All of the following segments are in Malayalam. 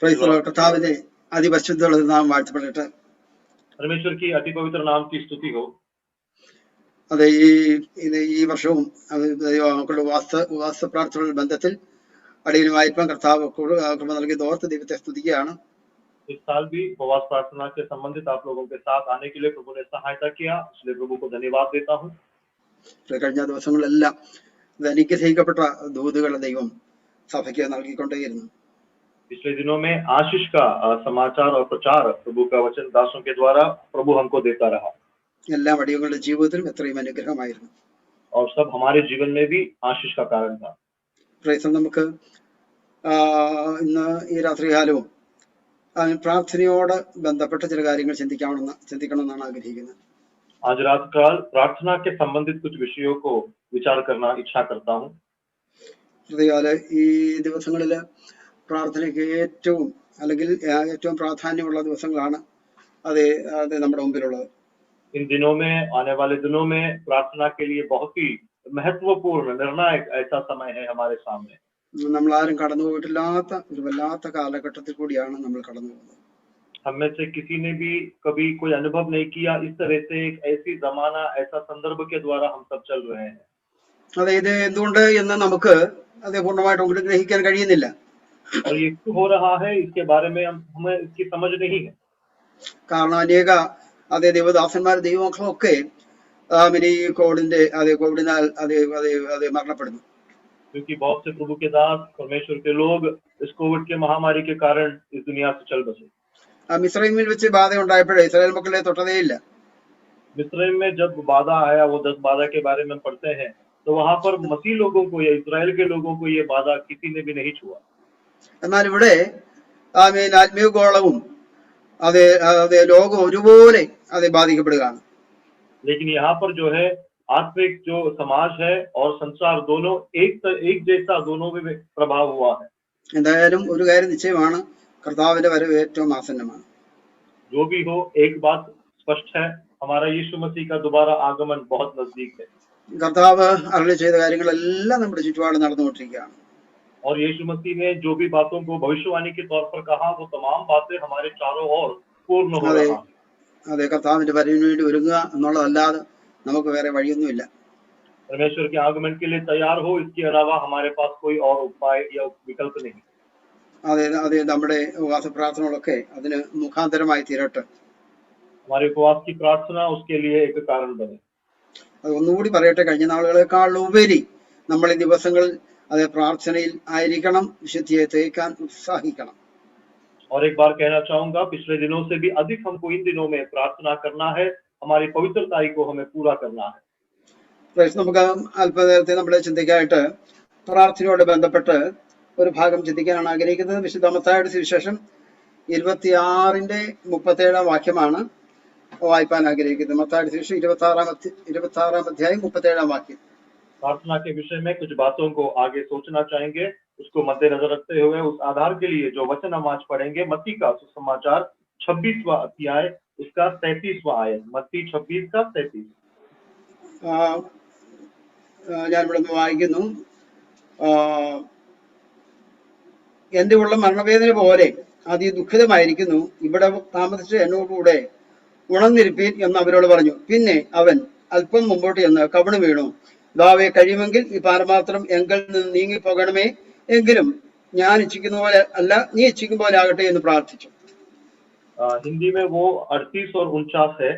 Praise the Lord. കർത്താവിന്റെ അതിപരിശുദ്ധമുള്ള നാം വാഴ്ത്തപ്പെടട്ടെ. परमेश्वर की अति पवित्र नाम की स्तुति हो। അതെ, ഈ വർഷവും മക്കളുടെ ഉപവാസ പ്രാർത്ഥനയുടെ ബന്ധത്തിൽ അടിയനുമായിരിക്കാൻ കർത്താവ് കൃപ നൽകിയത് ഓർത്ത് ദൈവത്തെ സ്തുതിക്കുകയാണ്. इस साल भी उपवास प्रार्थना से संबंधित आप लोगों के साथ आने के लिए प्रभु ने सहायता किया, इसलिए प्रभु को धन्यवाद देता हूँ। കഴിഞ്ഞ ദിവസങ്ങളിലെല്ലാം അനുഗ്രഹിക്കപ്പെട്ട ദൂതുകളെ ദൈവം സഭയ്ക്ക് നൽകിക്കൊണ്ടേയിരുന്നു. पिछले दिनों में आशीष का समाचार और प्रचार प्रभु का वचन दासों के द्वारा प्रभु हमको देता रहा। എല്ലാ അടിയങ്ങളുടെ ജീവിതത്തിലും എത്രയും അനുഗ്രഹമായിരുന്നു. और सब हमारे जीवन में भी आशीष का कारण था। പ്രൈസ് നമുക്ക് ഇന്ന് ഈ രാത്രികാലവും പ്രാർത്ഥനയോട് ബന്ധപ്പെട്ട ചില കാര്യങ്ങൾ ചിന്തിക്കണമെന്നാണ് ആഗ്രഹിക്കുന്നത്. आज रात काल प्रार्थना के संबंधित कुछ विषयों को विचार करना इच्छा करता हूँ। ഈ ദിവസങ്ങളില് പ്രാർത്ഥനയ്ക്ക് ഏറ്റവും പ്രാധാന്യമുള്ള ദിവസങ്ങളാണ് അത് നമ്മുടെ മുമ്പിലുള്ളത്. इन दिनों में, आने वाले दिनों में प्रार्थना के लिए बहुत ही महत्वपूर्ण निर्णायक ऐसा समय है हमारे सामने। നമ്മൾ ആരും കടന്നു പോയിട്ടില്ലാത്ത ഒരു വല്ലാത്ത കാലഘട്ടത്തിൽ കൂടിയാണ് നമ്മൾ കടന്നു പോകുന്നത്. हम में से किसी ने भी कभी कोई अनुभव नहीं किया इस तरह से एक ऐसी जमाना, ऐसा संदर्भ के द्वारा हम सब चल रहे हैं। അതെ, ഇത് എന്തുകൊണ്ട് എന്ന് നമുക്ക് അത് പൂർണ്ണമായിട്ട് ഒന്നും ഗ്രഹിക്കാൻ കഴിയുന്നില്ല. और ये क्यों हो रहा है इसके बारे में हमें इसकी समझ नहीं है। കാരണം അനേക ദൈവദാസന്മാർ ദൈവമക്കളൊക്കെ ഈ കോവിഡിനാൽ മരണപ്പെടുന്നു. क्योंकि बहुत से प्रभु के दास, परमेश्वर के लोग इस कोविड के महामारी के कारण इस दुनिया से चल बसे। മിസ്രൈമിൽ വെച്ച് ബാധ ഉണ്ടായപ്പോഴേ ഇസ്രായേൽ മക്കളെ തൊട്ടതേയില്ല. मिस्रैम में जब बाधा आया, वो 10 बाधा के बारे में पढ़ते हैं, तो वहां पर मसीह लोगों को या इस्राएल के लोगों को ये बाधा किसी ने भी नहीं छुआ। എന്നാൽ ഇവിടെ ആത്മീയഗോളവും ലോകം ഒരുപോലെ ബാധിക്കപ്പെടുകയാണ്. लेकिन यहाँ पर जो है आत्मिक जो समाज है और संसार दोनों एक जैसा दोनों में प्रभाव हुआ है। എന്തായാലും ഒരു കാര്യം നിശ്ചയമാണ്, കർത്താവിന്റെ വരവ് ഏറ്റവും ആസന്നമാണ്. जो भी हो, एक बात स्पष्ट है, हमारा यीशु मसीह का दोबारा आगमन बहुत नजदीक है। കർത്താവ് അരുളി ചെയ്ത കാര്യങ്ങളെല്ലാം നമ്മുടെ ചുറ്റുപാട് നടന്നുകൊണ്ടിരിക്കുകയാണ്. और यीशु मसीह ने जो भी बातों को भविष्यवाणी के तौर पर कहा, वो तमाम बातें हमारे चारों ओर पूर्ण हो रहा है। അതെ, കർത്താവിന്റെ വരവിന് വേണ്ടി ഒരുങ്ങുക എന്നുള്ളതല്ലാതെ നമുക്ക് വേറെ വഴിയൊന്നുമില്ല. परमेश्वर के आगमन के लिए तैयार हो, इसके अलावा हमारे पास कोई और उपाय या विकल्प नहीं। അതെ, നമ്മുടെ ഉപവാസ പ്രാർത്ഥനകളൊക്കെ അതിന് മുഖാന്തരമായി തീരട്ടെ. हमारे उपवास की प्रार्थना उसके लिए एक कारण बने। അത് ഒന്നുകൂടി പറയട്ടെ, കഴിഞ്ഞ നാളുകളെക്കാൾ ഉപരി നമ്മൾ ഈ ദിവസങ്ങളിൽ പ്രാർത്ഥനയിൽ ആയിരിക്കണം, വിശുദ്ധിയെ തേക്കാൻ ഉത്സാഹിക്കണം. और एक बार कहना चाहूंगा, पिछले दिनों से भी अधिक हमको इन दिनों में प्रार्थना करना है, हमारी पवित्रताई को हमें पूरा करना है। നമുക്ക് അല്പനേരത്തെ നമ്മുടെ ചിന്തയ്ക്കായിട്ട് പ്രാർത്ഥനയോട് ബന്ധപ്പെട്ട് ഒരു ഭാഗം ചിന്തിക്കാനാണ് ആഗ്രഹിക്കുന്നത്. വിശുദ്ധ മത്തായിയുടെ സുവിശേഷം 26:37 വാക്യമാണ് വായിപ്പാൻ ആഗ്രഹിക്കുന്നത്. മത്തായിയുടെ സുവിശേഷം 26 അധ്യായം 37 വാക്യം. प्रार्थना के विषय में कुछ बातों को आगे सोचना चाहेंगे, उसको मद्देनजर रखते हुए उस आधार के लिए जो वचन हम आज पढ़ेंगे, मत्ती का सुसमाचार 26वां अध्याय, उसका 33वां आयत। मत्ती 26 का 33। ഞാനിവിടെ വായിക്കുന്നു. എന്റെ ഉള്ള മരണവേദന പോലെ അതിദുഃഖിതമായിരിക്കുന്നു, ഇവിടെ താമസിച്ച് എന്നോടുകൂടെ ഉണർന്നിരിപ്പീൻ എന്ന് അവരോട് പറഞ്ഞു. പിന്നെ അവൻ അല്പം മുമ്പോട്ട് ചെന്ന് കവിണ് വീണു. ദാവേ, കഴിയുമെങ്കിൽ ഈ പാനപാത്രം എങ്കിൽ നിന്ന് നീങ്ങിപ്പോകണമേ, എങ്കിലും ഞാൻ ഇച്ഛിക്കുന്ന പോലെ അല്ല, നീ ഇച്ഛിക്കും പോലെ ആകട്ടെ എന്ന് പ്രാർത്ഥിച്ചു. हिंदी में वो 38 और 49 है।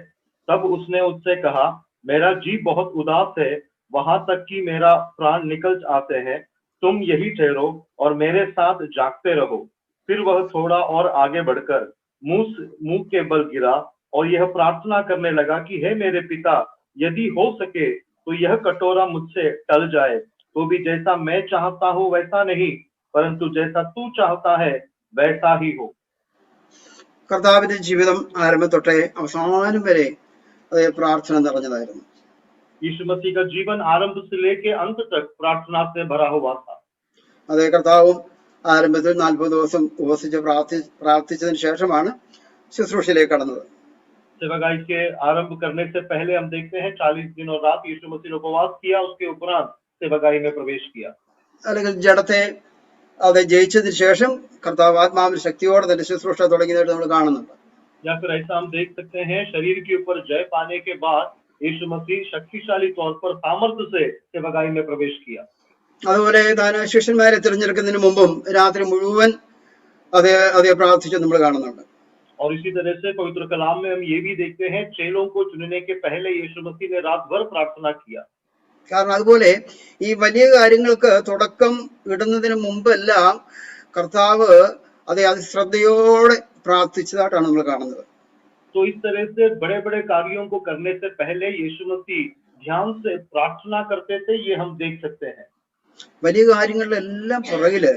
तब उसने उससे कहा, मेरा जी बहुत उदास है, वहां तक कि मेरा प्राण निकल आते हैं। तुम यही ठहरो और मेरे साथ जागते रहो। फिर वह थोड़ा और आगे बढ़कर मुंह के बल गिरा और यह प्रार्थना करने लगा कि हे मेरे पिता, यदि हो सके तो यह कटोरा मुझसे टल जाए, तो भी जैसा मैं चाहता हूँ वैसा नहीं, परंतु जैसा तू चाहता है वैसा ही हो। കർത്താവിന്റെ ജീവിതം ആരംഭം തൊട്ടേ അവസാനം വരെ പ്രാർത്ഥന നിറഞ്ഞതായിരുന്നു. यीशु मसीह का जीवन आरंभ से लेके अंत तक प्रार्थना से भरा हुआ था। അതേ, കർത്താവും ആരംഭത്തിൽ 40 ദിവസം ഉപവസിച്ച് പ്രാർത്ഥിച്ചതിന് ശേഷമാണ് ശുശ്രൂഷയിലേക്ക് കടന്നത്. सेवागाई के आरंभ करने से पहले हम देखते हैं 40 दिन और रात यीशु मसीह ने उपवास किया, उसके उपरांत सेवागाई में प्रवेश किया। അല്ലെങ്കിൽ ജഡത്തെ അത് ജയിച്ചതിന് ശേഷം കർത്താവ് ആത്മാവിൽ ശക്തിയോടെ തന്റെ ശുശ്രൂഷ തുടങ്ങിയതായിട്ട് നമ്മൾ കാണുന്നുണ്ട്. या फिर ऐसा हम देख सकते हैं शरीर के ऊपर जय पाने के बाद यीशु मसीह शक्तिशाली तौर पर सामर्थ्य से सेवकाई में प्रवेश किया। അതുപോലെ താൻ ശിഷ്യന്മാരെ തിരഞ്ഞെടുക്കുന്നതിന് മുമ്പും രാത്രി മുഴുവൻ അതേ പ്രാർത്ഥിച്ച് നമ്മൾ കാണുന്നുണ്ട്. और इसी तरह से पवित्र कलाम में हम ये भी देखते हैं चेलों को चुनने के पहले यीशु मसीह ने रात भर प्रार्थना किया। കാരണം അതുപോലെ ഈ വലിയ കാര്യങ്ങൾക്ക് തുടക്കം ഇടുന്നതിന് മുമ്പെല്ലാം കർത്താവ് അതിശ്രദ്ധയോടെ പ്രാർത്ഥിച്ചതായിട്ടാണ് നമ്മൾ കാണുന്നത്. तो इस तरह से बड़े बड़े कार्यों को करने से पहले यीशु मसीह ध्यान से प्रार्थना करते थे, ये हम देख सकते हैं। വലിയ കാര്യങ്ങളുടെ എല്ലാം പുറകില്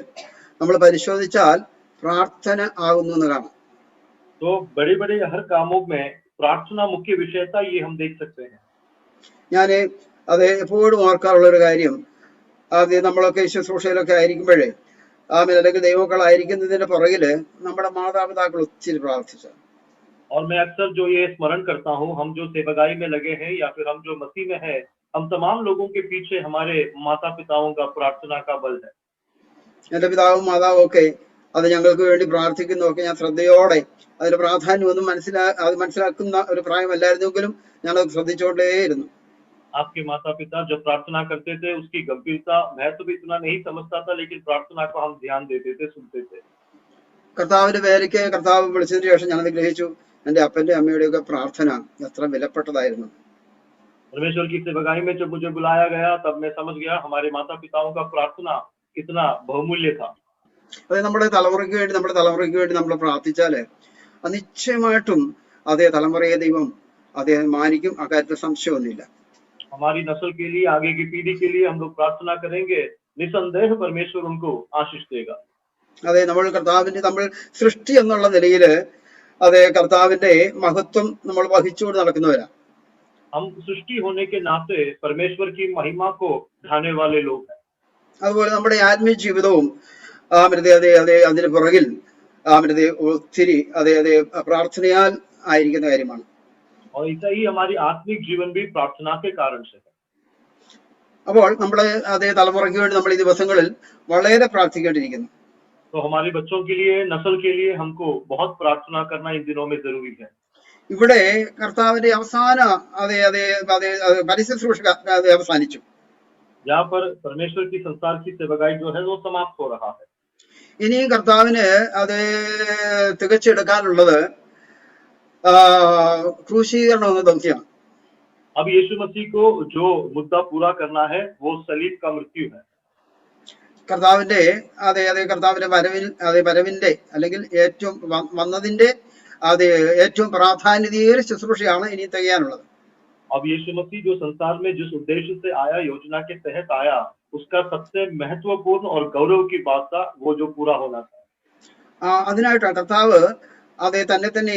നമ്മൾ പരിശോധിച്ചാൽ പ്രാർത്ഥന ആകുന്നു എന്ന് കാണാം. तो बड़े बड़े हर कामों में प्रार्थना मुख्य विषय था, ये हम देख सकते हैं। ഞാൻ എപ്പോഴും ഓർക്കാറുള്ള ഒരു കാര്യം, നമ്മളൊക്കെ ശുശ്രൂഷയിലൊക്കെ ആയിരിക്കുമ്പോഴേ അല്ലെങ്കിൽ ദൈവമക്കളായിരിക്കുന്നതിന്റെ പുറകില് നമ്മുടെ മാതാപിതാക്കൾ ഒത്തിരി പ്രാർത്ഥിച്ചു. और मैं अक्सर जो ये स्मरण करता हूँ, हम जो सेवकाई में लगे हैं या फिर हम जो मसीह में है, हम तमाम लोगों के पीछे हमारे माता पिताओं का प्रार्थना का बल है। എന്റെ പിതാവും മാതാവും ഒക്കെ അത് ഞങ്ങൾക്ക് വേണ്ടി പ്രാർത്ഥിക്കുന്നതൊക്കെ ഞാൻ ശ്രദ്ധയോടെ, അതിന്റെ പ്രാധാന്യം ഒന്നും മനസ്സിലാക്കുന്ന ഒരു പ്രായമല്ലായിരുന്നെങ്കിലും ഞാനത് ശ്രദ്ധിച്ചുകൊണ്ടേയിരുന്നു. आपके माता पिता जब प्रार्थना करते थे उसकी गंभीरता महत्व भी इतना नहीं समझता था, लेकिन प्रार्थना को हम ध्यान देते थे, सुनते थे। കർത്താവിന്റെ പേരയ്ക്ക് കർത്താവ് വിളിച്ചതിന് ശേഷം ഞാനത് ഗ്രഹിച്ചു, എന്റെ അപ്പന്റെ അമ്മയുടെ ഒക്കെ പ്രാർത്ഥന എത്ര വിലപ്പെട്ടതായിരുന്നു. परमेश्वर की सेवकाई में जब मुझे बुलाया गया तब मैं समझ गया हमारे माता पिताओं का प्रार्थना कितना बहुमूल्य था। അത് നമ്മുടെ തലമുറയ്ക്ക് വേണ്ടി നമ്മൾ പ്രാർത്ഥിച്ചാല് നിശ്ചയമായിട്ടും അതേ തലമുറയെ ദൈവം അദ്ദേഹം മാനിക്കും, അക്കാര്യത്തിൽ സംശയമൊന്നുമില്ല. हमारी नस्ल के लिए, आगे की पीढ़ी के लिए हम लोग प्रार्थना करेंगे, निसंदेह परमेश्वर उनको आशीष देगा। അതെ, നമ്മൾ സൃഷ്ടി എന്നുള്ള നിലയില് കർത്താവിന്റെ മഹത്വം നമ്മൾ വഹിച്ചുകൊണ്ട് നടക്കുന്നവരാ. हम सृष्टि होने के नाते परमेश्वर की महिमा को ढाने वाले लोग हैं। അതുപോലെ നമ്മുടെ ആത്മീയ ജീവിതവും അതിന് പുറകിൽ ഒത്തിരി പ്രാർത്ഥനയാൽ ആയിരിക്കുന്ന കാര്യമാണ്. और ऐसा ही हमारी आत्मिक जीवन भी प्रार्थना के कारण से है। അപ്പോൾ നമ്മുടെ തലമുറയ്ക്ക് വേണ്ടി നമ്മൾ ഈ ദിവസങ്ങളിൽ വളരെ പ്രാർത്ഥിക്കേണ്ടിയിരിക്കുന്നു. तो हमारे बच्चों के लिए, नस्ल के लिए हमको बहुत प्रार्थना करना इन दिनों में जरूरी है। ഇവിടെ കർത്താവിന്റെ അവസാന പരിശുശ്രൂഷ അവസാനിച്ചു. यहाँ पर परमेश्वर की संसार की सेवकाई जो है वो समाप्त हो रहा है। ഇനിയും കർത്താവിന് തികച്ചെടുക്കാനുള്ളത് ക്രൂശീകരണം എന്ന ദൗത്യമാണ്. अब यीशु मसीह को जो मुद्दा पूरा करना है वो सलीब का मृत्यु है। കർത്താവിന്റെ വരവിന്റെ അല്ലെങ്കിൽ ഏറ്റവും വന്നതിന്റെ ഏറ്റവും പ്രാധാന്യതയേറിയ ശുശ്രൂഷയാണ് ഇനി തികയാനുള്ളത്. अब यीशु मसीह जो संसार में जिस उद्देश्य से आया, योजना के तहत आया, उसका सबसे महत्वपूर्ण और गौरव की बात था वो जो पूरा होना था। അതിനായിട്ടാണ് കർത്താവ് തന്നെ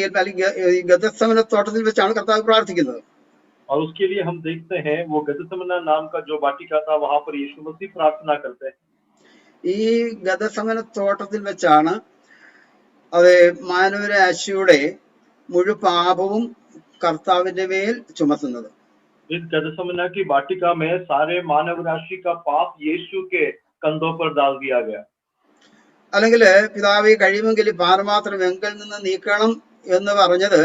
ഗതസമന തോട്ടത്തിൽ വെച്ചാണ് കർത്താവ് പ്രാർത്ഥിക്കുന്നത്. और उसके लिए हम देखते हैं वो गतसमना नाम का जो वाटिका था, वहां पर यीशु मसीह प्रार्थना करते हैं। ഈ ഗതസമന തോട്ടത്തിൽ വെച്ചാണ് മാനവരാശിയുടെ മുഴു പാപവും കർത്താവിന്റെ മേൽ ചുമത്തുന്നത്. इस गतसमना की वाटिका में सारे मानव राशि का पाप यीशु के कंधों पर डाल दिया गया। അല്ലെങ്കിൽ പിതാവേ കഴിയുമെങ്കിൽ പാനപാത്രം എങ്കിൽ നിന്ന് നീക്കണം എന്ന് പറഞ്ഞത്,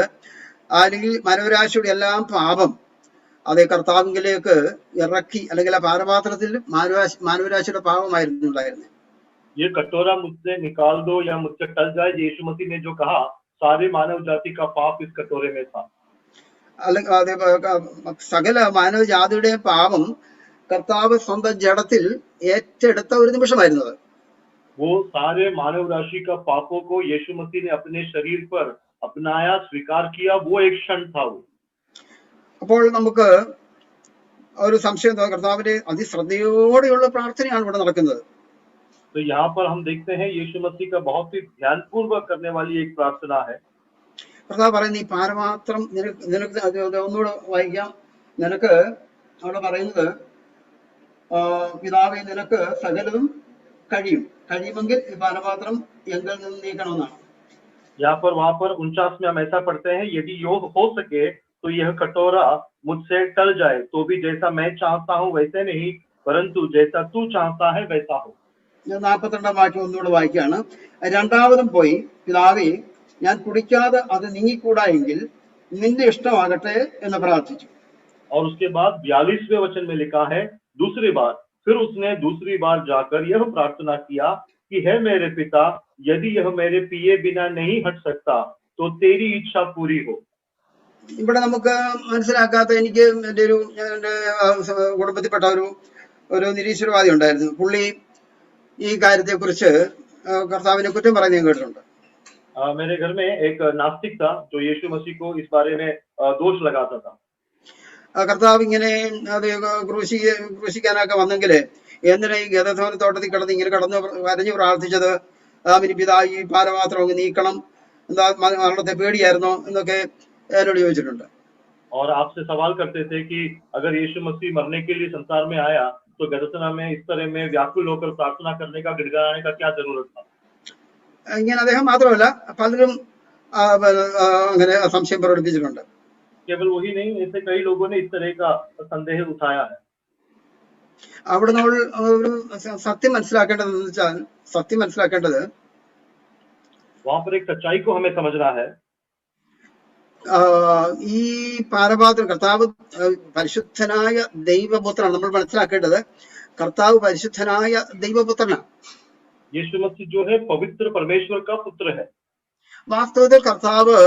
അല്ലെങ്കിൽ മാനവരാശിയുടെ എല്ലാം പാപം കർത്താവിലേക്ക് ഇറക്കി, അല്ലെങ്കിൽ ആ പാനപാത്രത്തിൽ മാനവരാശിയുടെ പാപമായിരുന്നു ഉണ്ടായിരുന്നത്. ये कटोरा मुझसे निकाल दो या मुझसे टल जाए, यीशु मसीह ने जो कहा, सारे मानव जाति का पाप इस कटोरे में था। സകല മാനവജാതിയുടെയും പാപം കർത്താവ് സ്വന്തം ജഡത്തിൽ ഏറ്റെടുത്ത ഒരു നിമിഷമായിരുന്നു. वो सारे मानव राशि का पापों को यीशु मसीह ने अपने शरीर पर अपनाया, स्वीकार किया, वो एक क्षण था वो। അപ്പോൾ നമുക്ക് ഒരു സംശയം തോന്നും, കർത്താവിന്റെ അതിശ്രദ്ധയോടെയുള്ള പ്രാർത്ഥനയാണ് ഇവിടെ നടക്കുന്നത്. तो यहाँ पर हम देखते हैं यीशु मसीह का बहुत ही ध्यानपूर्वक करने वाली एक प्रार्थना है। കർത്താവ് പറയുന്നത് ഈ പാനപാത്രം നിനക്ക് ഒന്നുകൂടെ വായിക്കാം. നിനക്ക് അവിടെ പറയുന്നത്, പിതാവേ നിനക്ക് സകലതും കഴിയുമെങ്കിൽ ഈ പാനപാത്രം എങ്കിൽ നിന്ന് നീക്കണമെന്നാണ്. यहाँ पर वहां पर 49 में हम ऐसा पढ़ते हैं, यदि योग हो सके तो यह कटोरा मुझसे टल जाए, तो भी जैसा मैं चाहता हूँ वैसे नहीं, परंतु जैसा तू चाहता है वैसा हो। ഞാൻ 42-ാം വാക്യം ഒന്നുകൂടെ വായിക്കുകയാണ്. രണ്ടാമതും പോയി, പിതാവേ, ഞാൻ കുടിക്കാതെ അത് നീങ്ങിക്കൂടാ എങ്കിൽ നിന്റെ ഇഷ്ടമാകട്ടെ എന്ന് പ്രാർത്ഥിച്ചു. और उसके बाद 42वें वचन में लिखा है, दूसरी बार फिर उसने दूसरी बार जाकर यह प्रार्थना किया कि हे मेरे पिता, यदि यह मेरे पिए बिना नहीं हट सकता तो तेरी इच्छा पूरी हो. ഇവിടെ നമുക്ക് മനസ്സിലാക്കാത്ത, എനിക്ക് എൻ്റെ കുടുംബത്തിൽപ്പെട്ട ഒരു നിരീശ്വരവാദി ഉണ്ടായിരുന്നു. പുള്ളി ഈ കാര്യത്തെക്കുറിച്ച് കർത്താവിനെ കുറ്റം പറയുന്നത് ഞാൻ കേട്ടിട്ടുണ്ട്. मेरे घर में एक नास्तिक था जो यीशु मसीह को इस बारे में दोष लगाता था. കർത്താവ് ഇങ്ങനെ അത് ക്രൂശിക്കാനൊക്കെ വന്നെങ്കിൽ എന്തിനാ ഈ ഗദസോന തോട്ടത്തിൽ കിടന്ന് ഇങ്ങനെ കടന്ന് കരഞ്ഞു പ്രാർത്ഥിച്ചത്? പിതാ, ഈ പാനപാത്രം അങ്ങ് നീക്കണം, എന്താ മരണത്തെ പേടിയായിരുന്നോ എന്നൊക്കെ എന്നോട് ചോദിച്ചിട്ടുണ്ട്. और आपसे सवाल करते थे कि अगर यीशु मसीह मरने के लिए संसार में आया तो गदसना में इस तरह में व्याकुल होकर प्रार्थना करने का, गिड़गिड़ाने का क्या जरूरत था? ഇങ്ങനെ അദ്ദേഹം മാത്രമല്ല, പലരും അങ്ങനെ സംശയം പ്രകടിപ്പിച്ചിട്ടുണ്ട്. केवल वही नहीं, ऐसे कई लोगों ने इस तरह का संदेह उठाया है. അവിടെ നമ്മൾ ഒരു സത്യം മനസ്സിലാക്കേണ്ടതെന്ന് വെച്ചാൽ, സത്യം മനസ്സിലാക്കേണ്ടത് वहां पर एक सच्चाई को हमें समझना है. ഈ പാനപാത്രം, കർത്താവ് പരിശുദ്ധനായ ദൈവപുത്രനാണ്. നമ്മൾ മനസ്സിലാക്കേണ്ടത് കർത്താവ് പരിശുദ്ധനായ ദൈവപുത്രനാണ്. यीशु मसीह जो है पवित्र परमेश्वर का पुत्र है. വാസ്തവത്തിൽ കർത്താവ്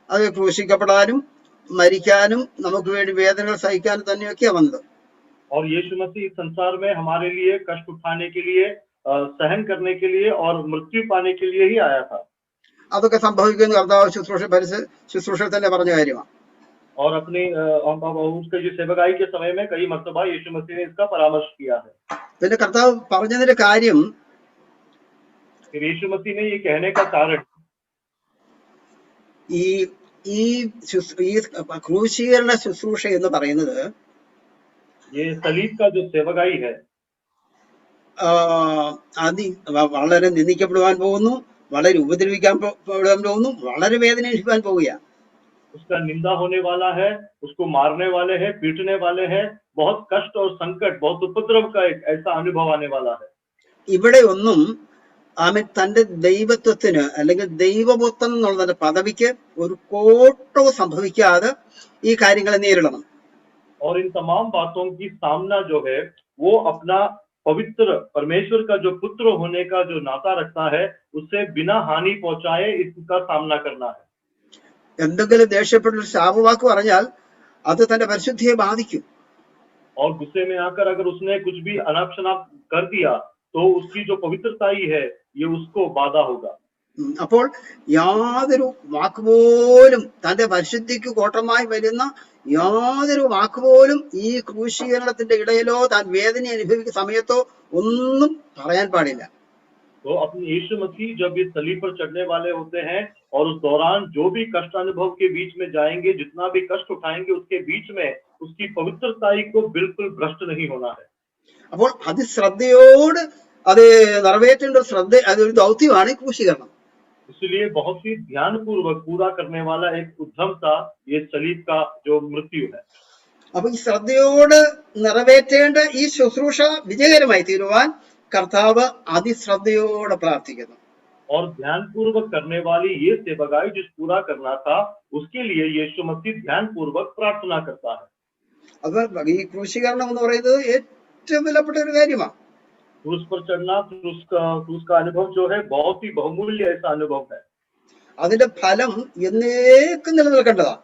അത് ക്രൂശിക്കപ്പെടാനും മരിക്കാനും നമുക്ക് വേണ്ടി വേദനകൾ സഹിക്കാനും തന്നെയൊക്കെയാണ് വന്നത്. और यीशु मसीह इस संसार में हमारे लिए कष्ट उठाने के लिए, सहन करने के लिए और मृत्यु पाने के लिए ही आया था. അതൊക്കെ സംഭവിക്കുന്ന കർത്താവ് ശുശ്രൂഷ തന്നെ പറഞ്ഞ കാര്യമാണ്. और अपनी उसके जो सेवकाई के समय में कई मर्तबा यीशु मसीह ने इसका परामर्श किया है. പിന്നെ കർത്താവ് പറഞ്ഞതിന്റെ കാര്യം, यीशु मसीह ने ये कहने का कारण, ഈ ഈ ക്രൂശീകരണ ശുശ്രൂഷ എന്ന് പറയുന്നത് ये सलीब का जो सेवकाई है, വളരെ നിന്ദിക്കപ്പെടുവാൻ പോകുന്നു, വളരെ ഉപദ്രവിക്കപ്പെടാൻ പോകുന്നു, വളരെ വേദന അനുഭവിക്കാൻ പോവുകയാണ്. उसका निंदा होने वाला है, उसको मारने वाले हैं, पीटने वाले हैं, बहुत कष्ट और संकट, बहुत उपद्रव का एक ऐसा अनुभव आने वाला है. ഇവിടെ ഒന്നും അവൻ തന്റെ ദൈവത്വത്തിന് അല്ലെങ്കിൽ ദൈവപുത്രൻ എന്നുള്ള തന്റെ പദവിക്ക് ഒരു കോട്ടവും സംഭവിക്കാതെ ഈ കാര്യങ്ങളെ നേരിടണം. और इन तमाम बातों की सामना जो है वो अपना पवित्र परमेश्वर का जो पुत्र होने का जो नाता रखता है उससे बिना हानि पहुंचाए इसका सामना करना है. എന്തെങ്കിലും ദേഷ്യപ്പെട്ട ശാപവാക്ക് പറഞ്ഞാൽ അത് തന്റെ പരിശുദ്ധിയെ ബാധിക്കും. और गुस्से में आकर अगर उसने कुछ भी अनाप शनाप कर दिया तो उसकी जो पवित्रता ही है ये उसको बाधा होगा. അപ്പോൾ യാതൊരു വാക്കുപോലും, തന്റെ പരിശുദ്ധിക്ക് കോട്ടമായി വരുന്ന യാതൊരു വാക്കുപോലും ഈ ക്രൂശീകരണത്തിന്റെ ഇടയിലോ താൻ വേദന അനുഭവിക്കുന്ന സമയത്തോ ഒന്നും പറയാൻ പാടില്ല. तो अपने यीशु मसीह जब ये सलीब पर चढ़ने वाले होते हैं और उस दौरान जो भी कष्ट अनुभव के बीच में जाएंगे, जितना भी कष्ट उठाएंगे, उसके बीच में उसकी पवित्रताई को बिल्कुल भ्रष्ट नहीं होना है. അപ്പോൾ അതിശ്രദ്ധയോട് അത് നിറവേറ്റേണ്ട അതൊരു ദൗത്യമാണ് ഈ ക്രൂശീകരണം. इसलिए बहुत ही ध्यान पूर्वक पूरा करने वाला एक उद्यम था ये सलीब का जो मृत्यु है. അപ്പൊ ഈ ശ്രദ്ധയോട് നിറവേറ്റേണ്ട ഈ ശുശ്രൂഷ വിജയകരമായി തീരുവാൻ കർത്താവ് അതിശ്രദ്ധയോടെ പ്രാർത്ഥിക്കുന്നു. और ध्यान पूर्वक करने वाली ये सेवकाई जिस पूरा करना था उसके लिए यीशु मसीह ध्यान पूर्वक प्रार्थना करता है. അത് ഈ ക്രൂശീകരണം എന്ന് പറയുന്നത് ഏറ്റവും വിലപ്പെട്ട ഒരു കാര്യമാണ്. क्रूस पर चढ़ना, क्रूस का अनुभव जो है बहुत ही बहुमूल्य ऐसा अनुभव है. അതിന്റെ ഫലം എന്നേക്കും നിലനിൽക്കേണ്ടതാണ്.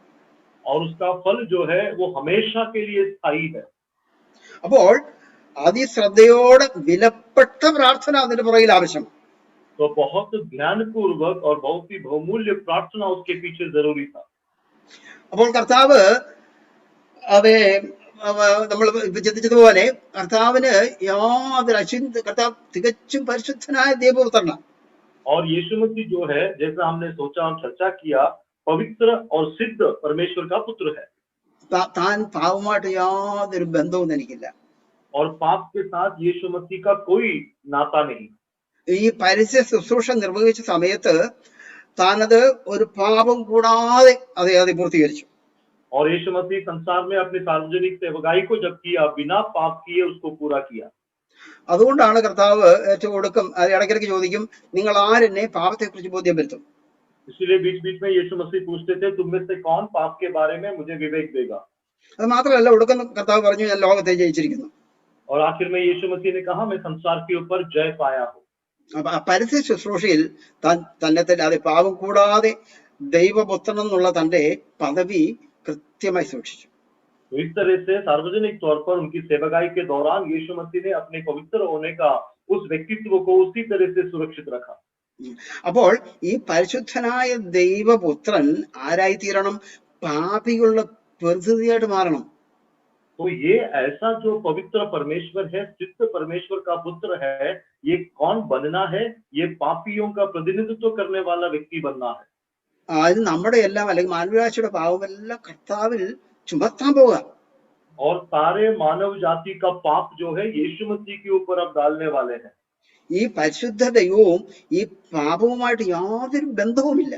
और उसका फल जो है वो हमेशा के लिए स्थायी है. അപ്പോൾ അതിശ്രദ്ധയോടെ വിലപ്പെട്ട പ്രാർത്ഥന അതിന്റെ പുറകിൽ ആവശ്യം. तो बहुत ध्यान पूर्वक और बहुत ही बहुमूल्य प्रार्थना उसके पीछे जरूरी था. അപ്പോൾ കർത്താവ് അത് നമ്മൾ ചിന്തിച്ചതുപോലെ കർത്താവിന് യാതൊരു കർത്താവ് തികച്ചും പരിശുദ്ധനായ ദൈവപുത്രനാണ്. और यीशु मसीह जो है, जैसा हमने सोचा और चर्चा किया, पवित्र और सिद्ध परमेश्वर का पुत्र है. താൻ പാവമായിട്ട് യാതൊരു ബന്ധവും എനിക്കില്ല. और पाप के साथ यीशु मसीह का कोई नाता नहीं. ഈ പരസ്യ ശുശ്രൂഷ നിർവഹിച്ച സമയത്ത് താനത് ഒരു പാപം കൂടാതെ അത് പൂർത്തീകരിച്ചു. और यीशु मसीह संसार में अपनी सार्वजनिक सेवकाई को जब किया, बिना पाप किए उसको पूरा किया. അതുകൊണ്ടാണ് കർത്താവ് ഏറ്റവും ഒടുക്കം ഇടയ്ക്കിടയ്ക്ക് ചോദിക്കും, നിങ്ങൾ ആരെന്നെ പാപത്തെക്കുറിച്ച് ബോധ്യപ്പെടുത്തും. इसीलिए बीच बीच में यीशु मसीह पूछते थे, तुम में से कौन पाप के बारे में मुझे विवेक देगा। അത് മാത്രമല്ല, ഒടുക്കം കർത്താവ് പറഞ്ഞു, ഞാൻ ലോകത്തെ ജയിച്ചിരിക്കുന്നു. और आखिर में यीशु मसीह ने कहा, मैं संसार के ऊपर जय पाया हूँ। അപ്പൊ ആ പരസ്യ ശുശ്രൂഷയിൽ താൻ തന്നെ അത് പാപം കൂടാതെ ദൈവപുത്രൻ എന്നുള്ള തന്റെ പദവി കൃത്യമായി സൂക്ഷിച്ചു. तो इस तरह से सार्वजनिक तौर पर उनकी सेवकाई के दौरान यीशु मसीह ने अपने पवित्र होने का उस व्यक्तित्व को उसी तरह से सुरक्षित रखा। അപ്പോൾ ഈ പരിശുദ്ധനായ ദൈവപുത്രൻ ആരായി തീരണം? പാപികളുടെ പ്രതിനിധിയായിട്ട് മാറണം. तो ये ऐसा जो पवित्र परमेश्वर है, चित्त परमेश्वर का पुत्र है, ये कौन बनना है? ये पापियों का प्रतिनिधित्व करने वाला व्यक्ति बनना है। അത് നമ്മുടെ എല്ലാം അല്ലെങ്കിൽ മാനവരാശിയുടെ പാവമെല്ലാം കർത്താവിൽ ചുമത്താൻ പോവുക. और सारे मानव जाति का पाप जो है यीशु मसीह के ऊपर अब डालने वाले हैं। ഈ പരിശുദ്ധ ദൈവവും ഈ പാപവുമായിട്ട് യാതൊരു ബന്ധവുമില്ല.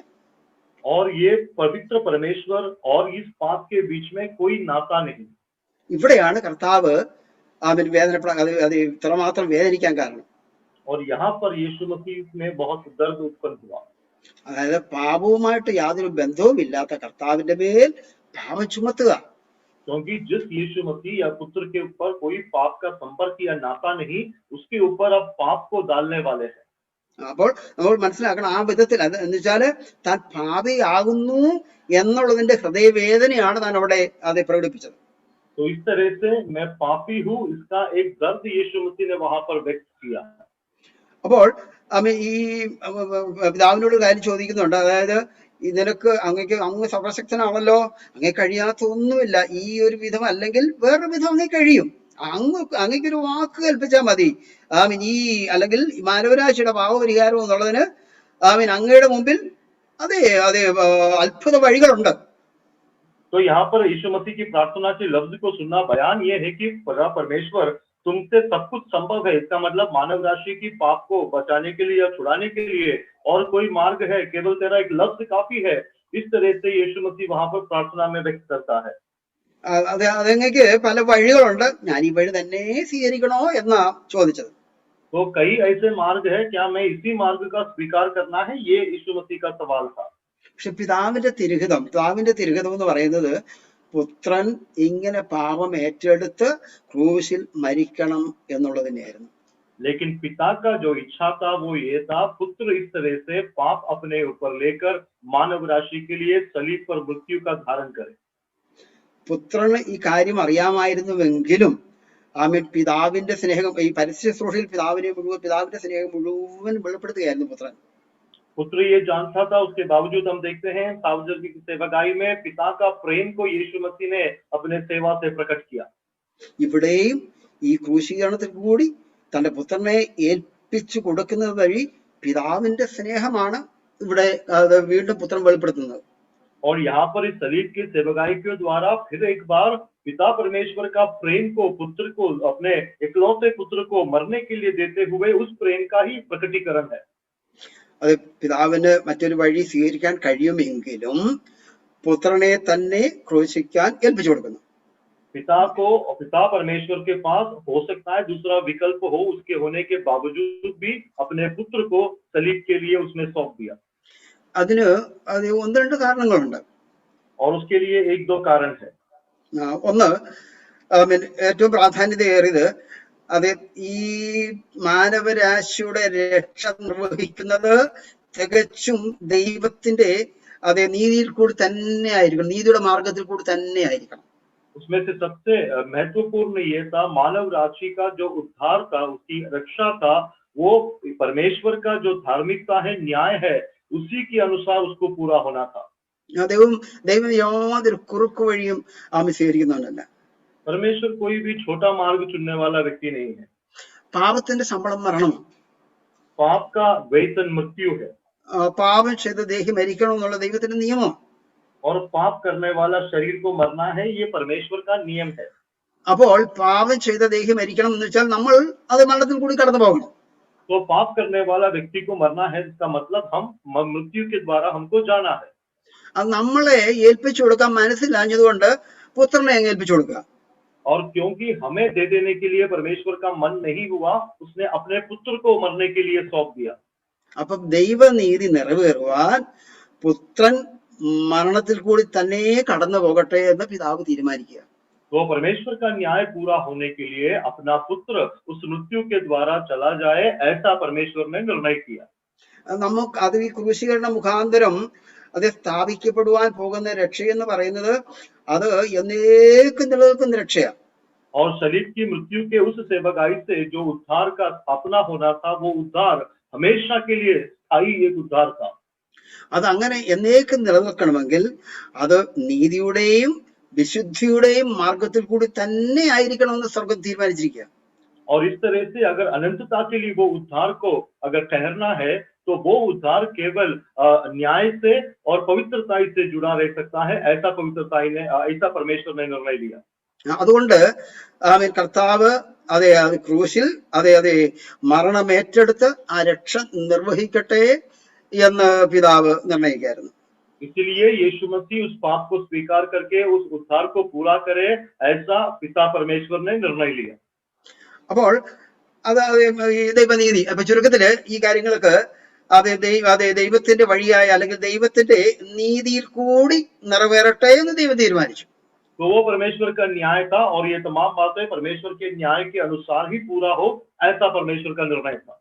और ये पवित्र परमेश्वर और इस पाप के बीच में कोई नाता नहीं। ഇവിടെയാണ് കർത്താവ് അവൻ അത് ഇത്രമാത്രം വേദനിക്കാൻ കാരണം. और यहाँ पर यीशु मसीह में बहुत दर्द उत्पन्न हुआ। അതായത് പാപവുമായിട്ട് യാതൊരു ബന്ധവും ഇല്ലാത്ത കർത്താവിന്റെ മേൽ പാപം ചുമത്തുക. क्योंकि जिस यीशु मसीह या पुत्र के ऊपर कोई पाप का संपर्क या नाता नहीं, उसके ऊपर अब पाप को डालने वाले हैं। അപ്പോൾ നമ്മൾ മനസ്സിലാക്കണം, ആ വിധത്തിൽ അത് എന്ന് വെച്ചാല് താൻ പാപിയാകുന്നു എന്നുള്ളതിന്റെ ഹൃദയവേദനയാണ് താൻ അവിടെ അത് പ്രകടിപ്പിച്ചത്. तो इस तरह से मैं पापी हूँ, इसका एक दर्द यीशु मसीह ने वहां पर व्यक्त किया। അപ്പോൾ ഈ പിതാവിനോട് കാര്യം ചോദിക്കുന്നുണ്ട്, അതായത് നിനക്ക് അങ്ങ് സർവശക്തനാണല്ലോ, അങ്ങേ കഴിയാത്ത ഒന്നുമില്ല, ഈ ഒരു വിധം അല്ലെങ്കിൽ വേറൊരു വിധം അങ്ങേ കഴിയും, അങ്ങേക്കൊരു വാക്ക് കൽപ്പിച്ചാൽ മതി. ഈ അല്ലെങ്കിൽ മാനവരാശിയുടെ പാവപരിഹാരം എന്നുള്ളതിന് അങ്ങയുടെ മുമ്പിൽ അതെ അത്ഭുത വഴികളുണ്ട്. तो यहाँ पर यीशु मसीह की प्रार्थना के लफ्ज को सुनना बयान ये है कि परमेश्वर तुमसे सब कुछ संभव है। इसका मतलब मानव राशि की पाप को बचाने के लिए या छुड़ाने के लिए और कोई मार्ग है, केवल तेरा एक लफ्ज काफी है। इस तरह से यीशु मसीह वहां पर प्रार्थना में व्यक्त करता है। അതെങ്ങക്ക് പല വഴികളുണ്ട്, ഞാൻ ഈ വഴി തന്നെ സ്വീകരിക്കണോ എന്നാ ചോദിച്ചത്. तो कई ऐसे मार्ग है, क्या मैं इसी मार्ग का स्वीकार करना है? ये यीशु मसीह का सवाल था। പക്ഷെ പിതാവിന്റെ തിരുഹിതം എന്ന് പറയുന്നത് പുത്രൻ ഇങ്ങനെ പാപം ഏറ്റെടുത്ത് ക്രൂശിൽ മരിക്കണം എന്നുള്ളത് തന്നെയായിരുന്നു. लेकिन पिता का जो इच्छा था वो ये था, पुत्र इस तरह से पाप अपने ऊपर लेकर मानव राशि के लिए सलीब पर मृत्यु का धारण करे। പുത്രന് ഈ കാര്യം അറിയാമായിരുന്നുവെങ്കിലും പിതാവിന്റെ സ്നേഹം, ഈ പരസ്യ ശുശ്രൂഷയിൽ പിതാവിന്റെ സ്നേഹം മുഴുവൻ വെളിപ്പെടുത്തുകയായിരുന്നു പുത്രൻ. पुत्र ये जानता था, उसके बावजूद हम देखते हैं सार्वजनिक सेवकाई में पिता का प्रेम को यीशु मसीह ने अपने सेवा से प्रकट किया। ഇവിടെയും ഈ ക്രൂശീകരണത്തിൽ കൂടി തന്റെ പുത്രനെ ഏൽപ്പിച്ചു കൊടുക്കുന്നത് വഴി പിതാവിന്റെ സ്നേഹമാണ് ഇവിടെ വീണ്ടും പുത്രൻ വെളിപ്പെടുത്തുന്നത്. और यहाँ पर इस सलीब की सेवकाई के द्वारा फिर एक बार पिता परमेश्वर का प्रेम को, पुत्र को, अपने इकलौते पुत्र को मरने के लिए देते हुए उस प्रेम का ही प्रकटीकरण है। അത് പിതാവിന് മറ്റൊരു വഴി സ്വീകരിക്കാൻ കഴിയുമെങ്കിലും പുത്രനെ തന്നെ ക്രൂശിക്കാൻ ഏൽപ്പിച്ചു കൊടുക്കുന്നു. पिता परमेश्वर के पास हो सकता है दूसरा विकल्प हो, उसके होने के बावजूद भी अपने पुत्र को सलीब के लिए उसने सौंप दिया। അതിന് ഒന്ന് രണ്ട് കാരണങ്ങളുണ്ട്. और उसके लिए एक दो कारण है। ഒന്ന്, ഏറ്റവും പ്രാധാന്യതയേറിയത് അത് ഈ മാനവരാശിയുടെ രക്ഷ നിർവഹിക്കുന്നത് തികച്ചും ദൈവത്തിന്റെ നീതിയിൽ കൂടി തന്നെ ആയിരിക്കണം, നീതിയുടെ മാർഗത്തിൽ കൂടി തന്നെ ആയിരിക്കണം. उसमें से सबसे महत्वपूर्ण ये था, मानव राशि का जो उद्धार था, उसकी रक्षा था, वो परमेश्वर का जो धार्मिकता है, न्याय है, उसी के अनुसार उसको पूरा होना था। ദൈവം യാതൊരു കുറുക്കു വഴിയും സ്വീകരിക്കുന്നവനല്ല. परमेश्वर कोई भी छोटा मार्ग चुनने वाला व्यक्ति नहीं है। പാപത്തിന്റെ ശമ്പളം മരണമാണ്. पाप का वेतन मृत्यु है। പാപം ചെയ്ത ദേഹി മരിക്കണം എന്നുള്ള ദൈവത്തിന്റെ നിയമം. और पाप करने वाला शरीर को मरना है, ये परमेश्वर का नियम है। അപ്പോൾ പാപം ചെയ്ത ദേഹി മരിക്കണം എന്ന് വെച്ചാൽ നമ്മൾ അത് മരണത്തിൽ കൂടി കടന്നു പോകണം. तो पाप करने वाला व्यक्ति को मरना है, इसका मतलब हम मृत्यु के द्वारा हमको जाना है। അത് നമ്മളെ ഏൽപ്പിച്ചു കൊടുക്കാൻ മനസ്സിലാഞ്ഞതുകൊണ്ട് പുത്രനെ അങ്ങ് ഏൽപ്പിച്ചു കൊടുക്കുക. और क्योंकि हमें दे देने के लिए परमेश्वर का मन नहीं हुआ, उसने अपने पुत्र को मरने के लिए सौंप दिया। അപ്പം ദൈവനീതി നിറവേറുവാൻ പുത്രൻ മരണത്തിൽ കൂടി തന്നെ കടന്നു പോകട്ടെ എന്ന് പിതാവ് തീരുമാനിക്കുക. तो परमेश्वर का न्याय पूरा होने के लिए अपना पुत्र उस मृत्यु के द्वारा चला जाए, ऐसा परमेश्वर ने निर्णय किया। നമുക്ക് അത് ഈ ക്രൂശീകരണ മുഖാന്തരം അത് സ്ഥാപിക്കപ്പെടുവാൻ പോകുന്ന രക്ഷയെന്ന് പറയുന്നത് അത് എന്നേക്കും നിലനിൽക്കുന്ന രക്ഷയാണ്. और सलीब की मृत्यु के उस सेवकाई से जो उद्धार का स्थापना होना था, वो उद्धार हमेशा के लिए स्थायी एक उद्धार था. അത് അങ്ങനെ എന്നേക്കും നിലനിൽക്കണമെങ്കിൽ അത് നീതിയുടെയും വിശുദ്ധിയുടെയും മാർഗത്തിൽ കൂടി തന്നെ ആയിരിക്കണമെന്ന് സ്വർഗം തീരുമാനിച്ചിരിക്കുക. और इस तरह से अगर अनंतता के लिए वो उद्धार को अगर ठहरना है, तो वो उद्धार केवल न्याय से और पवित्रताई से जुड़ा रह सकता है, ऐसा ऐसा परमेश्वर ने निर्णय लिया. അതുകൊണ്ട് കർത്താവ് അതെ ക്രൂശിൽ അതെ മരണമേറ്റെടുത്ത് ആ രക്ഷ നിർവഹിക്കട്ടെ എന്ന് പിതാവ് നിർണയിക്കായിരുന്നു. इसलिए यीशु मसीह उस पाप को स्वीकार करके उस उद्धार को पूरा करे, ऐसा पिता परमेश्वर ने निर्णय लिया. അപ്പോൾ അത് ദൈവനീതി. അപ്പൊ ചുരുക്കത്തില് ഈ കാര്യങ്ങൾക്ക് ദൈവത്തിന്റെ വഴിയായ അല്ലെങ്കിൽ ദൈവത്തിന്റെ നീതിയിൽ കൂടി നിറവേറട്ടെ എന്ന് ദൈവം തീരുമാനിച്ചു. तो वो परमेश्वर का न्याय था और ये तमाम बातें परमेश्वर के न्याय के अनुसार ही पूरा हो, ऐसा परमेश्वर का निर्णय था.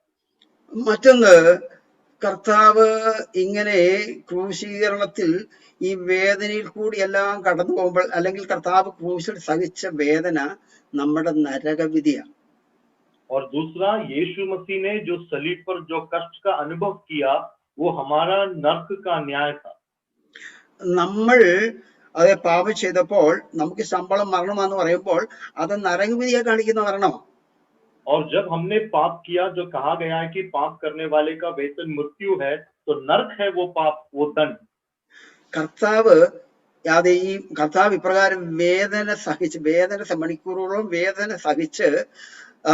മറ്റൊന്ന്, കർത്താവ് ഇങ്ങനെ ക്രൂശീകരണത്തിൽ ഈ വേദനയിൽ കൂടി എല്ലാം കടന്നു പോകുമ്പോൾ അല്ലെങ്കിൽ കർത്താവ് ക്രൂശിൽ സഹിച്ച വേദന നമ്മുടെ നരകവിധിയാണ്. और दूसरा, यीशु मसीह ने जो सलीब पर जो कष्ट का अनुभव किया, वो हमारा नरक का न्याय था. നമ്മൾ അതെ പാപം ചെയ്തപ്പോൾ നമുക്ക് ശമ്പളം മരണമാണെന്ന് പറയുമ്പോൾ അത് നരകവിധിയെ കാണിക്കുന്ന മരണമാണ്. और जब हमने पाप किया, जो कहा गया है कि पाप करने वाले का वेतन मृत्यु है, तो नरक है वो पाप, वो दंड. കർത്താവ് ഇപ്രകാരം വേദന മണിക്കൂറുകളോളം വേദന സഹിച്ച്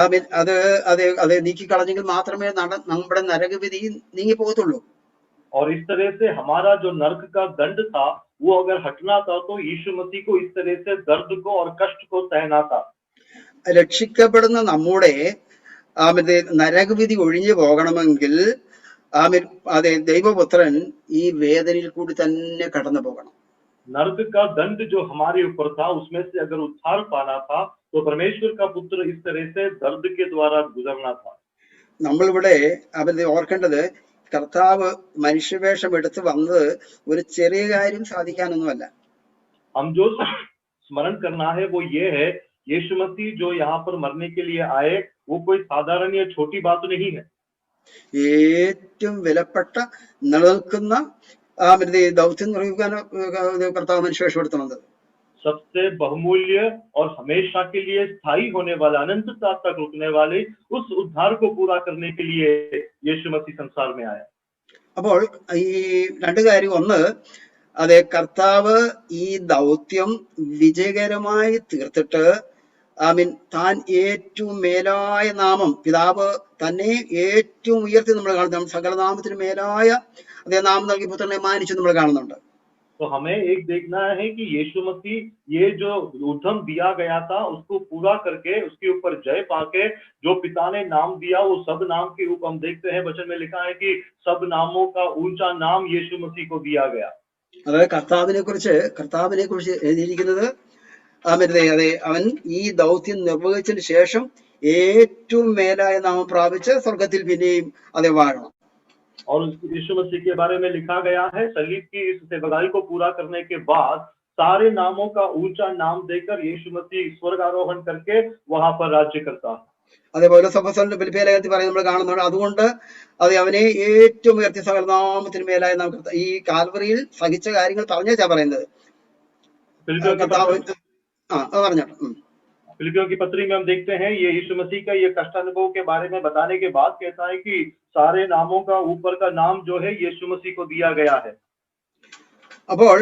അത് നീക്കിക്കളഞ്ഞെങ്കിൽ മാത്രമേ നമ്മുടെ നരകവിധി നീങ്ങി പോകത്തുള്ളൂ. और इस तरह से हमारा जो नरक का दंड था, वो अगर हटना था, तो यीशु मसीह को इस तरह से दर्द को और कष्ट को सहना था. രക്ഷിക്കപ്പെടുന്ന നമ്മുടെ നരകവിധി ഒഴിഞ്ഞു പോകണമെങ്കിൽ ദൈവപുത്രൻ ഈ വേദനയിൽ കൂടി തന്നെ കടന്നു പോകണം. नरक का दंड जो हमारे ऊपर था, उसमें से अगर उद्धार पाना था, तो परमेश्वर का पुत्र इस तरह से दर्द के द्वारा गुजरना था. നമ്മളിവിടെ ഓർക്കേണ്ടത്, കർത്താവ് മനുഷ്യവേഷം എടുത്ത് വന്നത് ഒരു ചെറിയ കാര്യം സാധിക്കാനൊന്നുമല്ല. हम जो स्मरण करना है वो ये है, यीशु मसीह जो यहाँ पर मरने के लिए आए, वो कोई साधारण या छोटी बात नहीं है. ഏറ്റവും വിലപ്പെട്ട നിലനിൽക്കുന്ന ദൗത്യം നിർവഹിക്കാൻ കർത്താവ് മനുഷ്യവേഷം എടുത്ത് വന്നത്. सबसे बहुमूल्य और हमेशा के लिए स्थायी होने वाला, अनंतता तक रुकने वाले उस उद्धार को पूरा करने के लिए यीशु मसीह संसार में आया. അപ്പോൾ ഈ രണ്ട് കാര്യം, ഒന്ന്, കർത്താവ് ഈ ദൗത്യം വിജയകരമായി തീർത്തിട്ട് താൻ ഏറ്റവും മേലായ നാമം, പിതാവ് തന്നെ ഏറ്റവും ഉയർത്തി നമ്മൾ കാണുന്നു. സകല നാമത്തിന് മേലായ അതേ നാമം നൽകി പുത്രനെ മാനിച്ചു നമ്മൾ കാണുന്നുണ്ട്. तो हमें एक देखना है कि यीशु मसीह ये जो उद्यम दिया गया था, उसको पूरा करके उसके ऊपर जय पाके जो पिता ने नाम दिया, वो सब नाम के ऊपर हम देखते हैं, वचन में लिखा है कि सब नामों का ऊंचा नाम यीशु मसीह को दिया गया. അതായത് കർത്താവിനെ കുറിച്ച് എഴുതിയിരിക്കുന്നത്, അവൻ ഈ ദൗത്യം നിർവഹിച്ചതിന് ശേഷം ഏറ്റവും മേലായ നാമം പ്രാപിച്ച് സ്വർഗത്തിൽ പിന്നെയും വാഴണം. और यीशु मसीह के बारे में लिखा गया है, सलीब की इस सेवकाई को पूरा करने के बाद सारे नामों का ऊंचा नाम देकर यीशु मसीह स्वर्गारोहण करके वहां पर राज्य करता है. അതേപോലെ ഫിലിപ്പിയലേഖനത്തിൽ പറയുന്നത് നമ്മൾ കാണുന്നുണ്ട്. അതുകൊണ്ട് അവനെ ഏറ്റവും ഉയർത്തിയ സകല നാമത്തിന് മേലായ നാം ഈ കാൽവറിയിൽ സഹിച്ച കാര്യങ്ങൾ പറഞ്ഞാ പറയുന്നത്. फिलिपियों की पत्री में हम देखते हैं, ये यीशु मसीह का ये कष्टानुभव के बारे में बताने के बाद कहता है कि सारे नामों का ऊपर का नाम जो है यीशु मसीह को दिया गया है. അപ്പോൾ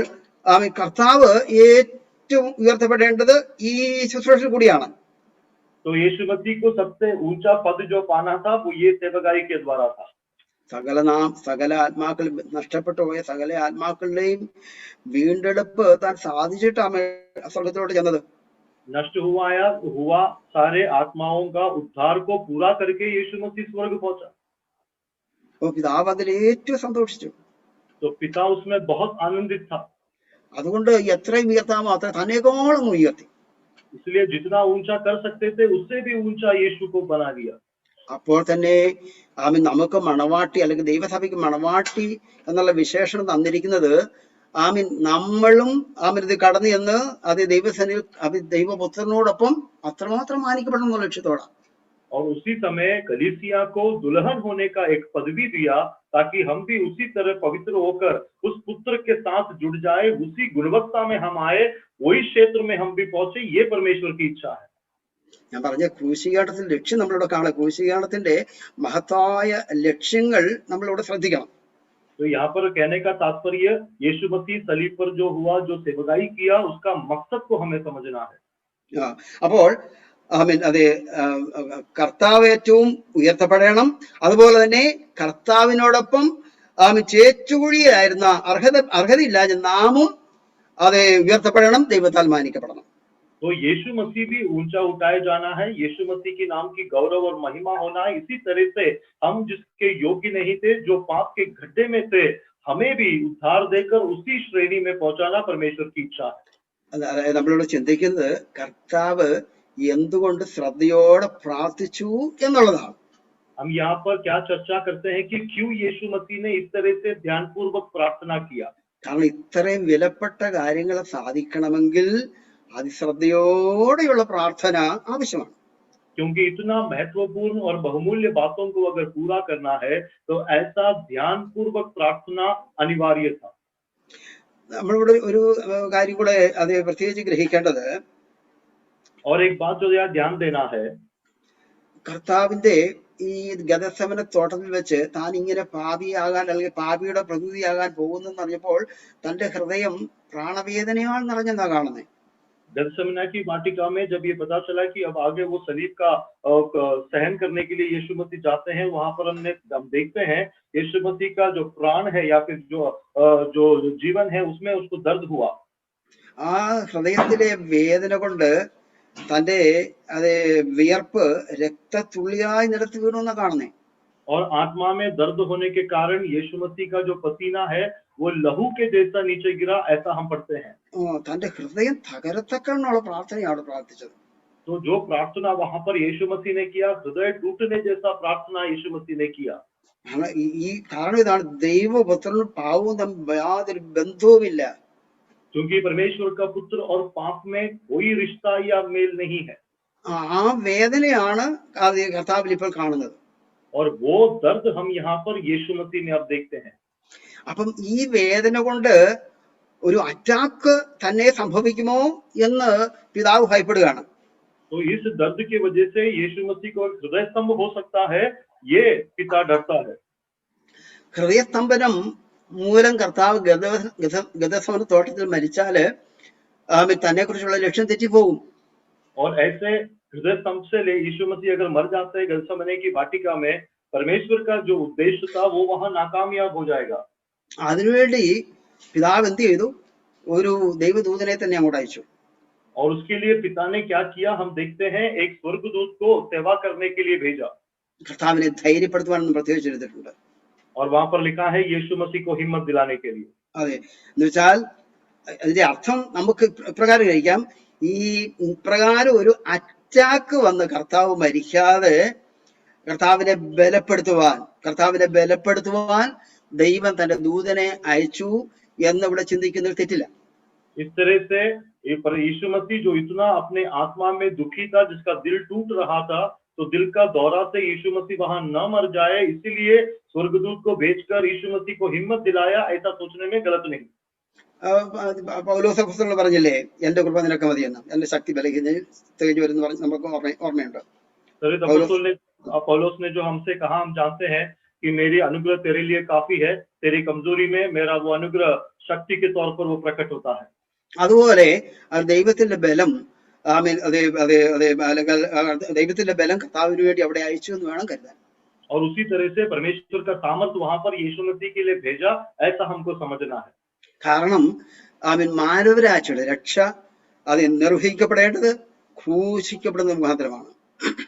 കർത്താവ് ഏറ്റവും ഉയർത്തപ്പെടേണ്ടത് ഈ ശുശ്രൂഷയിൽ കൂടിയാണ്. तो यीशु मसीह को सबसे ऊंचा पद जो पाना था, वो ये सेवकाई के द्वारा था. സകല ആത്മാക്കൾ നഷ്ടപ്പെട്ടു പോയ സകല ആത്മാക്കളുടെയും വീണ്ടെടുപ്പ് താൻ സാധിച്ചിട്ടാണ് സ്വർഗത്തിലോട്ട് ചെന്നത്. नष्ट हुआ सारे आत्माओं का उद्धार को पूरा करके यीशु मसीह स्वर्ग पहुंचा। അപ്പൊ പിതാവ് അതിൽ ഏറ്റവും സന്തോഷിച്ചു. तो पिता उसमें बहुत आनंदित था, അതുകൊണ്ട് എത്രയും ഉയർത്താമോ അത്ര തന്നേക്കോളം ഉയർത്തി. इसलिए जितना ऊंचा कर सकते थे उससे भी ऊंचा यीशु को बना दिया। അപ്പോൾ തന്നെ ആമീൻ നമുക്ക് മണവാട്ടി അല്ലെങ്കിൽ ദൈവസഭയ്ക്ക് മണവാട്ടി എന്നുള്ള വിശേഷണം തന്നിരിക്കുന്നത് ആമീൻ നമ്മളും ആമീൻ ഇത് കടന്നു എന്ന് അത് ദൈവസേനയിൽ അത് ദൈവപുത്രനോടൊപ്പം അത്രമാത്രം മാനിക്കപ്പെടണം എന്നുള്ള ലക്ഷ്യത്തോടാണ്. और उसी समय कलीसिया को दुल्हन होने का एक पदवी दिया ताकि हम भी उसी तरह पवित्र होकर उस पुत्र के साथ जुड़ जाए, उसी गुणवत्ता में हम आए, वही क्षेत्र में हम भी पहुंचे। ये परमेश्वर की इच्छा है। ഞാൻ പറഞ്ഞ ക്രൂശീകരണത്തിന്റെ ലക്ഷ്യം നമ്മളിവിടെ കാണാം. ക്രൂശീകരണത്തിന്റെ മഹത്തായ ലക്ഷ്യങ്ങൾ നമ്മളിവിടെ ശ്രദ്ധിക്കണം. तो यहाँ पर कहने का तात्पर्य यीशु मसीह सलीब पर जो हुआ, जो सेवकाई किया, उसका मकसद को हमें समझना है। അപ്പോൾ ആമീൻ അതെ കർത്താവ് ഏറ്റവും ഉയർത്തപ്പെടണം. അതുപോലെ തന്നെ കർത്താവിനോടൊപ്പം ആമീൻ ചേച്ചുകുഴിയായിരുന്ന അർഹതയില്ലാതെ നാമും അതെ ഉയർത്തപ്പെടണം, ദൈവത്താൽ മാനിക്കപ്പെടണം. तो यीशु मसीह भी ऊंचा उठाए जाना है, यीशु मसीह के नाम की गौरव और महिमा होना है। इसी तरह से हम जिसके योग्य नहीं थे, जो पाप के गड्ढे में थे, हमें भी उद्धार देकर उसी श्रेणी में पहुंचाना परमेश्वर की इच्छा है। അതായത് നമ്മളിവിടെ ചിന്തിക്കുന്നത് കർത്താവ് എന്തുകൊണ്ട് ശ്രദ്ധയോടെ പ്രാർത്ഥിച്ചു എന്നുള്ളതാണ്. हम यहाँ पर क्या चर्चा करते हैं कि क्यों यीशु मसीह ने इस तरह से ध्यानपूर्वक प्रार्थना किया। കാരണം ഇത്രയും വിലപ്പെട്ട കാര്യങ്ങൾ സാധിക്കണമെങ്കിൽ അതിശ്രദ്ധയോടെയുള്ള പ്രാർത്ഥന ആവശ്യമാണ്. क्योंकि इतना महत्वपूर्ण और बहुमूल्य बातों को अगर पूरा करना है तो ऐसा ध्यानपूर्वक प्रार्थना अनिवार्य था। നമ്മളിവിടെ ഒരു കാര്യം കൂടെ അത് പ്രത്യേകിച്ച് ഗ്രഹിക്കേണ്ടത്, और एक बात जो यहाँ ध्यान देना है, കർത്താവിന്റെ ഈ ഗദസമന തോട്ടത്തിൽ വെച്ച് താൻ ഇങ്ങനെ പാപിയാകാൻ അല്ലെങ്കിൽ പാപിയുടെ പ്രതിനിധിയാകാൻ പോകുന്നെന്ന് അറിഞ്ഞപ്പോൾ തന്റെ ഹൃദയം പ്രാണവേദനയാൽ നിറഞ്ഞെന്നാ കാണുന്നത്. गतसमना की वाटिका में जब ये पता चला कि अब आगे वो सलीब का सहन करने के लिए यीशु मसीह जाते हैं, वहां पर हम देखते हैं यीशु मसीह का जो प्राण है या फिर जो जीवन है उसमें उसको दर्द हुआ। ആ ഹൃദയത്തിലെ വേദന കൊണ്ട് തന്റെ അതെ വിയർപ്പ് രക്തത്തുള്ളിയായി നിലത്ത് വീണു എന്നാ കാണുന്നേ. और आत्मा में दर्द होने के कारण यीशु मसीह का जो पसीना है वो लहू के जैसा नीचे गिरा, ऐसा हम पढ़ते हैं। തന്റെ ഹൃദയം തകരത്തക്കണ്ണുള്ള പ്രാർത്ഥനയാണ് പ്രാർത്ഥിച്ചത്. तो जो प्रार्थना वहां पर यीशु मसीह ने किया, हृदय टूटने जैसा प्रार्थना यीशु मसीह ने किया। ഈ കാരണം ഇതാണ്, ദൈവപുത്രനും പാവവും തമ്മിൽ യാതൊരു ബന്ധവുമില്ല. क्योंकि परमेश्वर का पुत्र और पाप में कोई रिश्ता या मेल नहीं है। ആ വേദനയാണ് കർത്താവിൽ ഇപ്പോൾ കാണുന്നത്. और वो दर्द हम यहाँ पर यीशु मसीह में अब देखते हैं। അപ്പം ഈ വേദന കൊണ്ട് ഒരു അറ്റാക്ക് തന്നെ സംഭവിക്കുമോ എന്ന് പിതാവ് ഭയപ്പെടുകയാണ്. तो इस दर्द की वजह से यीशु मसीह को हृदय स्तंभ हो सकता है, ये पिता डरता है। ഹൃദയസ്തംഭനം മൂലം കർത്താവ് ഗദസമന തോട്ടത്തിൽ മരിച്ചാല് തന്നെ കുറിച്ചുള്ള ലക്ഷ്യം തെറ്റിപ്പോകും. और ऐसे हृदय स्तंभ से ले यीशु मसीह अगर मर जाते हैं गतसमने की वाटिका में, परमेश्वर का जो उद्देश्य था वो वहां नाकामयाब हो जाएगा। അതിനുവേണ്ടി പിതാവ് എന്ത് ചെയ്തു? ഒരു ദൈവദൂതനെ തന്നെ അങ്ങോട്ട് അയച്ചു. और उसके लिए पिता ने क्या किया हम देखते हैं, एक स्वर्गदूत को सेवा करने के लिए भेजा। കർത്താവിനെ ധൈര്യപ്പെടുത്തുവാനെന്ന് പ്രത്യേകിച്ച് എഴുതിയിട്ടുണ്ട്. और वहां पर लिखा है यीशु मसीह को हिम्मत दिलाने के लिए। അതെ, എന്നുവെച്ചാൽ അതിന്റെ അർത്ഥം നമുക്ക് ഇപ്രകാരം ഗ്രഹിക്കാം. ഈ ഇപ്രകാരം ഒരു അറ്റാക്ക് വന്ന് കർത്താവ് മരിക്കാതെ കർത്താവിനെ ബലപ്പെടുത്തുവാൻ ദൈവം തന്റെ ദൂതനെ അയച്ചു എന്നിവിടെ ചിന്തിക്കുന്നതിൽ തെറ്റില്ല. इस तरह से यीशु मसीह जो इतना अपने आत्मा में दुखी था, जिसका दिल टूट रहा था, तो दिल का दौरा से यीशु मसीह वहां न मर जाए, इसीलिए स्वर्गदूत को भेजकर यीशु मसीह को हिम्मत दिलाया, ऐसा सोचने में गलत नहीं। പൗലോസ് പറഞ്ഞില്ലേ, എന്റെ കൃപ നിനക്ക് മതിയെന്ന്, എന്റെ ശക്തി ബലഹീനതയിൽ തികഞ്ഞു വരുന്ന നമുക്ക് ഓർമ്മയുണ്ട്. पौलुस ने जो हमसे कहा, हम जानते हैं कि मेरी अनुग्रह तेरे लिए काफी है, तेरी कमजोरी में मेरा वो अनुग्रह शक्ति के तौर पर वो प्रकट होता है। അതുപോലെ ദൈവത്തിന്റെ ബലം ദൈവത്തിന്റെ ബലം കർത്താവിന് വേണ്ടി അവിടെ അയച്ചു എന്ന് വേണം കരുതാൻ. और उसी तरह से परमेश्वर का सामर्थ वहां पर यीशु मसीह के लिए भेजा, ऐसा हमको समझना है। കാരണം മാനവരാശിയുടെ രക്ഷ അത് നിർവഹിക്കപ്പെടേണ്ടത് ക്രൂശിക്കപ്പെടുന്നത് മുഖാന്തരമാണ്.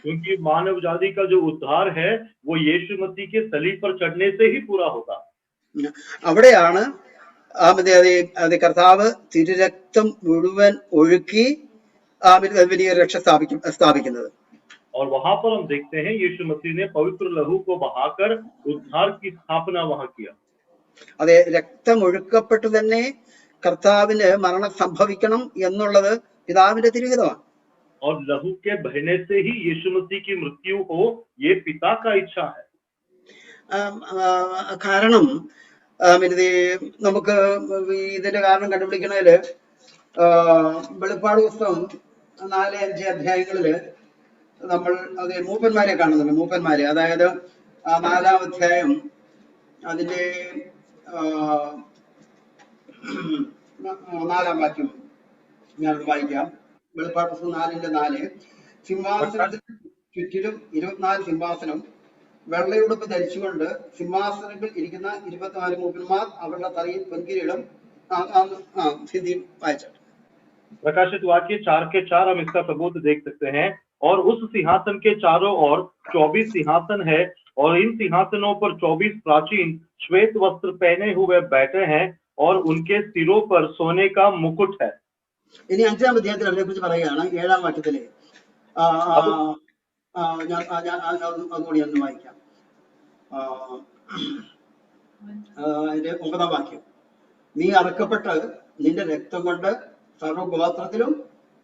क्योंकि मानव जाति का जो उद्धार है वो यीशु मसीह के सलीब पर चढ़ने से ही पूरा होगा। അവിടെയാണ് അത് കർത്താവ് തിരുരക്തം മുഴുവൻ ഒഴുക്കി വലിയ രക്ഷ സ്ഥാപിക്കുന്നത്. और वहां पर हम देखते हैं यीशु मसीह ने पवित्र लहू को बहाकर उद्धार की स्थापना वहां किया. അതെ, രക്തം ഒഴുക്കപ്പെട്ട് തന്നെ കർത്താവിന് മരണം സംഭവിക്കണം എന്നുള്ളത് പിതാവിന്റെ തിരുഹിതമാണ്. और लहू के बहने से ही यीशु मसीह की मृत्यु हो, ये पिता का इच्छा है. കാരണം നമുക്ക് ഇതിന്റെ കാരണം കണ്ടുപിടിക്കണേല് വെളിപ്പാട് പുസ്തകം 4-5 അധ്യായങ്ങളില് നമ്മൾ അത് മൂപ്പന്മാരെ കാണുന്നുണ്ട്. മൂപ്പന്മാരെ, അതായത് 4-ാം അധ്യായം അതിന്റെ 4-ാം വാക്യം ഞാൻ വായിക്കാം. വെളിപ്പാട് പുസ്തകം 4:4 സിംഹാസനത്തിന് ചുറ്റിലും 24 സിംഹാസനം, വെള്ളയുടുപ്പ് ധരിച്ചുകൊണ്ട് സിംഹാസനത്തിൽ ഇരിക്കുന്ന 24 മൂപ്പന്മാർ, അവരുടെ തലയിൽ പൊൻകിരീടം. ഹിന്ദി വായിച്ചാൽ प्रकाशित वाक्य 4 के 4 हम इसका सबूत देख सकते हैं. और उस सिंहासन के चारों ओर 24 सिंहासन है, और इन सिंहासनों पर 24 प्राचीन श्वेत वस्त्र पहने हुए बैठे हैं, और उनके सिरों पर सोने का मुकुट है. ഇനി 5-ാം അധ്യായത്തിൽ അതിനെ കുറിച്ച് പറയുകയാണ്. 7-ാം വാക്യത്തില് അതുകൂടി ഒന്ന് വായിക്കാം. 9-ാം വാക്യം, നീ അറക്കപ്പെട്ട് നിന്റെ രക്തം കൊണ്ട് സർവഗോത്രത്തിലും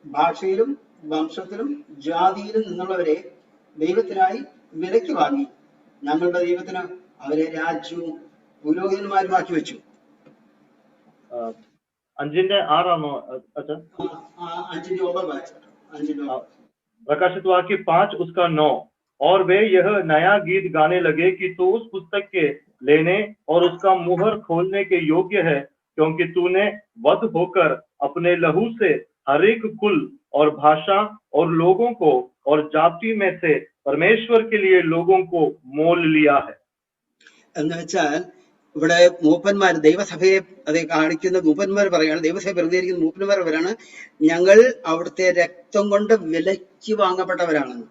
ഭാഷയിലും വംശത്തിലും ജാതിയിലും നിന്നുള്ളവരെ ദൈവത്തിനായി വിലയ്ക്ക് വാങ്ങി ഞങ്ങളുടെ ദൈവത്തിന് അവരെ രാജ്യവും പുരോഹിതന്മാരുമാക്കി വെച്ചു. प्रकाशित वाक्य 5 उसका 9. और वे यह नया गीत गाने लगे कि तू उस पुस्तक के लेने और उसका मुहर खोलने के योग्य है, क्योंकि तूने वध होकर अपने लहू से हरेक कुल और भाषा और लोगों को और जाति में से परमेश्वर के लिए लोगों को मोल लिया है. എന്നുവെച്ചാൽ ഇവിടെ മൂപ്പന്മാർ ദൈവസഭയെ അത് കാണിക്കുന്ന മൂപ്പന്മാർ പറയാണ്, ദൈവസഭ പ്രതികരിക്കുന്ന മൂപ്പന്മാർ പറയാണ്, ഞങ്ങൾ അവിടുത്തെ രക്തം കൊണ്ട് വിലയ്ക്ക് വാങ്ങപ്പെട്ടവരാണെന്ന്.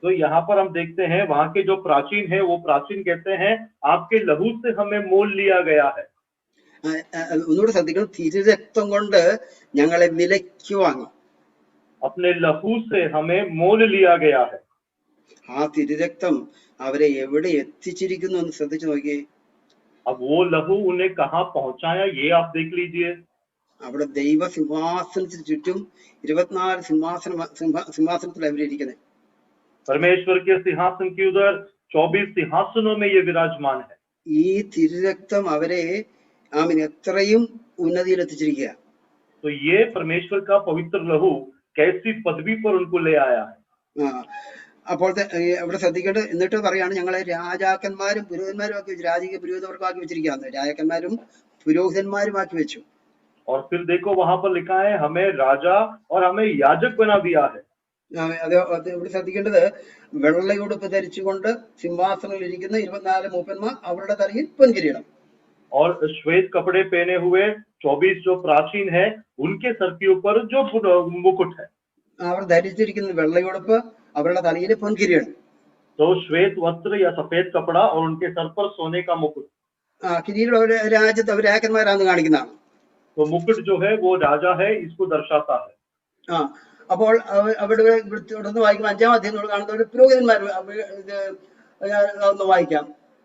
तो यहाँ पर हम देखते हैं वहाँ के जो प्राचीन है वो प्राचीन कहते हैं आपके लहू से हमें मोल लिया गया है. ഒന്നുകൂടെ ശ്രദ്ധിക്കണം, തിരുരക്തം കൊണ്ട് ഞങ്ങളെ വിലയ്ക്ക് വാങ്ങി. अपने लहू से हमें मोल लिया गया है. ആ തിരുരക്തം അവരെ എവിടെ എത്തിച്ചിരിക്കുന്നു എന്ന് ശ്രദ്ധിച്ചു നോക്കിയേ. अब वो लहू उन्हें कहाँ पहुंचाया ये आप देख लीजिए. അവിടെ ദൈവ സിംഹാസനത്തിന് ചുറ്റും 24 സിംഹാസനത്തിൽ അവരിയ്ക്കുന്നത്. परमेश्वर के सिंहासन के उधर 24 सिंहासनों में ये विराजमान है. ഈ തിരുരക്തം അവരെ എത്രയും ഉന്നതിയിൽ എത്തിച്ചിരിക്കുക. तो ये परमेश्वर का पवित्र लहू कैसी पदवी पर उनको ले आया है. അപ്പോൾ ഇവിടെ ശ്രദ്ധിക്കേണ്ടത്, എന്നിട്ട് പറയാണ് ഞങ്ങളെ രാജാക്കന്മാരും പുരോഹിതന്മാരും ആക്കി വെച്ചു. രാജകീയ പുരോഹിതവർക്കാക്കി വെച്ചിരിക്കുകയാണ്. രാജാക്കന്മാരും പുരോഹിതന്മാരുമാക്കി വെച്ചു. और फिर देखो वहां पर लिखा है हमें राजा और हमें याजक बना दिया है. അത് ഇവിടെ ശ്രദ്ധിക്കേണ്ടത്, വെള്ളയുടുപ്പ് ധരിച്ചുകൊണ്ട് സിംഹാസനത്തിൽ ഇരിക്കുന്ന 24 മൂപ്പന്മാർ, അവരുടെ തലയിൽ പൊൻകിരീടം. और श्वेत कपड़े पहने हुए 24 जो प्राचीन है उनके सर के ऊपर जो मुकुट है. അവർ ധരിച്ചിരിക്കുന്ന വെള്ളയുടുപ്പ്, അവരുടെ തലയിൽ പൊൻകിരീടം. तो श्वेत वस्त्र या सफेद कपड़ा और उनके सर पर सोने का मुकुट. കിരീടം രാജ്യത്ത് അവർ രാജാക്കന്മാരാണെന്ന് കാണിക്കുന്നതാണ്. तो मुकुट जो है वो राजा है, इसको दर्शाता है. അപ്പോൾ അവിടെ തുടർന്ന് വായിക്കുമ്പോൾ 5-ാം അധ്യായം കാണുന്ന പുരോഹിതന്മാർ ഒന്ന് വായിക്കാം.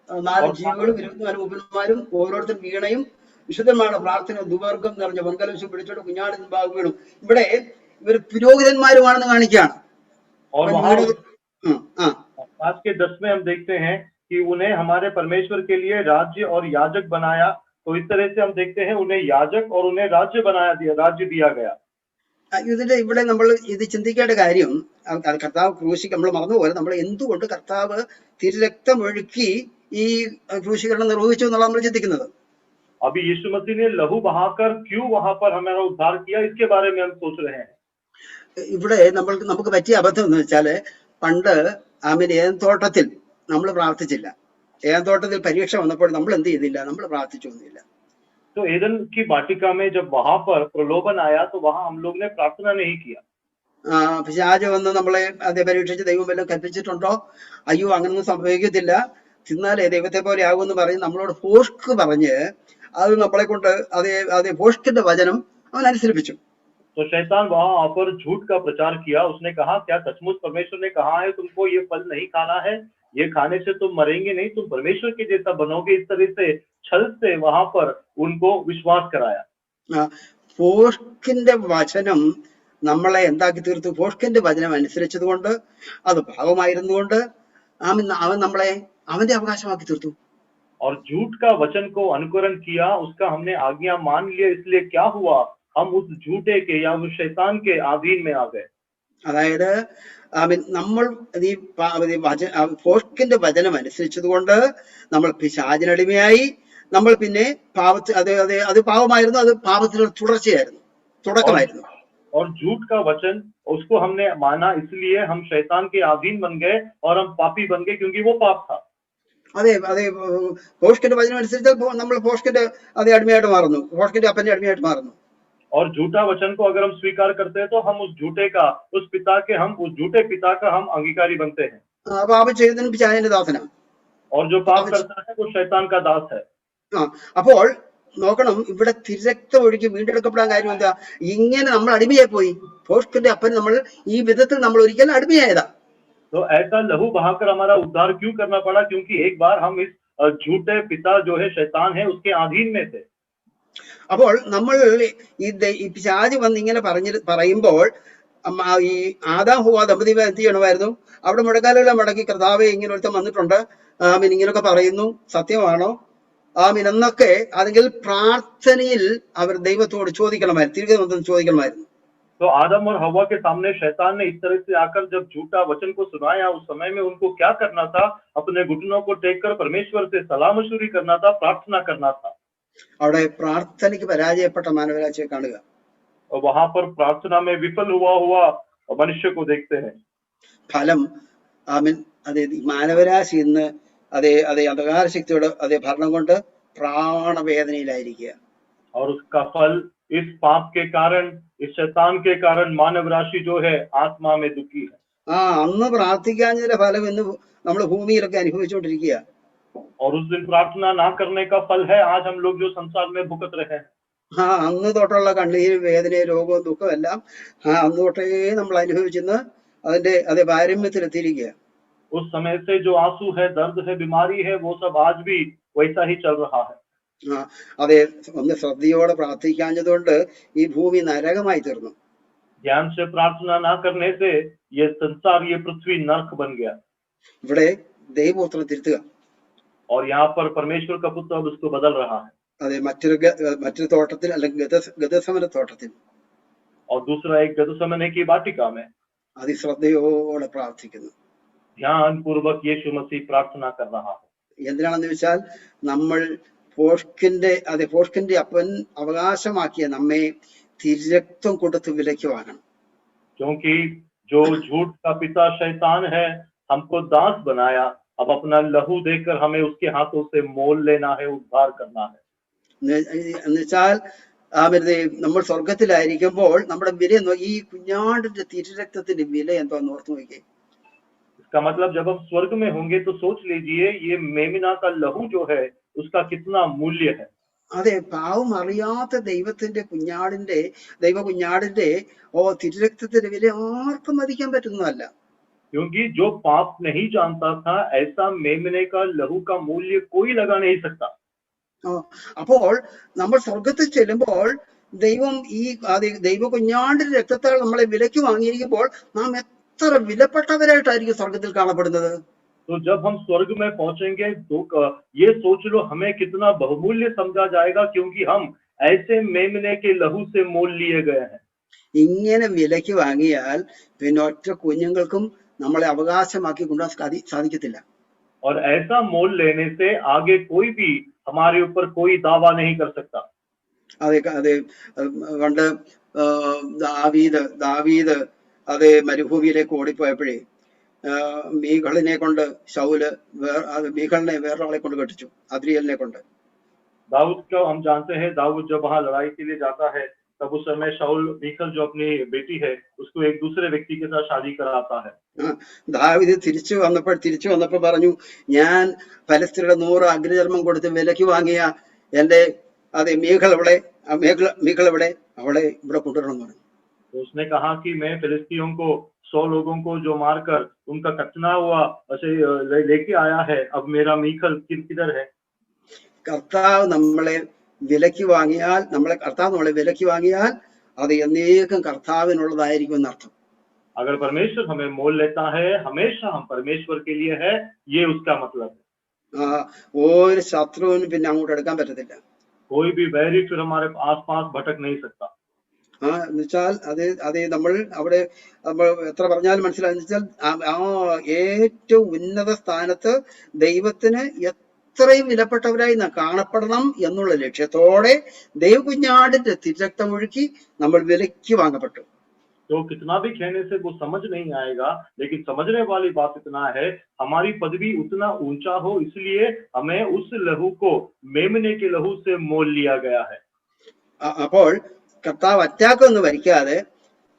4 ജീവികളും 24 മൂപ്പന്മാരും ഓരോരുത്തർ വീണയും വിശുദ്ധന്മാരുടെ പ്രാർത്ഥന ദുവർഗം നിറഞ്ഞ വെങ്കലശം പിടിച്ചോട്ട് കുഞ്ഞാട് മുമ്പാകെ വീണു. ഇവിടെ ഇവർ പുരോഹിതന്മാരുമാണെന്ന് കാണിക്കുകയാണ്. और आज के 10 में हम देखते हैं कि उन्हें हमारे परमेश्वर के लिए राज्य और याजक बनाया. तो इस तरह से हम देखते हैं उन्हें याजक और उन्हें राज्य राज्य दिया गया. ഇതിന്റെ ഇവിടെ നമ്മൾ ഇത് ചിന്തിക്കേണ്ട കാര്യം, കർത്താവ് ക്രൂശിക്ക് നമ്മൾ മറന്നുപോലെ നമ്മൾ എന്തുകൊണ്ട് കർത്താവ് തിരുരക്തം ഒഴുക്കി ഈ ക്രൂശീകരണം നിർവഹിച്ചു എന്നുള്ള നമ്മൾ ചിന്തിക്കുന്നത്. अभी यीशु मसीह ने लहू बहाकर क्यों वहां पर हमारा उद्धार किया, इसके बारे में हम सोच रहे हैं. ഇവിടെ നമുക്ക് പറ്റിയ അബദ്ധം എന്ന് വെച്ചാല്, പണ്ട് ഏദൻ തോട്ടത്തിൽ നമ്മൾ പ്രാർത്ഥിച്ചില്ല. ഏദൻ തോട്ടത്തിൽ പരീക്ഷ വന്നപ്പോൾ നമ്മൾ എന്ത് ചെയ്തില്ല, നമ്മൾ പ്രാർത്ഥിച്ചൊന്നുമില്ല. तो एदन की वाटिका में जब वहां पर प्रलोभन आया तो वहां हम लोग ने प्रार्थना नहीं किया. പിശാച് വന്ന് നമ്മളെ അതേ പരീക്ഷിച്ച് ദൈവം വല്ലതും കൽപ്പിച്ചിട്ടുണ്ടോ? അയ്യോ അങ്ങനൊന്നും സംഭവിക്കത്തില്ല, തിന്നാലേ ദൈവത്തെ പോലെ ആകുമെന്ന് പറഞ്ഞ് നമ്മളോട് ഭോഷ്ക് പറഞ്ഞ് അത് നമ്മളെ കൊണ്ട് അതേ ഭോഷ്കിന്റെ വചനം അവൻ അനുസരിപ്പിച്ചു. तो शैतान वहां आकर झूठ का प्रचार किया। उसने कहा क्या सचमुच परमेश्वर ने कहा है तुमको ये फल नहीं खाना है, ये खाने से तुम मरेंगे नहीं, तुम परमेश्वर के जैसा बनोगे। इस तरह से छल से वहां पर उनको विश्वास कराया। ഭോഷ്കിന്റെ വചനം നമ്മളെ എന്താക്കി തീർത്തു? ഭോഷ്കിന്റെ വചനം അനുസരിച്ചത് കൊണ്ട്, അത് ഭാവമായിരുന്നുകൊണ്ട് അവൻ നമ്മളെ അവന്റെ അവകാശമാക്കി തീർത്തു. और झूठ का वचन को अनुकरण किया, उसका हमने आज्ञा मान लिया, इसलिए क्या हुआ, हम उस झूठे के या उस शैतान के अधीन में आ गए। അതായത് നമ്മൾ ഈ ഭോഷ്കിന്റെ വചനം അനുസരിച്ചത് കൊണ്ട് നമ്മൾ പിശാചിനടിമയായി. നമ്മൾ പിന്നെ അത് പാവമായിരുന്നു, അത് പാപത്തിലുള്ള തുടക്കമായിരുന്നു. और झूठ का वचन उसको हमने माना, इसलिए हम शैतान के अधीन बन गए और हम पापी बन गए, क्योंकि वो पाप था। അതെ ഭോഷ്കിന്റെ വചനം അനുസരിച്ചാൽ നമ്മൾ ഭോഷ്കിന്റെ അടിമയായിട്ട് മാറുന്നു, ഭോഷ്കിന്റെ അപ്പന്റെ അടിമയായിട്ട് മാറുന്നു. और झूठा वचन को अगर हम स्वीकार करते हैं तो हम उस झूठे का, उस झूठे पिता का हम अंगीकारी बनते हैं। പാപം ചെയ്യുന്നതിന് പിശാചിന്റെ ദാസനാണ്. और जो पाप करता है वो शैतान का दास है। അപ്പോൾ നോക്കണം, ഇവിടെ തിരക്തം ഒഴുകി വീണ്ടെടുക്കപ്പെടാൻ കാര്യം എന്താ? ഇങ്ങനെ നമ്മൾ അടിമയായി പോയി. ഭോഷ്കിന്റെ അപ്പൻ നമ്മൾ ഈ വിധത്തിൽ നമ്മൾ ഒരിക്കലും അടിമയായതാ. तो ऐसा लहू बहाकर हमारा उद्धार क्यों करना पड़ा? क्योंकि एक बार हम इस झूठे पिता जो है शैतान है उसके अधीन में थे। അപ്പോൾ നമ്മൾ ഈ പിശാച് വന്ന് ഇങ്ങനെ പറയുമ്പോൾ ഈ ആദാം ഹവ്വ ദമ്പതികൾ എന്ത് ചെയ്യണമായിരുന്നു? അവിടെ മുഴക്കാലെല്ലാം മടക്കി, കർത്താവേ ഇങ്ങനെ ഒരുത്തം വന്നിട്ടുണ്ട്, ഇങ്ങനെയൊക്കെ പറയുന്നു, സത്യമാണോ എന്നൊക്കെ അല്ലെങ്കിൽ പ്രാർത്ഥനയിൽ അവർ ദൈവത്തോട് ചോദിക്കണമായിരുന്നു, തിരികെ വന്ന് ചോദിക്കണമായിരുന്നു. तो आदम और हवा के सामने शैतान ने इस तरह से आकर जब झूठा वचन को सुनाया, उस समय में उनको क्या करना था? अपने घुटनों को टेक कर परमेश्वर से सलाह मशूरी करना था, प्रार्थना करना था। അവിടെ പ്രാർത്ഥനയ്ക്ക് പരാജയപ്പെട്ട മാനവരാശിയെ കാണുക. और वहां पर प्रार्थना में विफल हुआ मनुष्य को देखते हैं। ഫലം മാനവരാശി ഇന്ന് അന്ധകാര ശക്തിയോട് ഭരണം കൊണ്ട് പ്രാണവേദനയിലായിരിക്കുക. और उसका फल इस पाप के कारण, इस शैतान के कारण मानव राशि जो है आत्मा में दुखी है। അന്ന് പ്രാർത്ഥിക്കാഞ്ഞതിന്റെ ഫലം ഇന്ന് നമ്മൾ ഭൂമിയിലൊക്കെ അനുഭവിച്ചുകൊണ്ടിരിക്കുക. और उस दिन प्रार्थना ना करने का फल है आज हम लोग जो संसार में भुगत रहे हैं। അന്ന് തൊട്ടുള്ള കണ്ണീരും വേദനയും രോഗവും ദുഃഖവും എല്ലാം അന്ന് തൊട്ടേ നമ്മൾ അനുഭവിച്ചെന്ന് അതിന്റെ പാരമ്യത്തിലെത്തിയിരിക്കുക. उस समय से जो आंसू है, दर्द है, बीमारी है, वो सब आज भी वैसा ही चल रहा है। ഒന്ന് ശ്രദ്ധയോടെ പ്രാർത്ഥിക്കാഞ്ഞതുകൊണ്ട് ഈ ഭൂമി നരകമായി തീർന്നു. ध्यान से प्रार्थना ना करने से ये संसार, ये पृथ्वी नरक बन गया। ഇവിടെ ദൈവപുത്രനെ തിരുത്തുക. और यहाँ पर परमेश्वर का पुत्र अब उसको बदल रहा है। മറ്റൊരു തോട്ടത്തിൽ അല്ലെങ്കിൽ ഗതസമന തോട്ടത്തിൽ, और दूसरा एक गतसमने की वाटिका में അതിശ്രദ്ധയോടെ പ്രാർത്ഥിക്കുന്നു. ध्यान पूर्वक यीशु मसीह प्रार्थना कर रहा है। എന്തിനാണെന്ന് വെച്ചാൽ നമ്മൾ ഭോഷ്കിന്റെ അപ്പൻ അവകാശമാക്കിയ നമ്മെ തിരക്തം കൊടുത്ത് വിലയ്ക്ക് വാങ്ങണം. क्योंकि जो झूठ का पिता शैतान है हमको दास बनाया, अब अपना लहू देकर हमें उसके हाथों से मोल लेना है, उद्धार करना है। എന്നുവെച്ചാൽ നമ്മൾ സ്വർഗത്തിലായിരിക്കുമ്പോൾ നമ്മുടെ വില ഈ കുഞ്ഞാടിന്റെ തിരക്തത്തിന്റെ വില എന്താന്ന് ഓർത്തു നോക്കിയേ. इसका मतलब जब हम स्वर्ग में होंगे तो सोच लीजिए ये मेमना का लहू जो है उसका कितना मूल्य है। അതെ, പാവം അറിയാത്ത ദൈവ കുഞ്ഞാടിന്റെ തിരക്തത്തിന്റെ വില ആർക്കും മതിക്കാൻ പറ്റുന്നതല്ല. क्योंकि जो पाप नहीं जानता था, ऐसा मेमने का लहू का मूल्य कोई लगा नहीं सकता। അപ്പോൾ നമ്മൾ സ്വർഗത്തിൽ ചെല്ലുമ്പോൾ ദൈവം ദൈവ കുഞ്ഞാടിന്റെ രക്തത്താൽ നമ്മളെ വിലയ്ക്ക് വാങ്ങിയിരിക്കുമ്പോൾ നാം എത്ര വിലപ്പെട്ടവരായിട്ടായിരിക്കും സ്വർഗത്തിൽ കാണപ്പെടുന്നത്. तो जब हम स्वर्ग में पहुंचेंगे तो ये सोच लो हमें कितना बहुमूल्य समझा जाएगा, क्योंकि हम ऐसे मेमने के लहू से मोल लिए गए हैं। ഇങ്ങനെ വിലയ്ക്ക് വാങ്ങിയാൽ പിന്നെ ഒറ്റ കുഞ്ഞുങ്ങൾക്കും നമ്മളെ അവകാശമാക്കി കൊണ്ടുപോകാൻ സാധിക്കത്തില്ല. और ऐसा मोल लेने से आगे कोई भी हमारे ऊपर कोई दावा नहीं कर सकता। അതെ പണ്ട് ദാവീദ് മരുഭൂമിയിലേക്ക് ഓടിപ്പോയപ്പോഴേ മീഖളിനെ കൊണ്ട് ശൗല് മീഖളിനെ വേറൊരാളെ കൊണ്ട് കെട്ടിച്ചു, അദ്രിയേലിനെ കൊണ്ട്. दाऊद को हम जानते हैं, दाऊद जब वहां लड़ाई के लिए जाता है तब उस समय शाऊल मीकल जो अपनी बेटी है उसको एक दूसरे व्यक्ति के साथ शादी कराता है। ആ, ദാവീദ് തിരിച്ചു വന്നപ്പോൾ പറഞ്ഞു, ഞാൻ ഫലസ്തീനയുടെ 100 അഗ്രചർമ്മം കൊടുത്ത് വിലയ്ക്ക് വാങ്ങിയ എന്റെ മീഖൾ എവിടെ, അവളെ ഇവിടെ കൊണ്ടുവരണം എന്ന് പറഞ്ഞു. तो उसने कहा कि मैं फिलिस्तीनियों को 100 लोगों को जो मारकर उनका कत्ना हुआ लेके आया है, अब मेरा मीखल किधर है? കർത്താവ് നമ്മളെ വിലയ്ക്ക് വാങ്ങിയാൽ അത് എന്നേക്കും കർത്താവിനുള്ളതായിരിക്കും എന്നർത്ഥം. अगर परमेश्वर हमें मोल लेता है, हमेशा हम परमेश्वर के लिए है, ये उसका मतलब है. ഒരു ശത്രുവിന് പിന്നെ അങ്ങോട്ട് എടുക്കാൻ പറ്റത്തില്ല. कोई भी बैरी फिर हमारे आसपास भटक नहीं सकता. എന്നുവെച്ചാൽ അത് നമ്മൾ അവിടെ എത്ര പറഞ്ഞാലും മനസ്സിലായെന്ന് വെച്ചാൽ ഏറ്റവും ഉന്നത സ്ഥാനത്ത് ദൈവത്തിന് എത്രയും വിലപ്പെട്ടവരായി കാണപ്പെടണം എന്നുള്ള ലക്ഷ്യത്തോടെ ദൈവകുഞ്ഞാടിന്റെ തിരക്തമൊഴുക്കി നമ്മൾ വിലയ്ക്ക് വാങ്ങപ്പെട്ടു. तो कितना भी कहने से वो समझ नहीं आएगा, लेकिन समझने वाली बात इतना है, हमारी पदवी उतना ऊंचा हो, इसलिए हमें उस लहू को मेमने के लहू से मोल लिया गया है. അപ്പോൾ കർത്താവ് അറ്റാക്കൊന്നും വരിക്കാതെ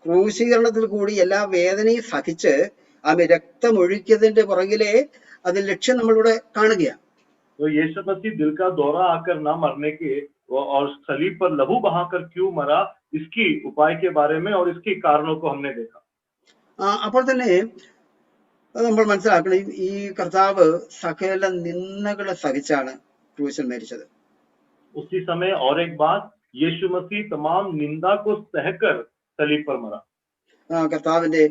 ക്രൂശീകരണത്തിൽ കൂടി എല്ലാ വേദനയും സഹിച്ച് രക്തമൊഴുക്കിയതിന്റെ പുറകിലെ അതിന്റെ ലക്ഷ്യം നമ്മളിവിടെ കാണുകയാണ്. तो यीशु मसीह दिल का दौरा आकर ना मरने के और सलीब पर लहू बहाकर क्यों मरा, इसकी उपाय के बारे में और इसके कारणों को हमने देखा. അപ്പോൾ തന്നെ നമ്മൾ മനസ്സിലാക്കണം, ഈ കർത്താവ് സകല നിന്ദകളെ സഹിച്ചാണ് ക്രൂശിൽ മരിച്ചത്. उसी समय और एक बात, यीशु मसीह तमाम निंदा को सहकर सलीब पर मरा. കർത്താവിന്റെ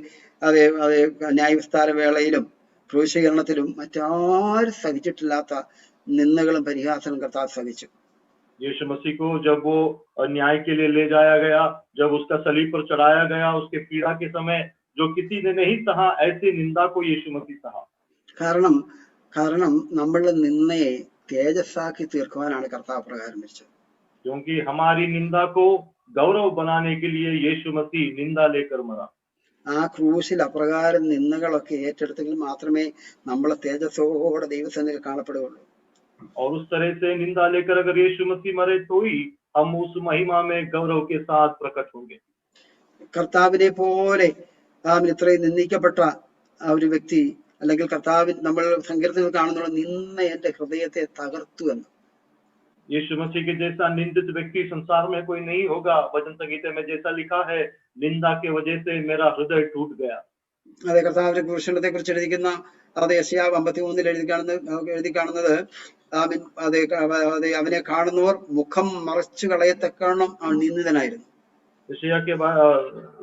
ന്യായവിസ്താര വേളയിലും ക്രൂശീകരണത്തിലും മറ്റാരും സഹിച്ചിട്ടില്ലാത്ത നിന്ദകളും പരിഹാസങ്ങളും കർത്താവ് സഹിച്ചു. यीशु मसीह को जब वो न्याय के लिए ले जाया गया, जब उसका सलीब पर चढ़ाया गया, उसके पीड़ा के समय जो किसी ने नहीं सहा, ऐसी निंदा को यीशु मसीह सहा. കാരണം നമ്മളുടെ നിന്ദയെ തേജസ്സാക്കി തീർക്കുവാനാണ് കർത്താവ് പ്രകാരം മരിച്ചത്. क्योंकि हमारी निंदा को गौरव बनाने के लिए यीशु मसीह निंदा लेकर मरा. ആ ക്രൂശിൽ അപ്രകാരം നിന്ദകളൊക്കെ ഏറ്റെടുത്തെങ്കിൽ മാത്രമേ നമ്മളെ തേജസ്സോടെ ദൈവസന്നിധിയിൽ കാണപ്പെടുകയുള്ളൂ. और उस तरह से निंदा लेकर अगर यीशु मसीह मरे तो ही हम उस महिमा में गौरव के साथ प्रकट होंगे. കർത്താവിനെ പോലെ ഇത്രയും നിന്ദിക്കപ്പെട്ട ഒരു വ്യക്തി, അല്ലെങ്കിൽ കർത്താവിൻ നമ്മൾ സങ്കീർത്തനത്തിൽ കാണുന്ന നിന്ന എന്റെ ഹൃദയത്തെ തകർത്തു എന്ന്. यीशु मसीह के जैसा निंदित व्यक्ति संसार में कोई नहीं होगा. वचन संहिता में जैसा लिखा है, निंदा के वजह से मेरा हृदय टूट गया. അതെ, കർത്താവിന്റെ ക്രൂശീകരണത്തെ കുറിച്ച് എഴുതിക്കുന്ന യെശയ്യാവ് 53 എഴുതി കാണുന്നത് അവനെ കാണുന്നവർ മുഖം മറച്ചു കളയത്തക്കവണ്ണം അവൻ നിന്ദിതനായിരുന്നു.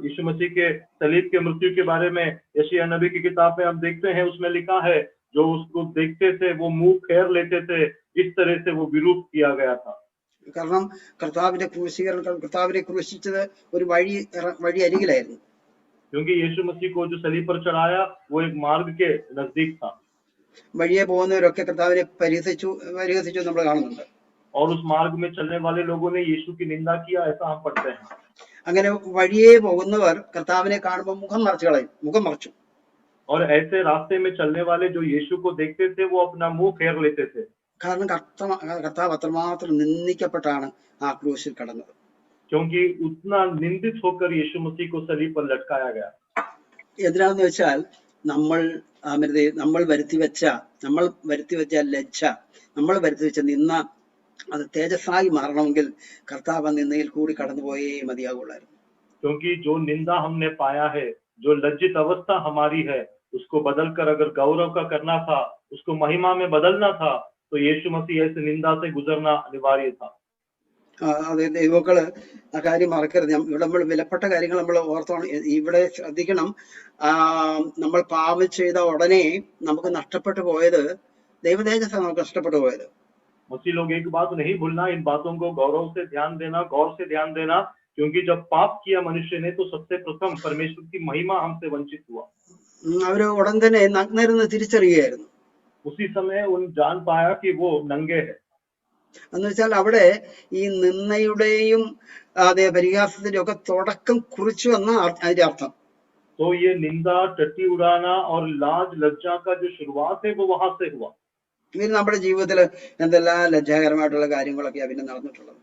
यीशु मसीह के सलीब के मृत्यु के बारे में यशायाह नबी की किताब में हम देखते हैं, उसमें लिखा है जो उसको देखते थे वो मुंह फेर लेते थे, इस तरह से वो विरूप किया गया था. കാരണം കർത്താവിനെ ക്രൂശിച്ചത് ഒരു വഴി അരികിലായിരുന്നു. क्योंकि यीशु मसीह को जो सलीब पर चढ़ाया वो एक मार्ग के नजदीक था. വഴിയെ പോകുന്നവരൊക്കെ കർത്താവിനെ പരിഹസിച്ചു നമ്മൾ കാണുന്നുണ്ട്. और उस मार्ग में चलने वाले लोगों ने यीशु की निंदा किया, ऐसा हम पढ़ते हैं. അങ്ങനെ വഴിയെ പോകുന്നവർ കർത്താവിനെ കാണുമ്പോൾ മുഖം മറച്ചു. और ऐसे रास्ते में चलने वाले जो यीशु को देखते थे वो अपना मुंह फेर लेते थे. കാരണം കർത്താവ് അത്രമാത്രം നിന്ദിക്കപ്പെട്ടാണ് ആ ക്രൂശിൽ കടന്നത്. क्योंकि उतना निंदित होकर यीशु मसीह को सलीब पर लटकाया गया. എന്തിനാണെന്ന് വെച്ചാൽ നമ്മൾ വരുത്തി വെച്ച ലജ്ജ, നമ്മൾ വരുത്തി വെച്ച നിന്ന അത് തേജസ്സായി മാറണമെങ്കിൽ കർത്താവ് നിന്നയിൽ കൂടി കടന്നുപോയേ മതിയാകുള്ളായിരുന്നു. क्योंकि जो निंदा हमने पाया है, जो लज्जित अवस्था हमारी है, उसको बदलकर अगर गौरव का करना था, उसको महिमा में बदलना था, तो यीशु मसीह ऐसे निंदा से गुजरना अनिवार्य था. അതെ, ദൈവമക്കള് ആ കാര്യം മറക്കരുത്. ഇവിടെ നമ്മൾ വിലപ്പെട്ട കാര്യങ്ങൾ നമ്മൾ ഓർത്തോണം. ഇവിടെ ശ്രദ്ധിക്കണം, നമ്മൾ പാപം ചെയ്ത ഉടനെ നമുക്ക് നഷ്ടപ്പെട്ടു പോയത് ദൈവതേജസ്സാണ്. നമുക്ക് നഷ്ടപ്പെട്ടു പോയത്. मसीह लोग एक बात नहीं भूलना, इन बातों को गौर से ध्यान देना, क्योंकि जब पाप किया मनुष्य ने तो सबसे प्रथम परमेश्वर की महिमा हमसे वंचित हुआ. അവര് ഉടൻ തന്നെ നഗ്നരെന്ന് തിരിച്ചറിയുകയായിരുന്നു. उसी समय उन जान पाया कि वो नंगे है. എന്ന് വെച്ചാൽ അവിടെ ഈ നിന്ദയുടെയും പരിഹാസത്തിന്റെ ഒക്കെ തുടക്കം കുറിച്ചു വന്ന അതിന്റെ അർത്ഥം. तो ये निंदा, टट्टी उड़ाना और लाज लज्जा का जो शुरुआत है वो वहां से हुआ. ഇനി നമ്മുടെ ജീവിതത്തിൽ എന്തെല്ലാം ലജ്ജാകരമായിട്ടുള്ള കാര്യങ്ങളൊക്കെ പിന്നെ നടന്നിട്ടുള്ളത്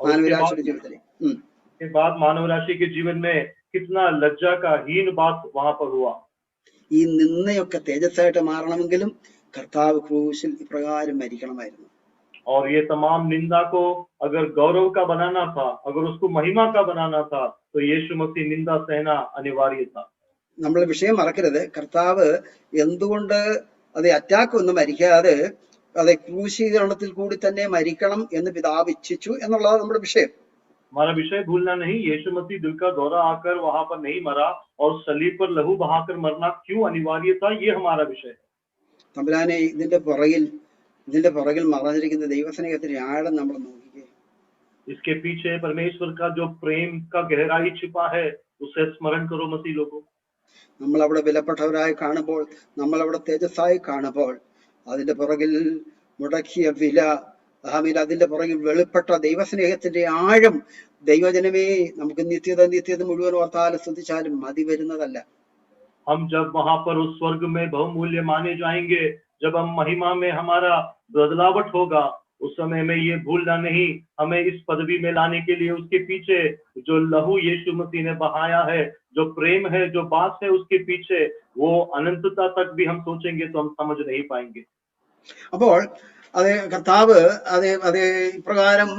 മാനവരാശിയുടെ ജീവിതത്തിൽ. के बाद मानव राशि के जीवन में कितना लज्जा का हीन बात वहां पर हुआ। ഈ നിന്നയൊക്കെ തേജസ്സായിട്ട് മാറണമെങ്കിലും കർത്താവ് ക്രൂശിൽ ഇപ്രകാരം മരിക്കണമായിരുന്നു. और ये तमाम निंदा को अगर गौरव का बनाना था, अगर उसको महिमा का बनाना था, तो यीशु मसीह निंदा सहना अनिवार्य था। നമ്മൾ വിഷയം മറക്കരുത്. കർത്താവ് എന്തുകൊണ്ട് അത് അറ്റാക്ക് ഒന്നും മരിക്കാതെ അത് ക്രൂശീകരണത്തിൽ കൂടി തന്നെ മരിക്കണം എന്ന് പിതാവ് ഇച്ഛിച്ചു എന്നുള്ളതാണ് നമ്മുടെ വിഷയം. हमारा विषय भूलना नहीं, यीशु मसीह दिल का दौरा आकर वहां पर नहीं मरा और सलीब पर लहू बहाकर मरना क्यों अनिवार्य था, ये हमारा विषय है। തമ്പുരാനെ, ഇതിന്റെ പുറകിൽ മറഞ്ഞിരിക്കുന്ന ദൈവസ്നേഹത്തിന്റെ ആഴം നമ്മൾ നോക്കിക്കേ. इसके पीछे परमेश्वर का जो प्रेम का गहराई छिपा है, उसे स्मरण करो मसीह लोगों। നമ്മൾ അവിടെ വിലപ്പെട്ടവരായി കാണുമ്പോൾ, നമ്മൾ അവിടെ തേജസ്സായി കാണുമ്പോൾ, അതിന്റെ പുറകിൽ മുടക്കിയ വില, അതിന്റെ പുറകിൽ വെളിപ്പെട്ട ദൈവസ്നേഹത്തിന്റെ ആഴം, ദൈവജനമേ, നമുക്ക് നിത്യത മുഴുവൻ ഓർത്താലും സ്തുതിച്ചാലും മതി വരുന്നതല്ല. हम जब वहां पर उस स्वर्ग में बहुमूल्य माने जाएंगे, जब हम महिमा में हमारा बदलावट होगा, उस समय में ये भूलना नहीं, हमें इस पदवी में लाने के लिए उसके पीछे जो लहू यीशु मसीह ने बहाया है, जो प्रेम है, जो बात है उसके पीछे, वो अनंतता तक भी हम सोचेंगे तो हम समझ नहीं पाएंगे। അപ്പോൾ അത് കർത്താവ് അത് ഇപ്രകാരം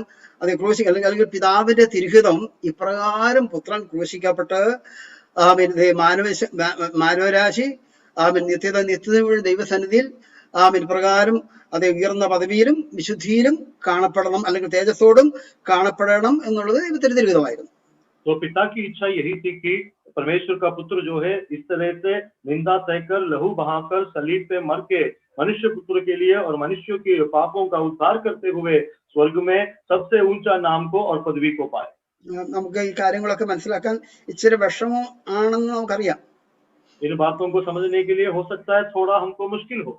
അല്ലെങ്കിൽ പിതാവിന്റെ തിരുഹിതം ഇപ്രകാരം പുത്രൻ ക്രൂശിക്കപ്പെട്ട് മാനവരാശി നിത്യത ദൈവസന്നിധിയിൽ പ്രകാരം അത് ഉയർന്ന പദവിയിലും വിശുദ്ധിയിലും കാണപ്പെടണം, അല്ലെങ്കിൽ തേജസ്സോടും കാണപ്പെടണം എന്നുള്ളത് ദൈവത്തിന്റെ തിരുഹിതമായിരുന്നു. तो पिता की इच्छा यही थी कि परमेश्वर का पुत्र जो है इस तरह से निंदा सहकर लहू बहाकर सलीब पे मर के मनुष्य पुत्र के लिए और मनुष्यों के पापों का उद्धार करते हुए स्वर्ग में सबसे ऊंचा नाम को और पदवी को पाए। നമുക്ക് ഈ കാര്യങ്ങളൊക്കെ മനസ്സിലാക്കാൻ ഇച്ചിരി വിഷമം ആണെന്ന് നമുക്കറിയാം. इन बातों को समझने के लिए हो सकता है थोड़ा हमको मुश्किल हो,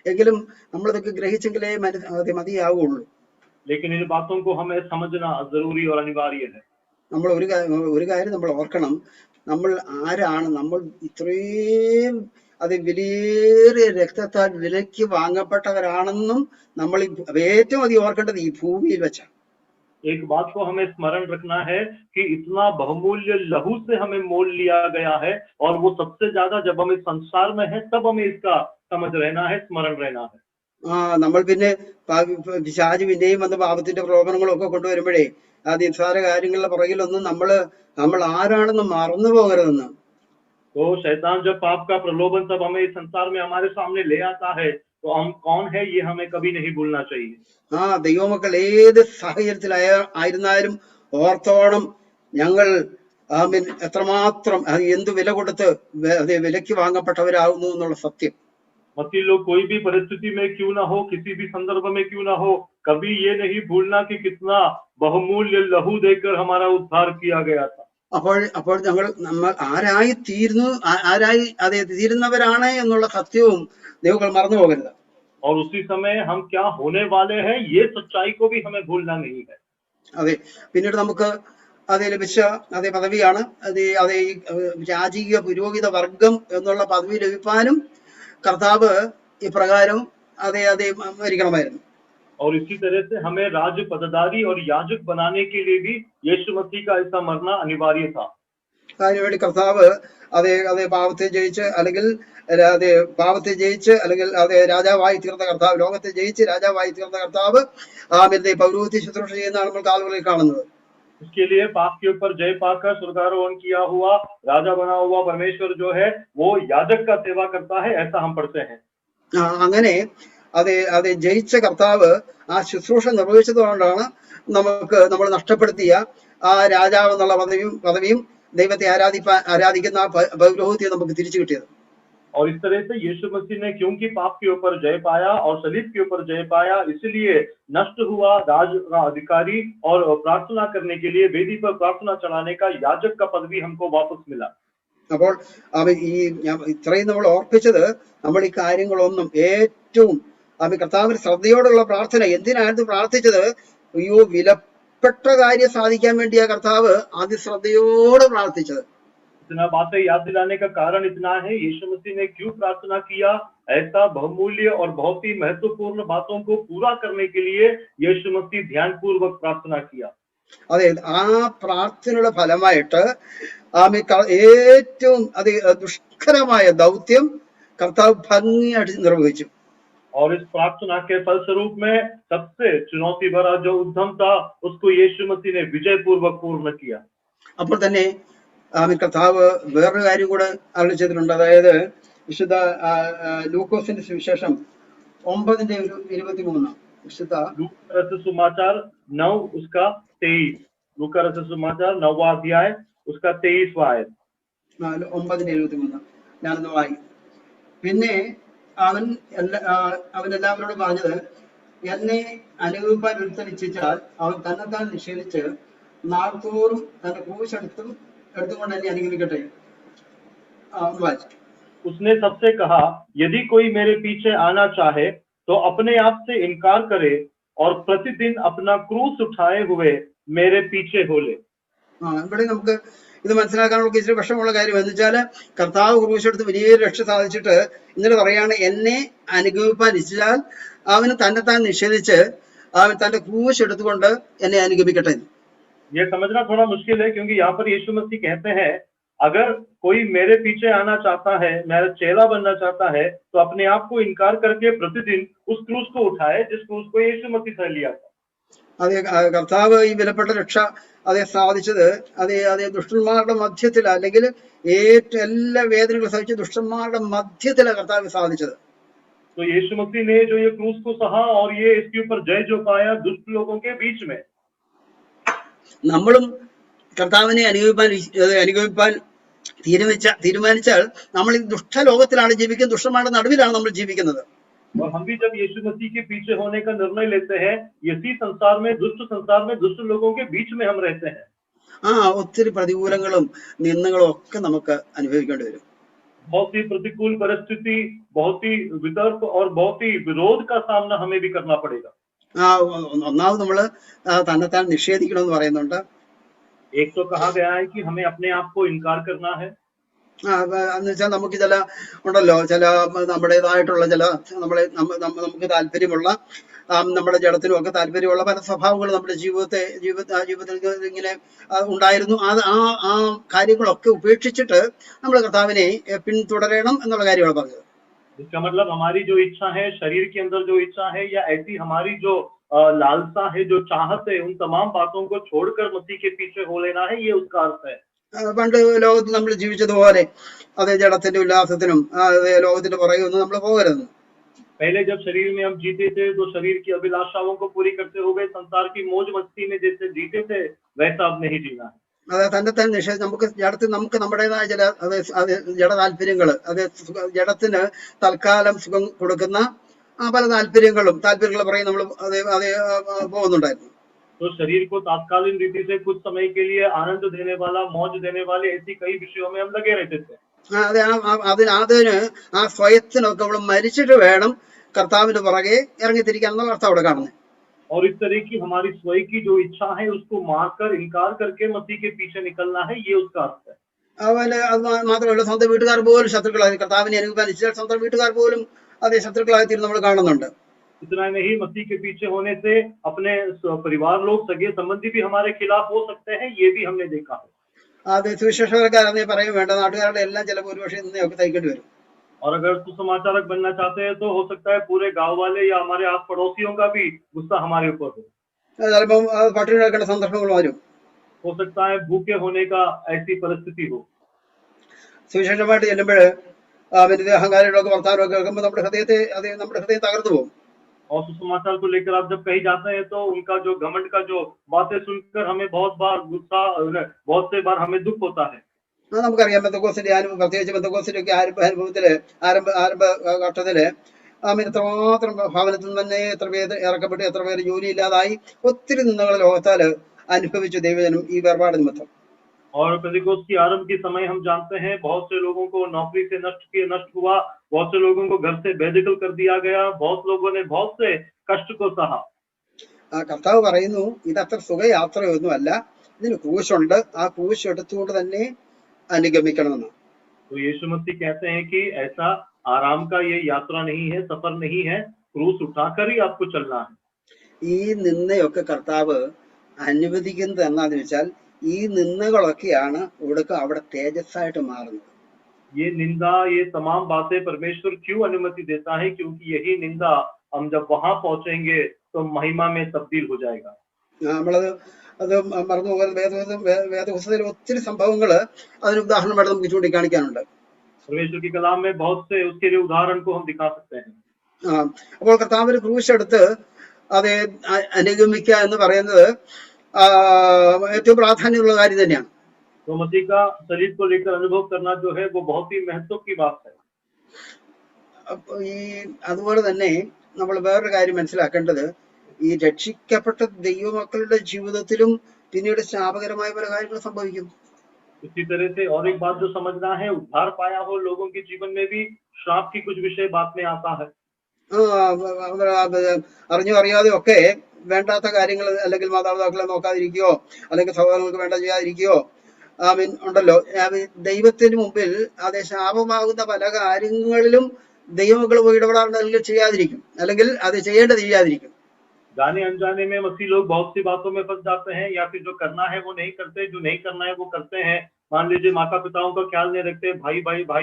എങ്കിലും നമ്മളിതൊക്കെ ഗ്രഹിച്ചെങ്കിലേ മതിയാവുള്ളൂ. लेकिन इन बातों को हमें समझना जरूरी और अनिवार्य है। നമ്മൾ ഒരു കാര്യം നമ്മൾ ഓർക്കണം. നമ്മൾ ആരാണ്? നമ്മൾ ഇത്രയും വിലയേറിയ രക്തത്താൽ വിലയ്ക്ക് വാങ്ങപ്പെട്ടവരാണെന്നും നമ്മൾ ഏറ്റവും അധികം ഓർക്കേണ്ടത് ഈ ഭൂമിയിൽ വെച്ചാണ്. एक बात को हमें स्मरण रखना है कि इतना बहुमूल्य लहू से हमें मोल लिया गया है, और वो सबसे ज्यादा जब हम इस संसार में है तब हमें इसका समझ रहना है, स्मरण रहना है। നമ്മൾ പിന്നെ പിശാച് പിന്നെയും വന്ന് പാപത്തിന്റെ പ്രലോഭനങ്ങളൊക്കെ കൊണ്ടുവരുമ്പോഴേ ആ നിസ്സാര കാര്യങ്ങളുടെ പുറകിലൊന്നും നമ്മൾ ആരാണെന്ന് മറന്നു പോകരുതെന്ന്. तो शैतान जब पाप का प्रलोभन तब हमें इस संसार में हमारे सामने ले आता है, तो हम कौन है ये हमें कभी नहीं भूलना चाहिए। ദൈവമക്കൾ ഏത് സാഹചര്യത്തിലായിരുന്നാലും ഓർത്തോണം, ഞങ്ങൾ എത്രമാത്രം എന്ത് വില കൊടുത്ത് വിലയ്ക്ക് വാങ്ങപ്പെട്ടവരാകുന്നു എന്നുള്ള സത്യം. मसीह लोग कोई भी परिस्थिति में क्यों ना हो, किसी भी संदर्भ में क्यों ना हो, कभी ये नहीं भूलना कि कितना बहुमूल्य लहू देकर हमारा उद्धार किया गया था। അപ്പോൾ നമ്മൾ ആരായി തീരുന്നവരാണ് എന്നുള്ള സത്യവും ദൈവങ്ങൾ മറന്നു പോകരുത്. और उसी समय हम क्या होने वाले हैं, ये सच्चाई को भी हमें भूलना नहीं है। പിന്നീട് നമുക്ക് ലഭിച്ച പദവിയാണ് രാജകീയ പുരോഹിത വർഗം എന്നുള്ള പദവി ലഭിക്കാനും കർത്താവ് ഇപ്രകാരം മരിക്കണമായിരുന്നു. और इसी तरह से हमें राज पदधारी और याजक बनाने के लिए भी यीशु मसीह का ऐसा मरना अनिवार्य था। അതിനുവേണ്ടി കർത്താവ് പാപത്തെ ജയിച്ച് അല്ലെങ്കിൽ രാജാവായി തീർന്ന കർത്താവ്, ലോകത്തെ ജയിച്ച് രാജാവായി തീർന്ന കർത്താവ് പൗരോഹിത്യ ശുശ്രൂഷ ചെയ്യുന്നതാണ് നമ്മൾ കാലുകളിൽ കാണുന്നത്. इसके लिए पाप के ऊपर जय पाकर स्वर्गारोहण किया हुआ राजा बना हुआ परमेश्वर जो है वो याजक का सेवा करता है, ऐसा हम पढ़ते हैं। അങ്ങനെ ജയിച്ച കർത്താവ് ആ ശുശ്രൂഷ നിർവഹിച്ചതുകൊണ്ടാണ് നമ്മൾ നഷ്ടപ്പെടുത്തിയ ആ രാജാവ് എന്നുള്ള പദവിയും ദൈവത്തെ ആരാധിക്കുന്ന പൗരോഹിത്യം നമുക്ക് തിരിച്ചു കിട്ടിയത്. और इस तरह से यीशु मसीह ने क्योंकि पाप के ऊपर जय पाया और सलीब के ऊपर जय पाया, इसलिए नष्ट हुआ राज का अधिकारी और प्रार्थना करने के लिए वेदी पर प्रार्थना चढ़ाने का याजक का पदवी हमको वापस मिला। അപ്പോൾ ഇത്രയും നമ്മൾ ഓർപ്പിച്ചത്, നമ്മൾ ഈ കാര്യങ്ങളൊന്നും ഏറ്റവും കർത്താവിന് ശ്രദ്ധയോടുള്ള പ്രാർത്ഥന. എന്തിനായിരുന്നു പ്രാർത്ഥിച്ചത്? അയ്യോ, വിലപ്പെട്ട കാര്യം സാധിക്കാൻ വേണ്ടിയാ കർത്താവ് അതിശ്രദ്ധയോടെ പ്രാർത്ഥിച്ചത്. इतना बातें याद दिलाने का कारण इतना है, यीशु मसीह ने क्यों प्रार्थना किया, ऐसा बहुमूल्य और बहुत ही महत्वपूर्ण बातों को पूरा करने के लिए यीशु मसीह ध्यान पूर्वक प्रार्थना किया। അതെ, ആ പ്രാർത്ഥനയുടെ ഫലമായിട്ട് ഏറ്റവും ദുഷ്കരമായ ദൗത്യം കർത്താവ് ഭംഗിയായിട്ട് നിർവഹിച്ചു. और इस प्रार्थना के फलस्वरूप में सबसे चुनौती भरा जो उद्यम था उसको यीशु मसीह ने विजय पूर्वक पूर्ण किया. അപ്പോൾ തന്നെ കർത്താവ് വേറൊരു കാര്യം കൂടെ അരുളി ചെയ്തിട്ടുണ്ട്. അതായത് വിശുദ്ധ ലൂക്കോസിന്റെ സുവിശേഷം 9:23 വിശുദ്ധ लूका रचित सुसमाचार 9 उसका 23. लूका रचित सुसमाचार 9वां अध्याय उसका 23वां आयत. 9:23 ഞാനൊന്ന് വായി. പിന്നെ അവൻ എല്ലാവരോടും പറഞ്ഞത്, എന്നെ അനുഭവിപ്പാൻ ഒരുത്തൻ ഇച്ഛിച്ചാൽ അവൻ തന്നെത്താൻ നിഷേധിച്ച് നാൾതോറും തന്റെ ക്രൂശ് എടുത്തുകൊണ്ട് എന്നെ അനുഗമിക്കട്ടെ. വായിച്ചു. उसने सबसे कहा, यदि कोई मेरे पीछे आना चाहे तो अपने आप से इनकार करे और प्रतिदिन अपना क्रूस उठाए हुए मेरे पीछे हो ले. ഇവിടെ നമുക്ക് ഇത് മനസ്സിലാക്കാനുള്ള ഇച്ചിരി വിഷമമുള്ള കാര്യം എന്ന് വെച്ചാല് കർത്താവ് ക്രൂശെടുത്ത് വലിയ രക്ഷ സാധിച്ചിട്ട് ഇന്നലെ പറയാണ്, എന്നെ അനുഗമിപ്പാൻ ഇച്ഛിച്ചാൽ അവന് തന്നെത്താൻ നിഷേധിച്ച് അവൻ തന്റെ ക്രൂശ് എടുത്തുകൊണ്ട് എന്നെ അനുഗമിക്കട്ടെ. ये समझना थोड़ा मुश्किल है क्योंकि यहाँ पर यीशु मसीह कहते हैं, अगर कोई मेरे पीछे आना चाहता है, मेरा चेला बनना चाहता है, तो अपने आप को इनकार करके प्रतिदिन उस क्रूस को उठाए जिस क्रूस को यीशु मसीह ने लिया था. അതെ, കർത്താവ് ഈ വിലപ്പെട്ട രക്ഷ സാധിച്ചത് ദുഷ്ടന്മാരുടെ മധ്യത്തിൽ, അല്ലെങ്കിൽ എല്ലാ വേദനകളും സഹിച്ച് ദുഷ്ടന്മാരുടെ മധ്യത്തിലാണ് കർത്താവ് സാധിച്ചത്. तो यीशु मसीह ने जो ये क्रूस को सहा और ये इसके ऊपर जय जो पाया दुष्ट लोगों के बीच में. നമ്മളും കർത്താവിനെ അനുഗമിപ്പാൻ തീരുമാനിച്ചാൽ നമ്മൾ ഈ ദുഷ്ടലോകത്തിലാണ് ജീവിക്കുന്നത്, ദുഷ്ടന്മാരുടെ നടുവിലാണ് നമ്മൾ ജീവിക്കുന്നത്. और हम भी जब यीशु मसीह के पीछे होने का निर्णय लेते हैं, इसी संसार में दुष्ट लोगों के बीच में हम रहते हैं. ഒത്തിരി പ്രതികൂലങ്ങളും നിന്ദകളും ഒക്കെ നമുക്ക് അനുഭവിക്കേണ്ടി വരും. बहुत ही प्रतिकूल परिस्थिति, बहुत ही वितर्क और बहुत ही विरोध का सामना हमें भी करना पड़ेगा. ഒന്നാമത് നമ്മള് തന്നെത്താൻ നിഷേധിക്കണമെന്ന് പറയുന്നുണ്ട്. एक तो कहा गया है कि हमें अपने आप को इनकार करना है. എന്ന് വെച്ചാൽ നമുക്ക് നമ്മുടേതായിട്ടുള്ള നമുക്ക് താല്പര്യമുള്ള നമ്മുടെ ജഡത്തിനും ഒക്കെ താല്പര്യമുള്ള പല സ്വഭാവങ്ങൾ നമ്മുടെ ജീവിതത്തിൽ ഇങ്ങനെ ഉണ്ടായിരുന്നു. ആ കാര്യങ്ങളൊക്കെ ഉപേക്ഷിച്ചിട്ട് നമ്മൾ കർത്താവിനെ പിന്തുടരണം എന്നുള്ള കാര്യമാണ് പറഞ്ഞത്. इसका मतलब हमारी जो इच्छा है, शरीर के अंदर जो इच्छा है या ऐसी हमारी जो लालसा है, जो चाहत है, उन तमाम बातों को छोड़कर मसीह के पीछे हो लेना है, ये उसका अर्थ है. പണ്ട് ലോകത്ത് നമ്മൾ ജീവിച്ചതുപോലെ ജഡത്തിന്റെ ഉല്ലാസത്തിനും ലോകത്തിന്റെ പുറകെ ഒന്നും നമ്മൾ പോകരുത്. पहले जब शरीर में हम जीते थे तो शरीर की अभिलाषाओं को पूरी करते हुए संसार की मौज मस्ती में जैसे जीते थे वैसा अब नहीं जीना है. തന്നെ നമുക്ക് നമുക്ക് നമ്മുടേതായ ജഡ താല്പര്യങ്ങള്, ജഡത്തിന് തൽക്കാലം സുഖം കൊടുക്കുന്ന പല താല്പര്യങ്ങളെ പറയും നമ്മൾ പോകുന്നുണ്ടായിരുന്നു. तो शरीर को तात्कालिक रीति से कुछ समय के लिए आनंद देने वाला, मौज देने वाले ऐसी कई विषयों में हम लगे रहते थे. അതിന് സ്വയത്തിനൊക്കെ നമ്മൾ മരിച്ചിട്ട് വേണം കർത്താവിന്റെ പുറകെ ഇറങ്ങിത്തിരിക്കാൻ എന്നുള്ള അർത്ഥം അവിടെ കാണുന്നത്. और इस तरह की हमारी स्वयं की जो इच्छा है उसको मारकर इनकार करके मसीह के पीछे निकलना है, ये उसका अर्थ है. അത് മാത്രമല്ല, സ്വന്തം വീട്ടുകാർ പോലും ശത്രുക്കളായി, കർത്താവിനെ അനുഗമിക്കാൻ സ്വന്തം വീട്ടുകാർ പോലും ശത്രുക്കളായി തീർന്ന് നമ്മൾ കാണുന്നുണ്ട്. इतना नहीं, मसीह के पीछे होने से अपने परिवार लोग, सगे संबंधी भी हमारे खिलाफ हो सकते हैं, ये भी हमने देखा है. സുവിശേഷകർക്കാരെ പറയും വേണ്ട, നാട്ടുകാരുടെ എല്ലാം ചിലപ്പോൾ ഒരുപക്ഷെ നിന്നൊക്കെ തയ്ക്കേണ്ടി വരും. और अगर सुसमाचारक बनना चाहते हैं तो हो सकता है पूरे गांव वाले या हमारे आस पड़ोसियों का भी गुस्सा हमारे ऊपर हो. ചിലപ്പം പട്ടിണി കിടക്കേണ്ട സന്ദർഭങ്ങൾ വരും. हो सकता है भूखे होने का ऐसी परिस्थिति हो. സുവിശേഷമായിട്ട് ചെല്ലുമ്പോഴ് അഹങ്കാരികളൊക്കെ വർത്താനമൊക്കെ കേൾക്കുമ്പോൾ നമ്മുടെ ഹൃദയം തകർന്നു പോകും. और सुसमाचार को लेकर आप जब कहीं जाते हैं तो उनका जो घमंड का जो बातें सुनकर हमें बहुत से बार हमें दुख होता है. നമുക്കറിയാം, പ്രത്യേകിച്ച് ബന്ധക്കോസിന്റെ ഒക്കെ ആരംഭ ഘട്ടത്തില് എത്രമാത്രം ഭവനത്തിൽ നിന്ന് തന്നെ എത്ര പേര് ഇറക്കപ്പെട്ട്, എത്ര പേര് ജോലി ഇല്ലാതായി, ഒത്തിരി നിന്ദകൾ ലോകത്താല് അനുഭവിച്ചു ദൈവജനം ഈ വേർപാട് നിമിത്തം. और पेंटिकोस्ट की आरंभ के समय हम जानते हैं बहुत से लोगों को नौकरी से नष्ट हुआ, बहुत से लोगों को घर से बेदखल कर दिया गया, बहुत लोगों ने बहुत से कष्ट को सहा. കർത്താവ് പറയുന്നു, ഇതത്ര സുഖയാത്രയൊന്നുമല്ല, ഇതിന് ക്രൂശുണ്ട്, ആ ക്രൂശ് എടുത്തുകൊണ്ട് തന്നെ അനുഗമിക്കണമെന്ന്. तो यीशु मसीह कहते हैं कि ऐसा आराम का ये यात्रा नहीं है, सफर नहीं है, क्रूस उठाकर ही आपको चलना है. ഈ നിന്നയൊക്കെ കർത്താവ് അനുവദിക്കുന്നത് എന്നാന്ന് വെച്ചാൽ ഈ നിന്ദകളൊക്കെയാണ് ഒടുക്കം അവിടെ തേജസ്സായിട്ട് മാറുന്നത്. ये निंदा, ये तमाम बातें परमेश्वर क्यों अनुमति देता है? क्योंकि यही निंदा हम जब वहां पहुंचेंगे तो महिमा में तब्दील हो जाएगा। നമ്മളത് അത് മറന്നു പോകാൻ വേദപുസ്തകത്തിൽ ഒത്തിരി സംഭവങ്ങള് അതിന് ഉദാഹരണമായിട്ട് നമുക്ക് ചൂണ്ടിക്കാണിക്കാനുണ്ട്. परमेश्वर की कलाम में बहुत से उसके लिए उदाहरण को हम दिखा सकते हैं। അപ്പോൾ കർത്താവിന് ക്രൂശ് എടുത്ത് അത് അനുഗമിക്കുക എന്ന് പറയുന്നത് ഏറ്റവും പ്രാധാന്യമുള്ള കാര്യം തന്നെയാണ്. तो मसीह का शरीर को लेकर अनुभव करना जो है वो बहुत ही महत्व की बात है। ഈ അതുപോലെ തന്നെ നമ്മൾ വേറൊരു കാര്യം മനസ്സിലാക്കേണ്ടത്, ഈ രക്ഷിക്കപ്പെട്ട ദൈവമക്കളുടെ ജീവിതത്തിലും പിന്നീട് ശാപകരമായ പല കാര്യങ്ങൾ സംഭവിക്കും. इसी तरह से और एक बात जो समझना है, उद्धार पाया हो लोगों के जीवन में भी श्राप की कुछ विषय बात में आता है। അറിഞ്ഞോ അറിയാതെ ഒക്കെ വേണ്ടാത്ത കാര്യങ്ങൾ അല്ലെങ്കിൽ മാതാപിതാക്കളെ നോക്കാതിരിക്കുകയോ അല്ലെങ്കിൽ സഹോദരങ്ങൾക്ക് വേണ്ട ചെയ്യാതിരിക്കുകയോ ഉണ്ടല്ലോ. ദൈവത്തിന് മുമ്പിൽ അത് ശാപമാകുന്ന പല കാര്യങ്ങളിലും ദൈവമക്കൾ പോയി ഇടപെടാറുണ്ട്, അല്ലെങ്കിൽ ചെയ്യാതിരിക്കും, അല്ലെങ്കിൽ അത് ചെയ്യേണ്ടത് ചെയ്യാതിരിക്കും. जाने अनजाने में मसीह लोग बहुत सी बातों में फंस जाते हैं, या फिर जो करना है वो नहीं करते, जो नहीं करना है वो करते हैं। मान लीजिए माता पिताओं का ख्याल नहीं रखते, भाई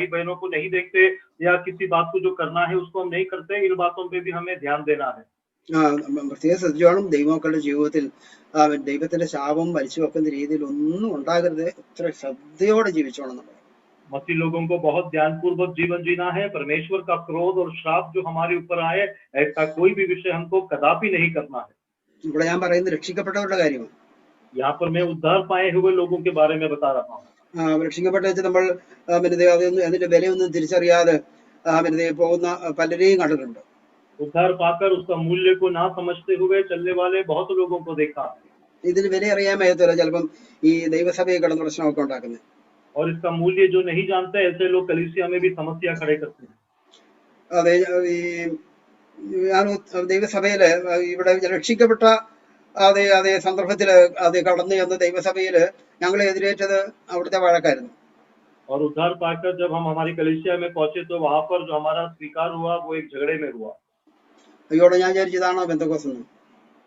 बहनों को नहीं देखते, या किसी बात को जो करना है उसको हम नहीं करते। इन बातों पे भी हमें ध्यान देना है। പ്രത്യേക ശ്രദ്ധിച്ചോണം. ദൈവമക്കളുടെ ജീവിതത്തിൽ ദൈവത്തിന്റെ ശാപം വലിച്ചു വെക്കുന്ന രീതിയിൽ ഒന്നും ഉണ്ടാകരുത്. ഇത്ര ശ്രദ്ധയോടെ ജീവിച്ചോണം നമ്മൾ. मसीह लोगों को बहुत ध्यानपूर्वक जीवन जीना है। परमेश्वर का क्रोध और श्राप जो हमारे ऊपर आए, ऐसा कोई भी विषय हमको कदापि नहीं करना है। ഇവിടെ ഞാൻ പറയുന്നത് രക്ഷിക്കപ്പെട്ടവരുടെ കാര്യമാണ്. यहाँ पर मैं उद्धार पाए हुए लोगों के बारे में बता रहा हूँ। രക്ഷിക്കപ്പെട്ട വെച്ച് നമ്മൾ അതിന്റെ വിലയൊന്നും തിരിച്ചറിയാതെ പോകുന്ന പലരെയും കണ്ടിട്ടുണ്ട്. उद्धार पाकर उसका मूल्य को ना समझते हुए चलने वाले बहुत लोगों को देखा। ഇതിന് വില അറിയാൻ മേലത്തല്ല ചിലപ്പം ഈ ദൈവസഭയെ കടന്ന് പ്രശ്നമൊക്കെ ഉണ്ടാക്കുന്നത്. और इसका मूल्य जो नहीं जानते, ऐसे लोग कलीसिया में भी समस्या खड़े करते हैं। അതെ, ഈ ഞാൻ ദൈവസഭയില് ഇവിടെ രക്ഷിക്കപ്പെട്ട അതേ സന്ദർഭത്തില് കടന്നു ചെന്ന ദൈവസഭയില് ഞങ്ങളെ എതിരേറ്റത് അവിടുത്തെ വഴക്കായിരുന്നു. और उद्धार पाकर जब हम हमारी कलीसिया में पहुंचे तो वहां पर जो हमारा स्वीकार हुआ वो एक झगड़े में हुआ। അയ്യോടെ ഞാൻ വിചാരിച്ചതാണോ പെന്തക്കോസ് എന്ന്.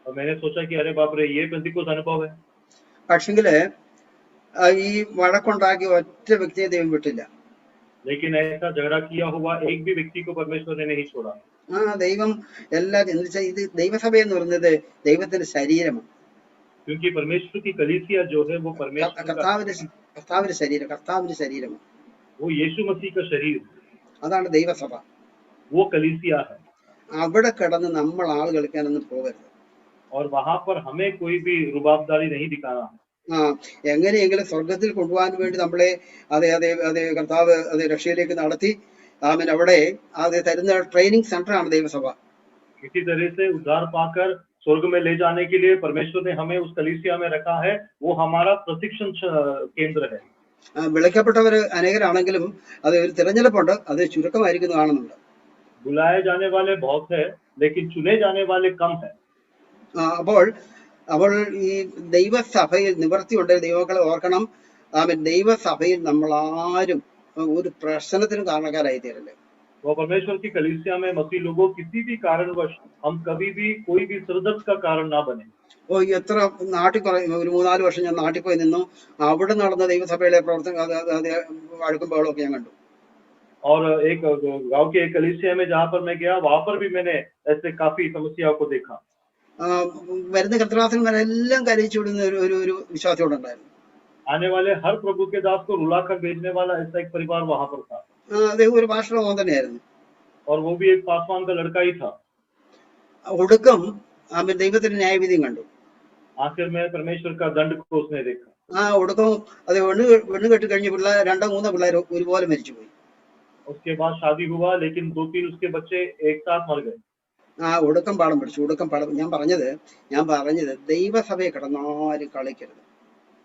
और मैंने सोचा कि अरे बाप रे, ये पेंतिकोस अनुभव है। പക്ഷെങ്കില് ഈ വഴക്കുണ്ടാക്കി ഒറ്റ വ്യക്തിയെ ദൈവം വിട്ടില്ല. लेकिन ऐसा झगड़ा किया हुआ एक भी व्यक्ति को परमेश्वर ने नहीं छोड़ा। ദൈവം എല്ലാ ഇത് ദൈവസഭ എന്ന് പറയുന്നത് ദൈവത്തിന്റെ ശരീരമാണ്. क्योंकि परमेश्वर की कलीसिया जो है वो परमेश्वर കർത്താവിന്റെ ശരീരമാണ്. वो यीशु मसीह का शरीर, അതാണ് ദൈവസഭ. वो कलीसिया है। അവിടെ കിടന്ന് നമ്മൾ ആൾ കളിക്കാനൊന്നും പോകരുത്. और वहां पर हमें कोई भी रुबाबदारी नहीं दिखाना है। എങ്ങനെയെങ്കിലും സ്വർഗത്തിൽ കൊണ്ടുപോകാൻ വേണ്ടി നമ്മളെ കർത്താവ് രക്ഷയിലേക്ക് നടത്തി അവിടെ തരുന്ന ട്രെയിനിങ് സെന്റർ ആണ് ദൈവസഭ. इसी तरह से उद्धार पाकर स्वर्ग में ले जाने के लिए परमेश्वर ने हमें उस कलीसिया में रखा है। वो हमारा प्रशिक्षण केंद्र है। വിളിക്കപ്പെട്ടവര് അനേകരാണെങ്കിലും അത് ഒരു തിരഞ്ഞെടുപ്പുണ്ട്, അത് ചുരുക്കമായിരിക്കുന്നു കാണുന്നുണ്ട്. बुलाए जाने वाले बहुत है, लेकिन चुने जाने वाले कम है। അപ്പോൾ ഈ ദൈവസഭയിൽ നിവർത്തിയുണ്ട്. ദൈവമക്കളെ ഓർക്കണം, ദൈവസഭയിൽ നമ്മൾ ആരും ഒരു പ്രശ്നത്തിനും കാരണക്കാരായി തീരല്ലേ. वो परमेश्वर की कलीसिया में मसीह लोगों किसी भी कारणवश हम कभी भी कोई भी सिरदर्द का कारण ना बने। എത്ര നാട്ടിൽ ഒരു 3-4 വർഷം ഞാൻ നാട്ടിൽ പോയി നിന്നു. അവിടെ നടന്ന ദൈവസഭയിലെ പ്രവർത്തനം വഴക്കും ബഹളമൊക്കെ ഞാൻ കണ്ടു. और एक गांव के एक कलीसिया में जहाँ पर मैं गया, वहां पर भी मैंने ऐसे काफी समस्याओं को देखा। വരുന്ന കർത്തൃദാസന്മാരെല്ലാം കരയിച്ചു വിടുന്ന ഒരു വിശ്വാസിയോടെ ഉണ്ടായിരുന്നു. आने वाले हर प्रभु के दास को रुलाकर भेजने वाला ऐसा एक परिवार वहां पर था। അദ്ദേഹം ഒരു പാസ്റ്റർ മോൻ തന്നെയായിരുന്നു. और वो भी एक पासवान का लड़का ही था। ഒടുക്കം ദൈവത്തിന്റെ ന്യായവിധിയും കണ്ടു. आखिर में परमेश्वर का दंड को उसने देखा। ഒടുക്കം അത് പെണ്ണ് കെട്ടി കഴിഞ്ഞ പിള്ളേർ 2-3 പിള്ളേർ ഒരുപോലെ മരിച്ചുപോയി. उसके बाद शादी हुआ, लेकिन 2-3 उसके बच्चे एक साथ मर गए। ഒടുക്കം പാഠം പഠിച്ചു. ഞാൻ പറഞ്ഞത് ദൈവസഭയെ കിടന്നാരും കളിക്കരുത്.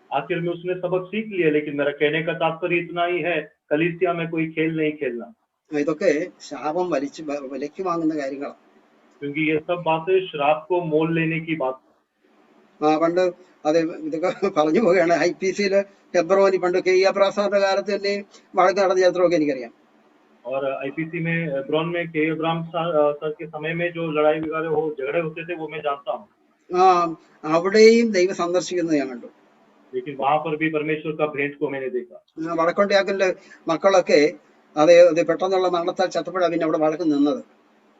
आखिर में उसने सबक सीख लिया, लेकिन मेरा कहने का तात्पर्य इतना ही है, कलीसिया में कोई खेल नहीं खेलना। ഇതൊക്കെ ശാപം വിലയ്ക്ക് വാങ്ങുന്ന കാര്യങ്ങളാണ്. क्योंकि ये सब बातें श्राप को मोल लेने की बात। പണ്ട് ഇതൊക്കെ പറഞ്ഞു പോവുകയാണ്. IPC-ല് ഫെബ്രുവരി പണ്ട് KE അബ്രാസാന്റെ കാലത്ത് തന്നെ വഴക്ക് നടന്ന ചരിത്രമൊക്കെ എനിക്കറിയാം. और IPC में हेब्रोन में KE अब्राहम सर के समय में जो लड़ाई झगड़े होते थे वो मैं जानता हूँ. ആ അവിടെയും ദൈവം സന്ദർശിക്കുന്നത് ഞാൻ കണ്ടു. लेकिन वहां पर भी परमेश्वर का भेंट को मैंने देखा। വടക്കൊണ്ടിയാക്കലിന്റെ മക്കളൊക്കെ അത് പെട്ടെന്നുള്ള മരണത്താൽ ചത്തപ്പോഴാണ് പിന്നെ അവിടെ വഴക്ക് നിന്നത്.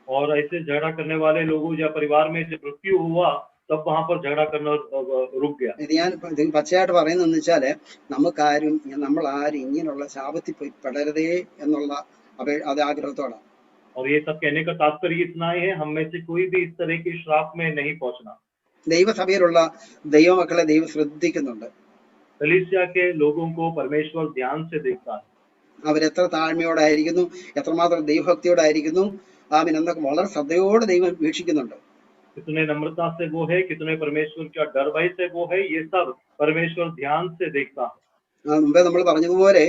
और ऐसे झगड़ा करने वाले लोगों या परिवार में जब मृत्यु हुआ तब वहां पर झगड़ा करना रुक गया। ഇത് ഞാൻ പച്ചയായിട്ട് പറയുന്നതെന്ന് വെച്ചാല് നമുക്കാരും നമ്മൾ ആരും ഇങ്ങനെയുള്ള ശാപത്തിൽ പോയി പെടരുതേ എന്നുള്ള അത് ആഗ്രഹത്തോടെ. और ये सब कहने का तात्पर्य इतना ही है, हम में से कोई भी इस तरह के श्राप में नहीं पहुंचना। ദൈവസഭയിലുള്ള ദൈവമക്കളെ ദൈവം ശ്രദ്ധിക്കുന്നുണ്ട്. कलीसिया के लोगों को परमेश्वर ध्यान से देखता है। അവരെത്ര താഴ്മയോടായിരിക്കുന്നു, എത്രമാത്രം ദൈവഭക്തിയോടായിരിക്കുന്നു, എന്നൊക്കെ വളരെ ശ്രദ്ധയോടെ ദൈവം വീക്ഷിക്കുന്നുണ്ട്. कितने नम्रता से वो है, कितने परमेश्वर का डर भय से वो है, ये सब परमेश्वर ध्यान से देखता है। മുമ്പേ നമ്മൾ പറഞ്ഞതുപോലെ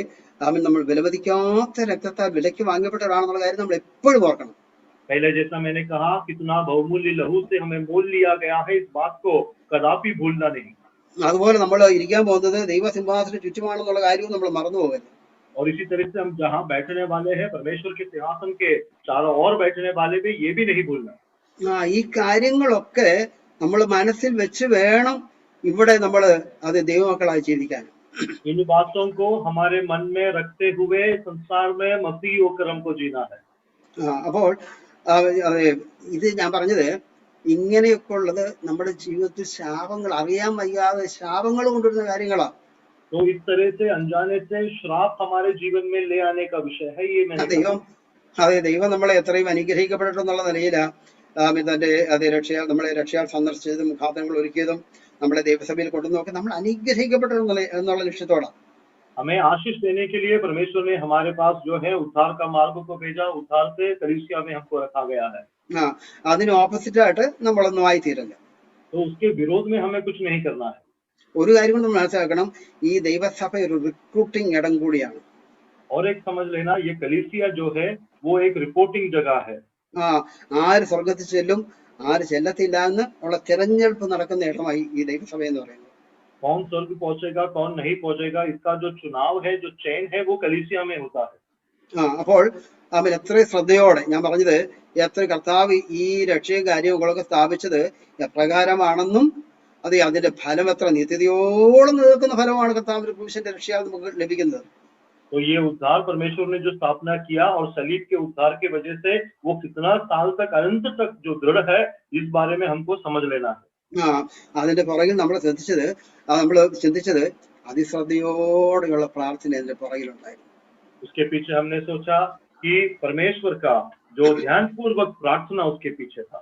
നമ്മൾ വിലമതിക്കാത്ത രക്തത്താൽ വിലയ്ക്ക് വാങ്ങപ്പെട്ടവരാണെന്നുള്ള കാര്യം നമ്മൾ എപ്പോഴും ഓർക്കണം. पहले जैसा मैंने कहा, कितना बहुमूल्य लहू से हमें मोल लिया गया है, इस बात को कदापि भूलना नहीं। അതുപോലെ നമ്മൾ ഇരിക്കാൻ പോകുന്നത് ദൈവസിംഹാസന ചുറ്റുമാണെന്നുള്ള കാര്യവും നമ്മൾ മറന്നു പോകരുത്. और इसी तरह से हम जहाँ बैठने वाले हैं, परमेश्वर के सिंहासन के चारों ओर बैठने वाले भी, ये भी नहीं भूलना। ഈ കാര്യങ്ങളൊക്കെ നമ്മൾ മനസ്സിൽ വെച്ച് വേണം ഇവിടെ നമ്മൾ അത് ദൈവമക്കളായി ജീവിക്കാൻ. इन बातों को हमारे मन में रखते हुए संसार में मसीह होकर हमको जीना है। അപ്പോൾ ഇത് ഞാൻ പറഞ്ഞത് ഇങ്ങനെയൊക്കെ ഉള്ളത് നമ്മുടെ ജീവിതത്തിൽ ശാപങ്ങൾ അറിയാൻ വയ്യാതെ ശാപങ്ങൾ കൊണ്ടുവരുന്ന കാര്യങ്ങളാണ്. तो इस तरह से अनजाने से श्राप हमारे जीवन में ले आने का विषय है। ये मैंने ദൈവം നമ്മളെ എത്രയും അനുഗ്രഹിക്കപ്പെട്ടിട്ടുള്ള നിലയിലാ തന്റെ നമ്മളെ രക്ഷയാൽ സന്ദർശിച്ചതും മുഖാന്തരങ്ങൾ ഒരുക്കിയതും നമ്മളെ ദൈവസഭയിൽ കൊണ്ടുവന്നൊക്കെ നമ്മൾ അനുഗ്രഹിക്കപ്പെട്ടിട്ടുള്ള എന്നുള്ള ലക്ഷ്യത്തോടാണ്. हमें आशीष देने के लिए परमेश्वर ने हमारे पास जो है उद्धार का मार्ग को भेजा, उद्धार से कलीसिया में हमको रखा गया है। അതിന് ഓപ്പോസിറ്റ് ആയിട്ട് നമ്മളൊന്നും ആയിത്തീരല്ല. तो उसके विरोध में हमें कुछ नहीं करना है। ഒരു കാര്യം നമ്മൾ മനസ്സിലാക്കണം, ഈ ദൈവസഭ ഒരു റിക്രൂട്ടിംഗ് ഇടം കൂടിയാണ്. और एक समझ लेना, ये कलीसिया जो है वो एक रिपोर्टिंग जगह है। ആര് സ്വർഗത്തിൽ ചെല്ലും ആര് ചെല്ലത്തില്ല എന്ന് ഉള്ള തിരഞ്ഞെടുപ്പ് നടക്കുന്ന ഇടമായി ഈ ദൈവസഭ എന്ന് പറയുന്നത്. कौन स्वर्ग पहुंचेगा, कौन नहीं पहुंचेगा, इसका जो चुनाव है, जो चयन है, वो कलीसिया में होता है। അപ്പോൾ എത്ര ശ്രദ്ധയോടെ ഞാൻ പറഞ്ഞത്, എത്ര കർത്താവ് ഈ രക്ഷയും കാര്യങ്ങളൊക്കെ സ്ഥാപിച്ചത് എപ്രകാരമാണെന്നും അതിന്റെ ഫലം എത്ര നിത്യതയോളം നിൽക്കുന്ന ഫലമാണ് കർത്താവിന്റെ ക്രൂശിന്റെ രക്ഷയാൽ നമുക്ക് ലഭിക്കുന്നത്. तो ये उद्धार परमेश्वर ने जो स्थापना किया और सलीब के उद्धार के वजह से वो कितना साल तक, अनंत तक जो दृढ़ है, इस बारे में हमको समझ लेना है। അതിന്റെ പുറകിൽ നമ്മൾ ചിന്തിച്ചത് അതിശ്രദ്ധയോടെയുള്ള പ്രാർത്ഥന അതിന്റെ പുറകിലുണ്ടായിരുന്നു. उसके पीछे हमने सोचा कि परमेश्वर का जो ध्यानपूर्वक प्रार्थना उसके पीछे था।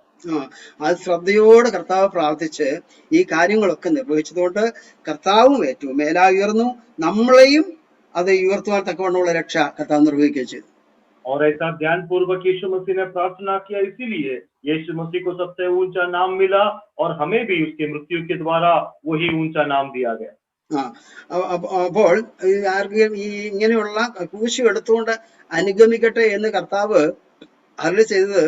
അത് ശ്രദ്ധയോടെ കർത്താവ് പ്രാർത്ഥിച്ച് ഈ കാര്യങ്ങളൊക്കെ നിർവഹിച്ചതുകൊണ്ട് കർത്താവും ഏറ്റവും മേലായി ഉയർന്നു, നമ്മളെയും അത് ഉയർത്തുവാൻ തക്കവണ്ണമുള്ള രക്ഷ കർത്താവ് നിർവഹിക്കുകയും ചെയ്തു. और ऐसा ध्यानपूर्वक यीशु मसीह ने प्रार्थना किया, इसीलिए यीशु मसीह को सबसे ऊंचा नाम मिला और हमें भी उसके मृत्यु के द्वारा वही ऊंचा नाम दिया गया। അപ്പോൾ ആർക്കും ഈ ഇങ്ങനെയുള്ള ക്രൂശ് എടുത്തുകൊണ്ട് അനുഗമിക്കട്ടെ എന്ന് കർത്താവ് അരുളി ചെയ്തത്,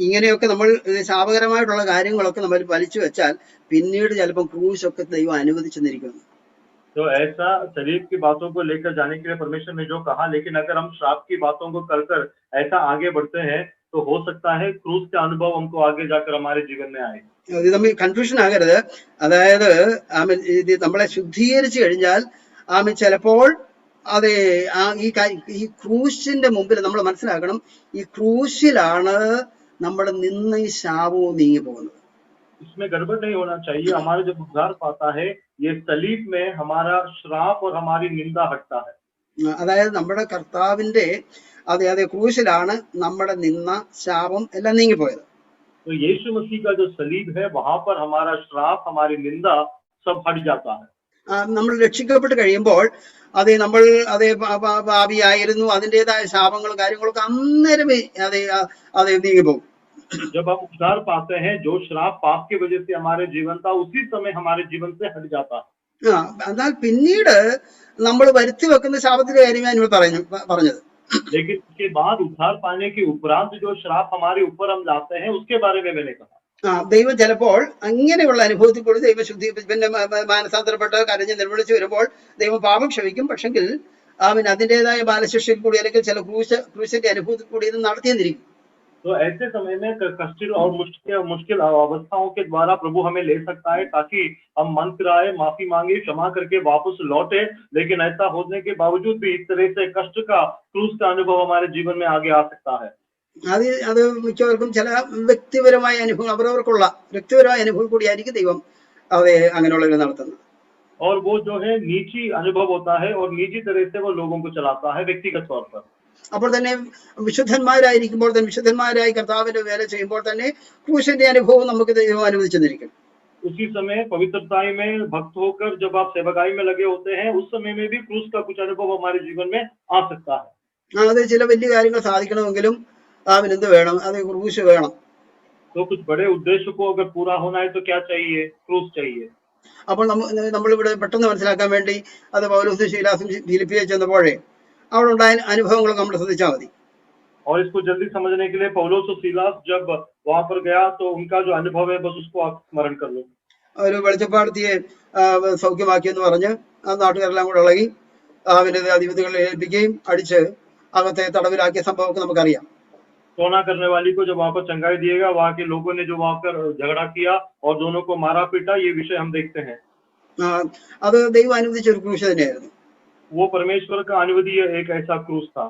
ഇങ്ങനെയൊക്കെ നമ്മൾ ശാപകരമായിട്ടുള്ള കാര്യങ്ങളൊക്കെ നമ്മൾ വലിച്ചു വെച്ചാൽ പിന്നീട് ചിലപ്പോൾ ക്രൂശൊക്കെ ദൈവം അനുവദിച്ചെന്നിരിക്കുന്നു. तो ऐसा शरीर की बातों को लेकर जाने के लिए परमेश्वर ने जो कहा, लेकिन अगर हम श्राप की बातों को कर ऐसा आगे बढ़ते हैं तो हो सकता है क्रूस का अनुभव हमको आगे जाकर हमारे जीवन में आए। ഇത് നമ്മൾ കൺഫ്യൂഷൻ ആകരുത്. അതായത് ഇത് നമ്മളെ ശുദ്ധീകരിച്ചു കഴിഞ്ഞാൽ ചിലപ്പോൾ അത് ഈ ക്രൂശിന്റെ മുമ്പിൽ നമ്മൾ മനസ്സിലാക്കണം, ഈ ക്രൂശിലാണ് നമ്മുടെ നിന്നയും ശാപവും നീങ്ങി പോകുന്നത്. इसमें गड़बड़ नहीं होना चाहिए। हमारा जब उद्धार पाता है, ये सलीब में हमारा श्राप और हमारी निंदा हटता है। അതായത് നമ്മുടെ കർത്താവിന്റെ ക്രൂശിലാണ് നമ്മുടെ നിന്ന ശാപം എല്ലാം നീങ്ങിപ്പോയത്. तो यीशु मसीह का जो सलीब है, वहां पर हमारा श्राप, हमारी निंदा सब हट जाता है। നമ്മൾ രക്ഷിക്കപ്പെട്ട് കഴിയുമ്പോൾ നമ്മൾ പാപിയായിരുന്നു, അതിൻ്റെതായ ശാപങ്ങളും കാര്യങ്ങളൊക്കെ അന്നേരമേ നീങ്ങിപ്പോകും. जब हम उद्धार पाते हैं, जो श्राप पाप की वजह से हमारे जीवन था, उसी समय हमारे जीवन से हट जाता है। എന്നാൽ പിന്നീട് നമ്മൾ വരുത്തി വെക്കുന്ന ശാപത്തിന്റെ കാര്യം ഞാൻ ഇവിടെ പറഞ്ഞത്. लेकिन उसके बाद उद्धार पाने के उपरांत जो श्राप हमारे ऊपर हम लाते हैं, उसके बारे में मैंने कहा। ദൈവം ചിലപ്പോൾ അങ്ങനെയുള്ള അനുഭവത്തിൽ കൂടി ദൈവം പിന്നെ മാനസാന്തരപ്പെട്ട് കരഞ്ഞ് നിർവഹിച്ച് വരുമ്പോൾ ദൈവം പാപം ക്ഷമിക്കും. പക്ഷെങ്കിൽ അതിൻ്റെതായ ബാലശിക്ഷയിൽ കൂടി അല്ലെങ്കിൽ ചില ക്രൂശിന്റെ അനുഭവത്തിൽ കൂടി ഇത് നടത്തിയെന്നിരിക്കും. तो तो ऐसे समय में कष्ट और मुश्किल अवस्थाओं के द्वारा प्रभु हमें ले सकता है ताकि हम मन फिराए, माफी मांगे, क्षमा करके वापस लौटे। लेकिन ऐसा होने के बावजूद भी इस तरह से कष्ट का, क्रूस का अनुभव हमारे जीवन में आगे आ सकता है। അത് മിക്കവർക്കും ചില വ്യക്തിപരമായ അനുഭവം അവരവർക്കുള്ള വ്യക്തിപരമായ അനുഭവം കൂടിയായിരിക്കും ദൈവം അവയെ അങ്ങനെയുള്ളവരെ നടത്തുന്നത്. और वो जो है निजी अनुभव होता है और निजी तरह से वो लोगों को चलाता है व्यक्तिगत तौर पर। അപ്പോൾ തന്നെ വിശുദ്ധന്മാരായിരിക്കുമ്പോൾ തന്നെ വിശുദ്ധന്മാരായി കർത്താവിന്റെ വേല ചെയ്യുമ്പോൾ തന്നെ ക്രൂശിന്റെ അനുഭവം നമുക്ക് ദൈവം അനുവദിച്ചിരിക്കും. उसी समय पवित्रताई में भक्त होकर जब आप सेवकाई में लगे होते हैं, उस समय में भी क्रूस का कुछ अनुभव हमारे जीवन में आ सकता है। അത് ചില വലിയ കാര്യങ്ങൾ സാധിക്കണമെങ്കിലും എന്ത് വേണം? അത് ക്രൂശ് വേണം. तो कुछ बड़े उद्देश्य को अगर पूरा होना है तो क्या चाहिए? क्रूस चाहिए। അപ്പോൾ നമ്മളിവിടെ പെട്ടെന്ന് മനസ്സിലാക്കാൻ വേണ്ടി അത് പൗലോസും ശീലാസും ഫിലിപ്പിയെ ചെന്നപ്പോഴേ അവിടെ ഉണ്ടായ അനുഭവങ്ങളൊക്കെ നമ്മൾ ശ്രദ്ധിച്ചാൽ മതി. और इसको जल्दी समझने के लिए पौलुस और सीलास जब वहां पर गया तो उनका जो अनुभव है बस उसको आप स्मरण कर लो। ഒരു വെളിച്ചപ്പാടത്തിയെ സൗഖ്യമാക്കിയെന്ന് പറഞ്ഞ് ആ നാട്ടുകാരെല്ലാം കൂടെ ഇളകി അവന്റെ അധിപതികളെ ഏൽപ്പിക്കുകയും അടിച്ച് അകത്തെ തടവിലാക്കിയ സംഭവമൊക്കെ നമുക്കറിയാം. सोना करने वाली को जब वहां पर चंगाई दिएगा, वहां के लोगों ने जो वहां पर झगड़ा किया और दोनों को मारा पीटा, ये विषय हम देखते हैं। അത് ദൈവം അനുവദിച്ച ഒരു ക്രൂശ് തന്നെയായിരുന്നു. वो परमेश्वर का अनुवदीय एक ऐसा क्रूस था।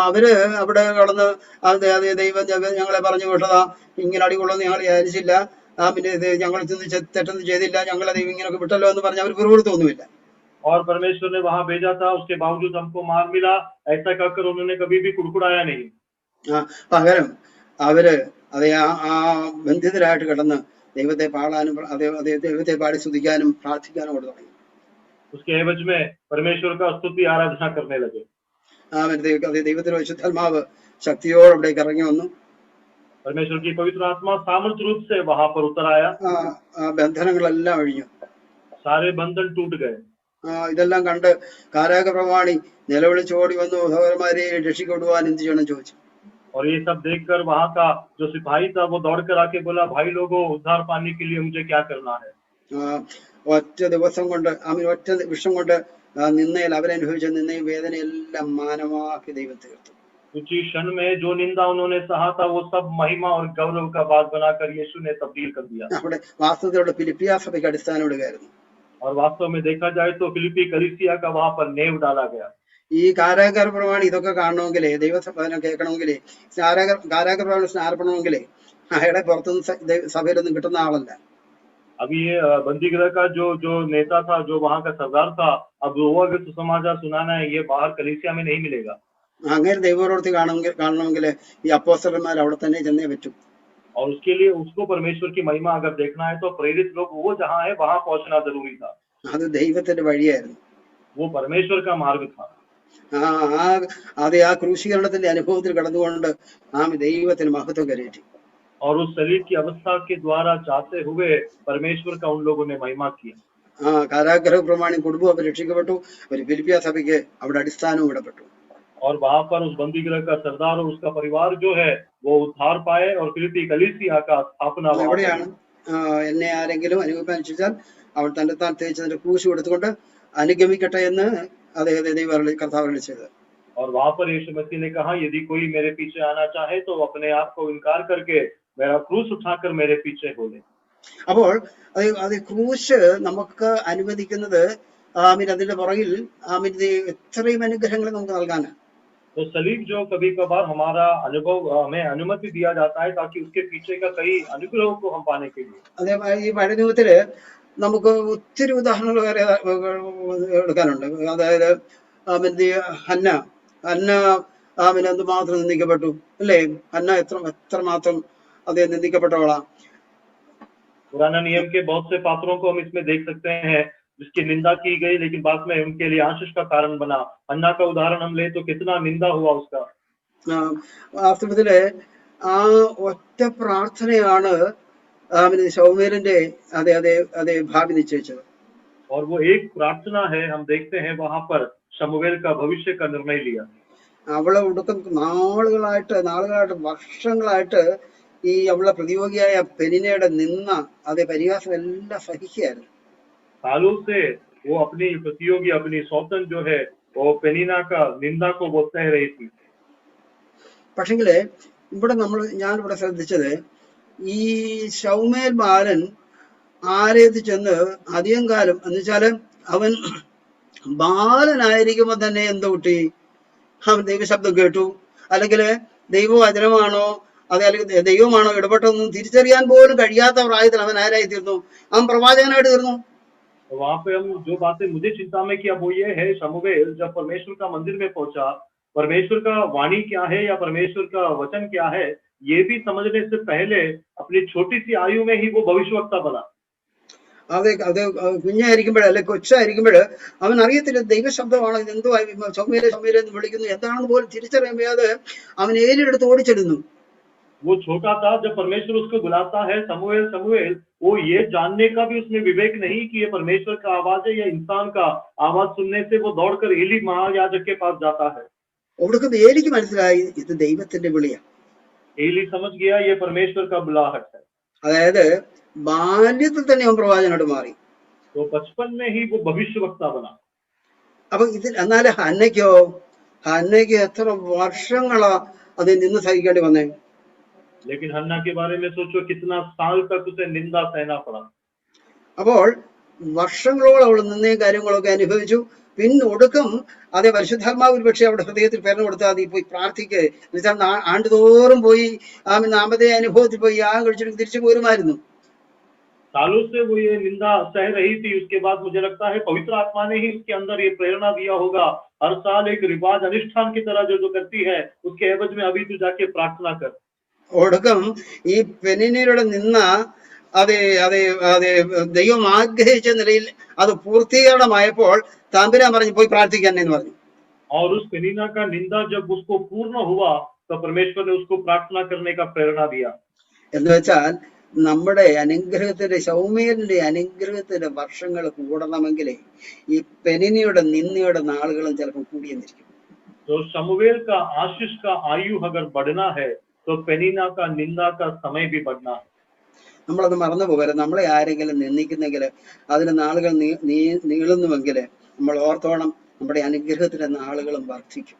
അവര് അവിടെ കടന്ന് ദൈവം ഞങ്ങളെ പറഞ്ഞു വിട്ടതാ, ഇങ്ങനെ അടികൊള്ളുമെന്ന് ഞങ്ങൾ വിചാരിച്ചില്ല, പിന്നെ ഞങ്ങൾ തെറ്റൊന്നും ചെയ്തില്ല, ഞങ്ങളെ ദൈവം ഇങ്ങനെയൊക്കെ വിട്ടല്ലോ എന്ന് പറഞ്ഞ് അവർ പിറുപിറുത്തൊന്നുമില്ല. और परमेश्वर ने वहां भेजा था, उसके बावजूद हमको मार मिला, ऐसा कहकर उन्होंने कभी भी कुड़कुड़ाया नहीं। പകരം അവര് ആ ബന്ധിതരായിട്ട് കിടന്ന് ദൈവത്തെ പാടാനും ദൈവത്തെ പാടി സ്തുതിക്കാനും പ്രാർത്ഥിക്കാനും അവിടെ തുടങ്ങി. उसके एवज में परमेश्वर का स्तुति आराधना करने लगे। ദൈവത്തിന്റെ വിശുദ്ധാത്മാവ് ശക്തിയോടെ അവിടേക്ക് ഇറങ്ങി വന്നു. परमेश्वर की पवित्र आत्मा सामर्थ्य रूप से वहां पर उतर आया। ബന്ധനങ്ങളെല്ലാം ഒഴിഞ്ഞു. सारे बंधन टूट गए। ഇതെല്ലാം കണ്ട് കാരാഗ പ്രമാണി നിലവിളിച്ചോടി വന്നു, സഹോദരന്മാരെ രക്ഷിക്കപ്പെടുവാൻ എന്ത് ചെയ്യണം ചോദിച്ചു. और ये सब देखकर वहां का जो सिपाही था वो दौड़ कर आके बोला, भाई लोगों, उद्धार पाने के लिए मुझे क्या करना है। ഒറ്റ ദിവസം കൊണ്ട് ഒറ്റ വിഷം കൊണ്ട് നിന്നയിൽ അവരനുഭവിച്ച നിന്നയും വേദനയെല്ലാം മാനമാക്കി ദൈവം തീർത്തു. कुछ ही क्षण में जो निंदा उन्होंने सहा था वो सब महिमा और गौरव का बात बनाकर यीशु ने तब्दील कर दिया। അവിടെ വാസ്തവത്തിലുള്ള ഫിലിപ്പിയ സഭയ്ക്ക് അടിസ്ഥാനം ഇടുകയായിരുന്നു. और वास्तव में देखा जाए तो फिलिपी कलीसिया का वहां पर नेव डाला गया। ഈ കാരാഗർ പ്രമാണി ഇതൊക്കെ കാണണമെങ്കിലേ, ദൈവസഭനം കേൾക്കണമെങ്കിലേ, കാരാഗർ പ്രമാണി സ്നാനപ്പെടണമെങ്കിലേ അയാളെ പുറത്തുനിന്ന് സഭയിലൊന്നും കിട്ടുന്ന ആളല്ല. अभी ये बंदीगृह का जो नेता था, जो वहां का सरदार था, अब वो अगर सुसमाचार सुनाना है, ये बाहर कलीसिया में नहीं मिलेगा। അങ്ങനെ ദൈവപ്രവൃത്തി കാണണമെങ്കിൽ ഈ അപ്പോസ്തലന്മാർ അവിടെ തന്നെ ചെന്നേ പറ്റൂ. और उसके लिए उसको परमेश्वर की महिमा अगर देखना है तो प्रेरित लोग वो जहाँ है वहां पहुंचना जरूरी था। അത് ദൈവത്തിന്റെ വഴിയായിരുന്നു. वो परमेश्वर का मार्ग था। ആ ക്രൂശീകരണത്തിന്റെ അനുഭവത്തിൽ കടന്നുകൊണ്ട് ദൈവത്തിന് മഹത്വം കരയറ്റി. और उस शरीर की अवस्था के द्वारा जाते हुए परमेश्वर का उन लोगों ने महिमा किया। കാരാഗ്രഹ പ്രമാണി കുടുംബം അവർ രക്ഷിക്കപ്പെട്ടു. ഒരു ഫിലിപ്പിയ സഭയ്ക്ക് അവിടെ അടിസ്ഥാനവും ഇടപെട്ടു. और वहां पर उस बंदीगृह का सरदार और उसका परिवार जो है वो उद्धार पाए और फिलिपी कलीसिया का स्थापना। എവിടെയാണ് എന്നെ ആരെങ്കിലും അനുഗമിച്ചാൽ അവൾ തന്റെ താൻ തേച്ചതിന്റെ ക്രൂശ് കൊടുത്തുകൊണ്ട് അനുഗമിക്കട്ടെ എന്ന് അദ്ദേഹത്തെ കർത്താവ് വിളിച്ചത്. और वहां पर यीशु मसीह ने कहा, यदि कोई मेरे पीछे आना चाहे तो अपने आप को इनकार करके मेरा क्रूस उठाकर मेरे पीछे हो ले। അപ്പോൾ അത് ക്രൂശ് നമുക്ക് അനുവദിക്കുന്നത് അതിന്റെ പുറകിൽ എത്രയും അനുഗ്രഹങ്ങൾ നമുക്ക് നൽകാനാണ്. तो सलीब जो कभी कभार हमारा अनुभव हमें अनुमति दिया जाता है ताकि उसके पीछे का कई अनुग्रहों को हम पाने के लिए। അതേപോലെ ഈ പഴയ നിയമത്തില് നമുക്ക് ഒത്തിരി ഉദാഹരണങ്ങൾ വേറെ എടുക്കാനുണ്ട്. അതായത് ഹന്ന എന്തുമാത്രം നിന്ദിക്കപ്പെട്ടു അല്ലേ? ഹന്ന എത്രമാത്രം അദ്ദേഹം നിന്ദിക്കപ്പെട്ടവളാ. पुराना नियम के बहुत से पात्रों को हम इसमें देख सकते हैं जिसकी निंदा की गई, लेकिन बाद में उनके लिए आशीष का कारण बना। हन्ना का उदाहरण हम ले तो कितना निंदा हुआ उसका। വാസ്തവത്തില് ആ ഒറ്റ പ്രാർത്ഥനയാണ് ശമൂവേലിന്റെ അതേ ഭാവി നിശ്ചയിച്ചത്. और वो एक प्रार्थना है, हम देखते हैं वहां पर शमूएल का भविष्य का निर्णय लिया। അവളെ ഒടുക്കം നാളുകളായിട്ട് വർഷങ്ങളായിട്ട് ഈ അവളെ പ്രതിയോഗിയായ പെനിനയുടെ നിന്ന പരിഹാസം എല്ലാം സഹിക്കുകയായിരുന്നു. सालों से वो अपनी प्रतियोगी अपनी सौतन जो है वो पेनिना का निंदा को वो सह रही थी. പക്ഷെങ്കില് ഇവിടെ ഞാനിവിടെ ശ്രദ്ധിച്ചത് ഈ ശൗമേൽ ബാലൻ ആലയത്തിൽ ചെന്ന് അധികം കാലം എന്ന് വെച്ചാല് അവൻ ബാലനായിരിക്കുമ്പോ തന്നെ എന്താ കുട്ടി അവൻ ദൈവശബ്ദം കേട്ടു, അല്ലെങ്കിൽ ദൈവവചനമാണോ അത് അല്ലെങ്കിൽ ദൈവമാണോ ഇടപെട്ടൊന്നും തിരിച്ചറിയാൻ പോലും കഴിയാത്ത പ്രായത്തിൽ അവൻ ആരായി തീർന്നു? അവൻ പ്രവാചകനായിട്ട് തീർന്നു. तो वहां पे हम जो बातें मुझे चिंता में किया वो ये है, शमूएल जब परमेश्वर का मंदिर में पहुंचा, परमेश्वर का वाणी क्या है या परमेश्वर का वचन क्या है ये भी समझने से पहले अपनी छोटी सी आयु में ही वो भविष्यवक्ता बना। അത് കുഞ്ഞായിരിക്കുമ്പോഴ അല്ലെ കൊച്ചായിരിക്കുമ്പോൾ അവൻ അറിയത്തില്ല ദൈവശബ്ദമാണ്, ഇത് എന്തോ ചൊമ്മേലെ ചൊമ്മേലെ എന്ന് വിളിക്കുന്നു, എന്താണെന്ന് പോലും തിരിച്ചറിയാൻ വയ്യാതെ അവൻ ഏലിയെടുത്ത് ഓടിച്ചെല്ലുന്നു. वो छोटा था जब परमेश्वर उसको बुलाता है समूएल समूएल, वो ये जानने का भी उसमें विवेक नहीं कि ये परमेश्वर का आवाज है या इंसान का आवाज सुनने से वो दौड़कर एली महायाजक के पास जाता है। ഒടുക്കം ഏലിക്ക് മനസ്സിലായി ഇത് ദൈവത്തിന്റെ വിളിയാ. एली समझ गया ये परमेश्वर का बुलाहट है। അതായത് ബാല്യത്തിൽ തന്നെ അവൻ പ്രവാചകനായിട്ട് മാറി. तो बचपन में ही वो भविष्यवक्ता बना। അപ്പൊ എന്നാല് ഹന്നയ്ക്ക് എത്ര വർഷങ്ങളാ അതിൽ നിന്ന് സഹിക്കേണ്ടി വന്നേ? लेकिन हन्ना के बारे में सोचो कितना साल तक उसे निंदा सहना पड़ा। അപ്പോൾ വർഷങ്ങളോളം അവൾ നിന്നയും കാര്യങ്ങളൊക്കെ അനുഭവിച്ചു. പിന്നെ ഒടുക്കം അതേ പരിശുദ്ധാത്മാവ് പക്ഷേ അവിടെ ഹൃദയത്തിൽ പേരണം കൊടുത്താൽ നീ പോയി പ്രാർത്ഥിക്ക്, എന്നുവെച്ചാൽ ആണ്ടുതോറും പോയി നാമതേ അനുഭവത്തിൽ പോയി യാഗം കഴിച്ചിട്ട് തിരിച്ചു പോരുമായിരുന്നു. सालों से वो ये निंदा सह रही थी, उसके बाद मुझे लगता है पवित्र आत्मा ने ही उसके अंदर ये प्रेरणा दिया होगा, हर साल एक रिवाज अनुष्ठान की तरह जो करती है उसके एवज में अभी तू जाके प्रार्थना कर। ഒടുക്കം ഈ പെനിന്നിയുടെ നിന്ന അതെ അതെ അതെ ദൈവം ആഗ്രഹിച്ച നിലയിൽ അത് പൂർത്തീകരണമായപ്പോൾ തമ്പുരാൻ പറഞ്ഞു പോയി പ്രാർത്ഥിക്കാൻ എന്ന് പറഞ്ഞു. और उस पेनिन्ना का निंदा जब उसको पूर्ण हुआ तो परमेश्वर ने उसको प्रार्थना करने का प्रेरणा दिया। എന്ന് വെച്ചാൽ നമ്മുടെ അനുഗ്രഹത്തിന്റെ ശൗമേലിന്റെ അനുഗ്രഹത്തിന്റെ വർഷങ്ങൾ കൂടണമെങ്കിൽ ഈ പെനിനിയുടെ നിന്നയുടെ നാളുകളും ചിലപ്പോൾ കൂടിയെന്നിരിക്കും. तो शमूएल का आशीष का आयु अगर बढ़ना है तो पेनिन्ना का निंदा का समय भी बढ़ना है। നമ്മളത് മറന്നു പോകരുത്. നമ്മളെ ആരെങ്കിലും നിന്ദിക്കുന്നെങ്കിൽ അതിന് നാളുകൾ നീളുന്നുവെങ്കിൽ നമ്മൾ ഓർത്തോണം നമ്മുടെ അനുഗ്രഹത്തിന്റെ നാളുകളും വർദ്ധിക്കും.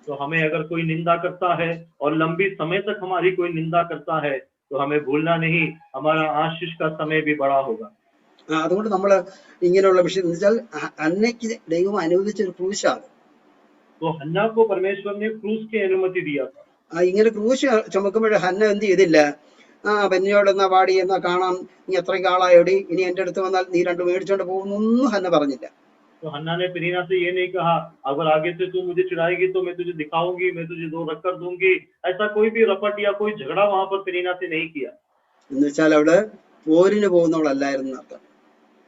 तो हमें अगर कोई निंदा करता है और लंबी समय तक हमारी कोई निंदा करता है तो हमें भूलना नहीं हमारा आशीष का समय भी बड़ा होगा। അതുകൊണ്ട് നമ്മൾ ഇങ്ങനെയുള്ള വിഷയം എന്ന് വെച്ചാൽ അന്നയ്ക്ക് ദൈവം അനുവദിച്ച ഒരു ക്രൂശാണ്. तो हन्ना को परमेश्वर ने क्रूस की अनुमति दिया था। ഇങ്ങനെ ക്രൂശ് ചുമക്കുമ്പോൾ ഹന്ന എന്ത് ചെയ്തില്ല? പെന്നിയോട് എന്നാ പാടി എന്നാ കാണാം, നീ എത്രയ്ക്ക് ആളായോടി, ഇനി എന്റെ അടുത്ത് വന്നാൽ നീ രണ്ട് മേടിച്ചോണ്ട് പോകുന്നൊന്നും ഹന്ന പറഞ്ഞില്ല. तो हन्ना ने पेनिन्ना से ये नहीं कहा अगर आगे से तू मुझे चिढ़ाएगी तो मैं तुझे दिखाऊंगी, मैं तुझे 2 रख कर दूंगी, ऐसा कोई भी रपट या कोई झगड़ा वहां पर पेनिन्ना से नहीं किया। എന്ന് വെച്ചാൽ അവിടെ പോരിന് പോകുന്നവളല്ലായിരുന്നു അർത്ഥം.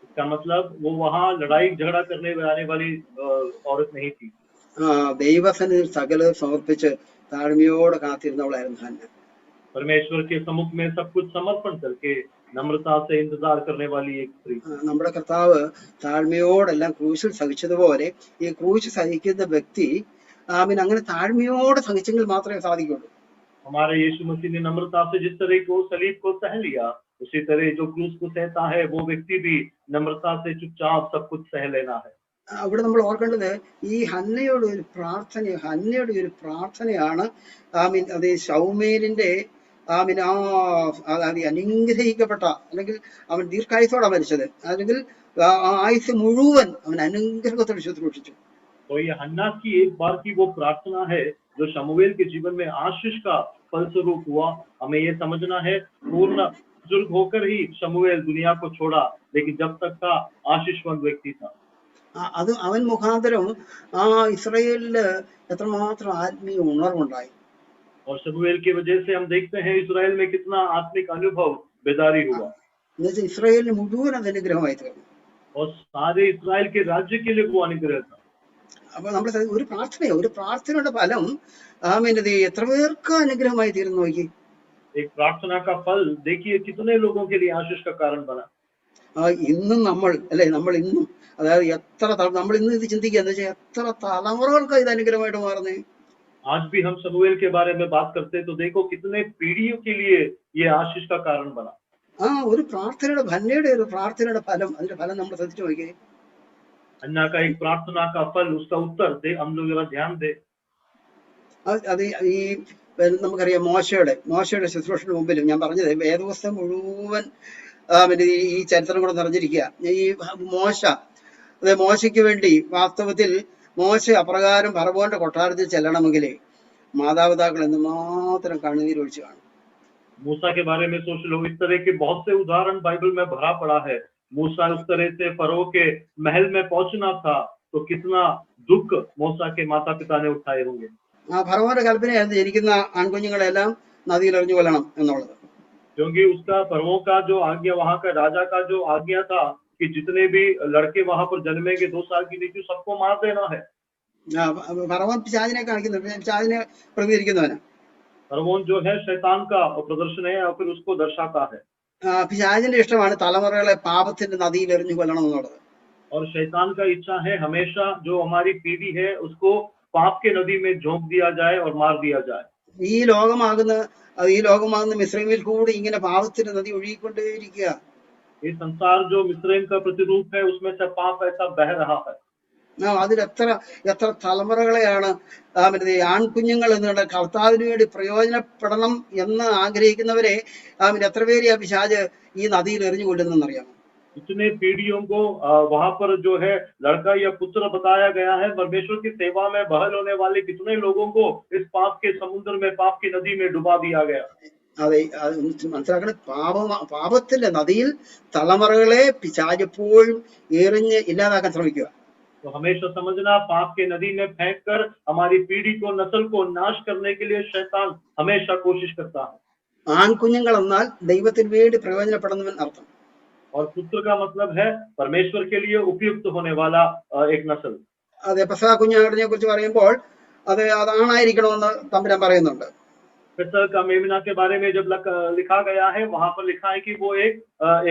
इसका मतलब वो वहां लड़ाई झगड़ा करने आने वाली औरत नहीं थी। ദൈവസന്നിധിയിൽ സകലം സമർപ്പിച്ച് താഴ്മയോടെ കാത്തിരുന്നവളായിരുന്നു ഹന്ന. परमेश्वर के सम्मुख में सब कुछ समर्पण करके नम्रता से इंतजार करने वाली एक स्त्री। നമ്മുടെ കർത്താവ് താഴ്മയോടെല്ലാം ക്രൂശിൽ സഹിച്ചതുപോലെ ഈ ക്രൂശ് സഹിക്കുന്ന വ്യക്തി അങ്ങനെ താഴ്മയോടെ സഹിച്ചെങ്കിൽ മാത്രമേ സാധിക്കുള്ളൂ. हमारे यीशु मसीह ने नम्रता से जिस तरह को सलीब को सह लिया, उसी तरह जो क्रूस को सहता है वो व्यक्ति भी नम्रता से चुपचाप सब कुछ सह लेना है। അവിടെ നമ്മൾ ഓർക്കേണ്ടത് ഈ ഹന്നയുടെ ഒരു പ്രാർത്ഥനയാണ് അത് ശൗമേലിന്റെ അനുഗ്രഹിക്കപ്പെട്ട, അല്ലെങ്കിൽ അവൻ ദീർഘായുസോടെ മരിച്ചത്, അല്ലെങ്കിൽ ആയുസ് മുഴുവൻ അവൻ അനുഗ്രഹത്തോടെ ശുശ്രൂഷിച്ചു. तो ये हन्ना की एक बार की वो प्रार्थना है जो शमूएल के जीवन में आशीष का फलस्वरूप हुआ। हमें ये समझना है पूर्ण बुजुर्ग होकर ही शमूएल दुनिया को छोड़ा, लेकिन जब तक का आशीषवंत व्यक्ति था। അത് അവൻ മുഖാന്തരം ഇസ്രായേലില് എത്രമാത്രം ആത്മീയ ഉണർവുണ്ടായി. और शमूएल की वजह से हम देखते हैं इस्राएल में कितना आत्मिक अनुभव बेदारी हुआ। എന്നുവെച്ചാൽ ഇസ്രായേലിന് മുഴുവൻ അത് അനുഗ്രഹമായി തീർന്നു. और सारे इस्राएल के राज्य के लिए वो अनुग्रह था। അപ്പൊ നമ്മൾ ഒരു പ്രാർത്ഥനയുടെ ഫലം എത്ര പേർക്ക് അനുഗ്രഹമായി തീർന്നു നോക്കി. एक प्रार्थना का फल देखिए कितने लोगों के लिए आशीष का कारण बना। ഇന്നും നമ്മൾ ഇന്നും അതായത് നമ്മൾ ഇന്ന് ഇത് ചിന്തിക്കുക എന്ന് വെച്ചാൽ എത്ര തലമുറകൾക്ക് ഇത് അനുഗ്രഹമായിട്ട് മാറുന്നേ. आज भी हम शमूएल के बारे में बात करते तो देखो कितने पीढ़ियों के लिए ये आशीष का कारण बना। ഒരു ഹന്നയുടെ ഒരു പ്രാർത്ഥനയുടെ ഫലം, അതിന്റെ ഫലം നമ്മൾ ശ്രദ്ധിച്ചു നോക്കിയേ. हन्ना का एक प्रार्थना का फल, उसका उत्तर दे हम लोग जरा ध्यान दे। അത് ഈ നമുക്കറിയാം മോശയുടെ ശുശ്രൂഷയുടെ മുമ്പിലും ഞാൻ പറഞ്ഞത് വേദപുസ്തകം മുഴുവൻ പിന്നെ ഈ ചരിത്രം കൂടെ നിറഞ്ഞിരിക്കുക. ഈ മോശയ്ക്ക് വേണ്ടി വാസ്തവത്തിൽ മോശ അപ്രകാരം ഫറവോന്റെ കൊട്ടാരത്തിൽ ചെല്ലണമെങ്കിൽ മാതാപിതാക്കൾ എന്തുമാത്രം കണ്ണുനീരൊഴിച്ചു കാണും. मूसा के बारे में सोच लो, इस तरह के बहुत से उदाहरण बाइबल में भरा पड़ा है। मूसा उस तरह से फरो के महल में पहुंचना था, तो कितना दुख मूसा के माता पिता ने उठाए होंगे। ഫറവോന്റെ കൽപ്പനയായിരുന്നു ജനിക്കുന്ന ആൺകുഞ്ഞുങ്ങളെല്ലാം നദിയിൽ എറിഞ്ഞു കൊല്ലണം എന്നുള്ളത്. क्योंकि उसका फरो का जो आज्ञा, वहां का राजा का जो आज्ञा था कि जितने भी लड़के वहां पर जन्मेंगे 2 साल की नीचे सबको मार देना है। ഫറവോൻ പിശാചിനെ കാണിക്കുന്നു, പിശാചിനെ പ്രതികരിക്കുന്നവനാ. फरओन जो है शैतान का प्रदर्शन है और फिर उसको दर्शाता है। പിശാചിന്റെ ഇഷ്ടമാണ് തലമുറകളെ പാപത്തിന്റെ നദിയിൽ എറിഞ്ഞു കൊല്ലണം എന്നുള്ളത്. और शैतान का इच्छा है हमेशा जो हमारी पीढ़ी है उसको पाप के नदी में झोंक दिया जाए और मार दिया जाए। ഈ ലോകമാകുന്ന മിസ്രൈമിൽ കൂടി ഇങ്ങനെ പാപത്തിന്റെ നദി ഒഴുകിക്കൊണ്ടേയിരിക്കുക. ये संसार जो मिस्रैम का प्रतिरूप है उसमें से पाप ऐसा बह रहा है। അതിൽ എത്ര തലമുറകളെയാണ് ആൺകുഞ്ഞുങ്ങൾ എന്നുള്ള കർത്താവിന് വേണ്ടി പ്രയോജനപ്പെടണം എന്ന് ആഗ്രഹിക്കുന്നവരെ എത്ര പേര് ആ പിശാച് ഈ നദിയിൽ എറിഞ്ഞു കൊല്ലുന്നറിയാമോ? इतने पीढ़ियों को वहां पर जो है लड़का या पुत्र बताया गया है। परमेश्वर की सेवा में बहल होने वाले कितने लोगों को इस पाप के समुद्र में, पाप की नदी में डुबा दिया गया। അതെ, അത് മനസ്സിലാക്കണം. പാപത്തിന്റെ നദിയിൽ തലമുറകളെ പിശാച് എപ്പോഴും എറിഞ്ഞ് ഇല്ലാതാക്കാൻ ശ്രമിക്കുക. तो हमेशा समझना, पाप के नदी में फेंक कर हमारी पीढ़ी को, नस्ल को नाश करने के लिए शैतान हमेशा कोशिश करता है। ആൺകുഞ്ഞുങ്ങൾ എന്നാൽ ദൈവത്തിന് വേണ്ടി പ്രയോജനപ്പെടുന്നവൻ അർത്ഥം. और पुत्र का मतलब है परमेश्वर के लिए उपयुक्त होने वाला एक नस्ल। അതെ, പെസഹ കുഞ്ഞാടിനെ കുറിച്ച് പറയുമ്പോൾ അതാണായിരിക്കണമെന്ന് തമ്പുരാൻ പറയുന്നുണ്ട്. फसह का मेमना के बारे में जब लिखा गया है, वहां पर लिखा है कि वो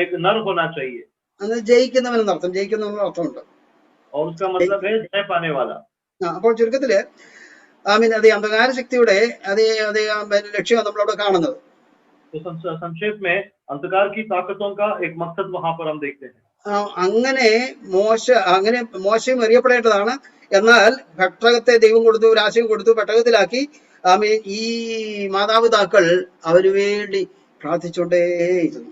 एक नर होना चाहिए। അത് ജയിക്കുന്നവനെന്ന് അർത്ഥം, അർത്ഥമുണ്ട്. और उसका मतलब है जय पाने वाला। അപ്പോൾ ചുരുക്കത്തില് അതേ അന്ധകാര ശക്തിയുടെ അതേ ലക്ഷ്യം നമ്മളവിടെ കാണുന്നത്. तो संक्षेप में अंधकार की ताकतों का एक मकसद वहां पर हम देखते हैं। അങ്ങനെ മോശയും എറിയപ്പെടേണ്ടതാണ്. എന്നാൽ പെട്ടകത്തെ ദൈവം കൊടുത്തു, രാശിയും കൊടുത്തു, പെട്ടകത്തിലാക്കി ഈ മാതാപിതാക്കൾ അവന് വേണ്ടി പ്രാർത്ഥിച്ചുകൊണ്ടേയിരുന്നു.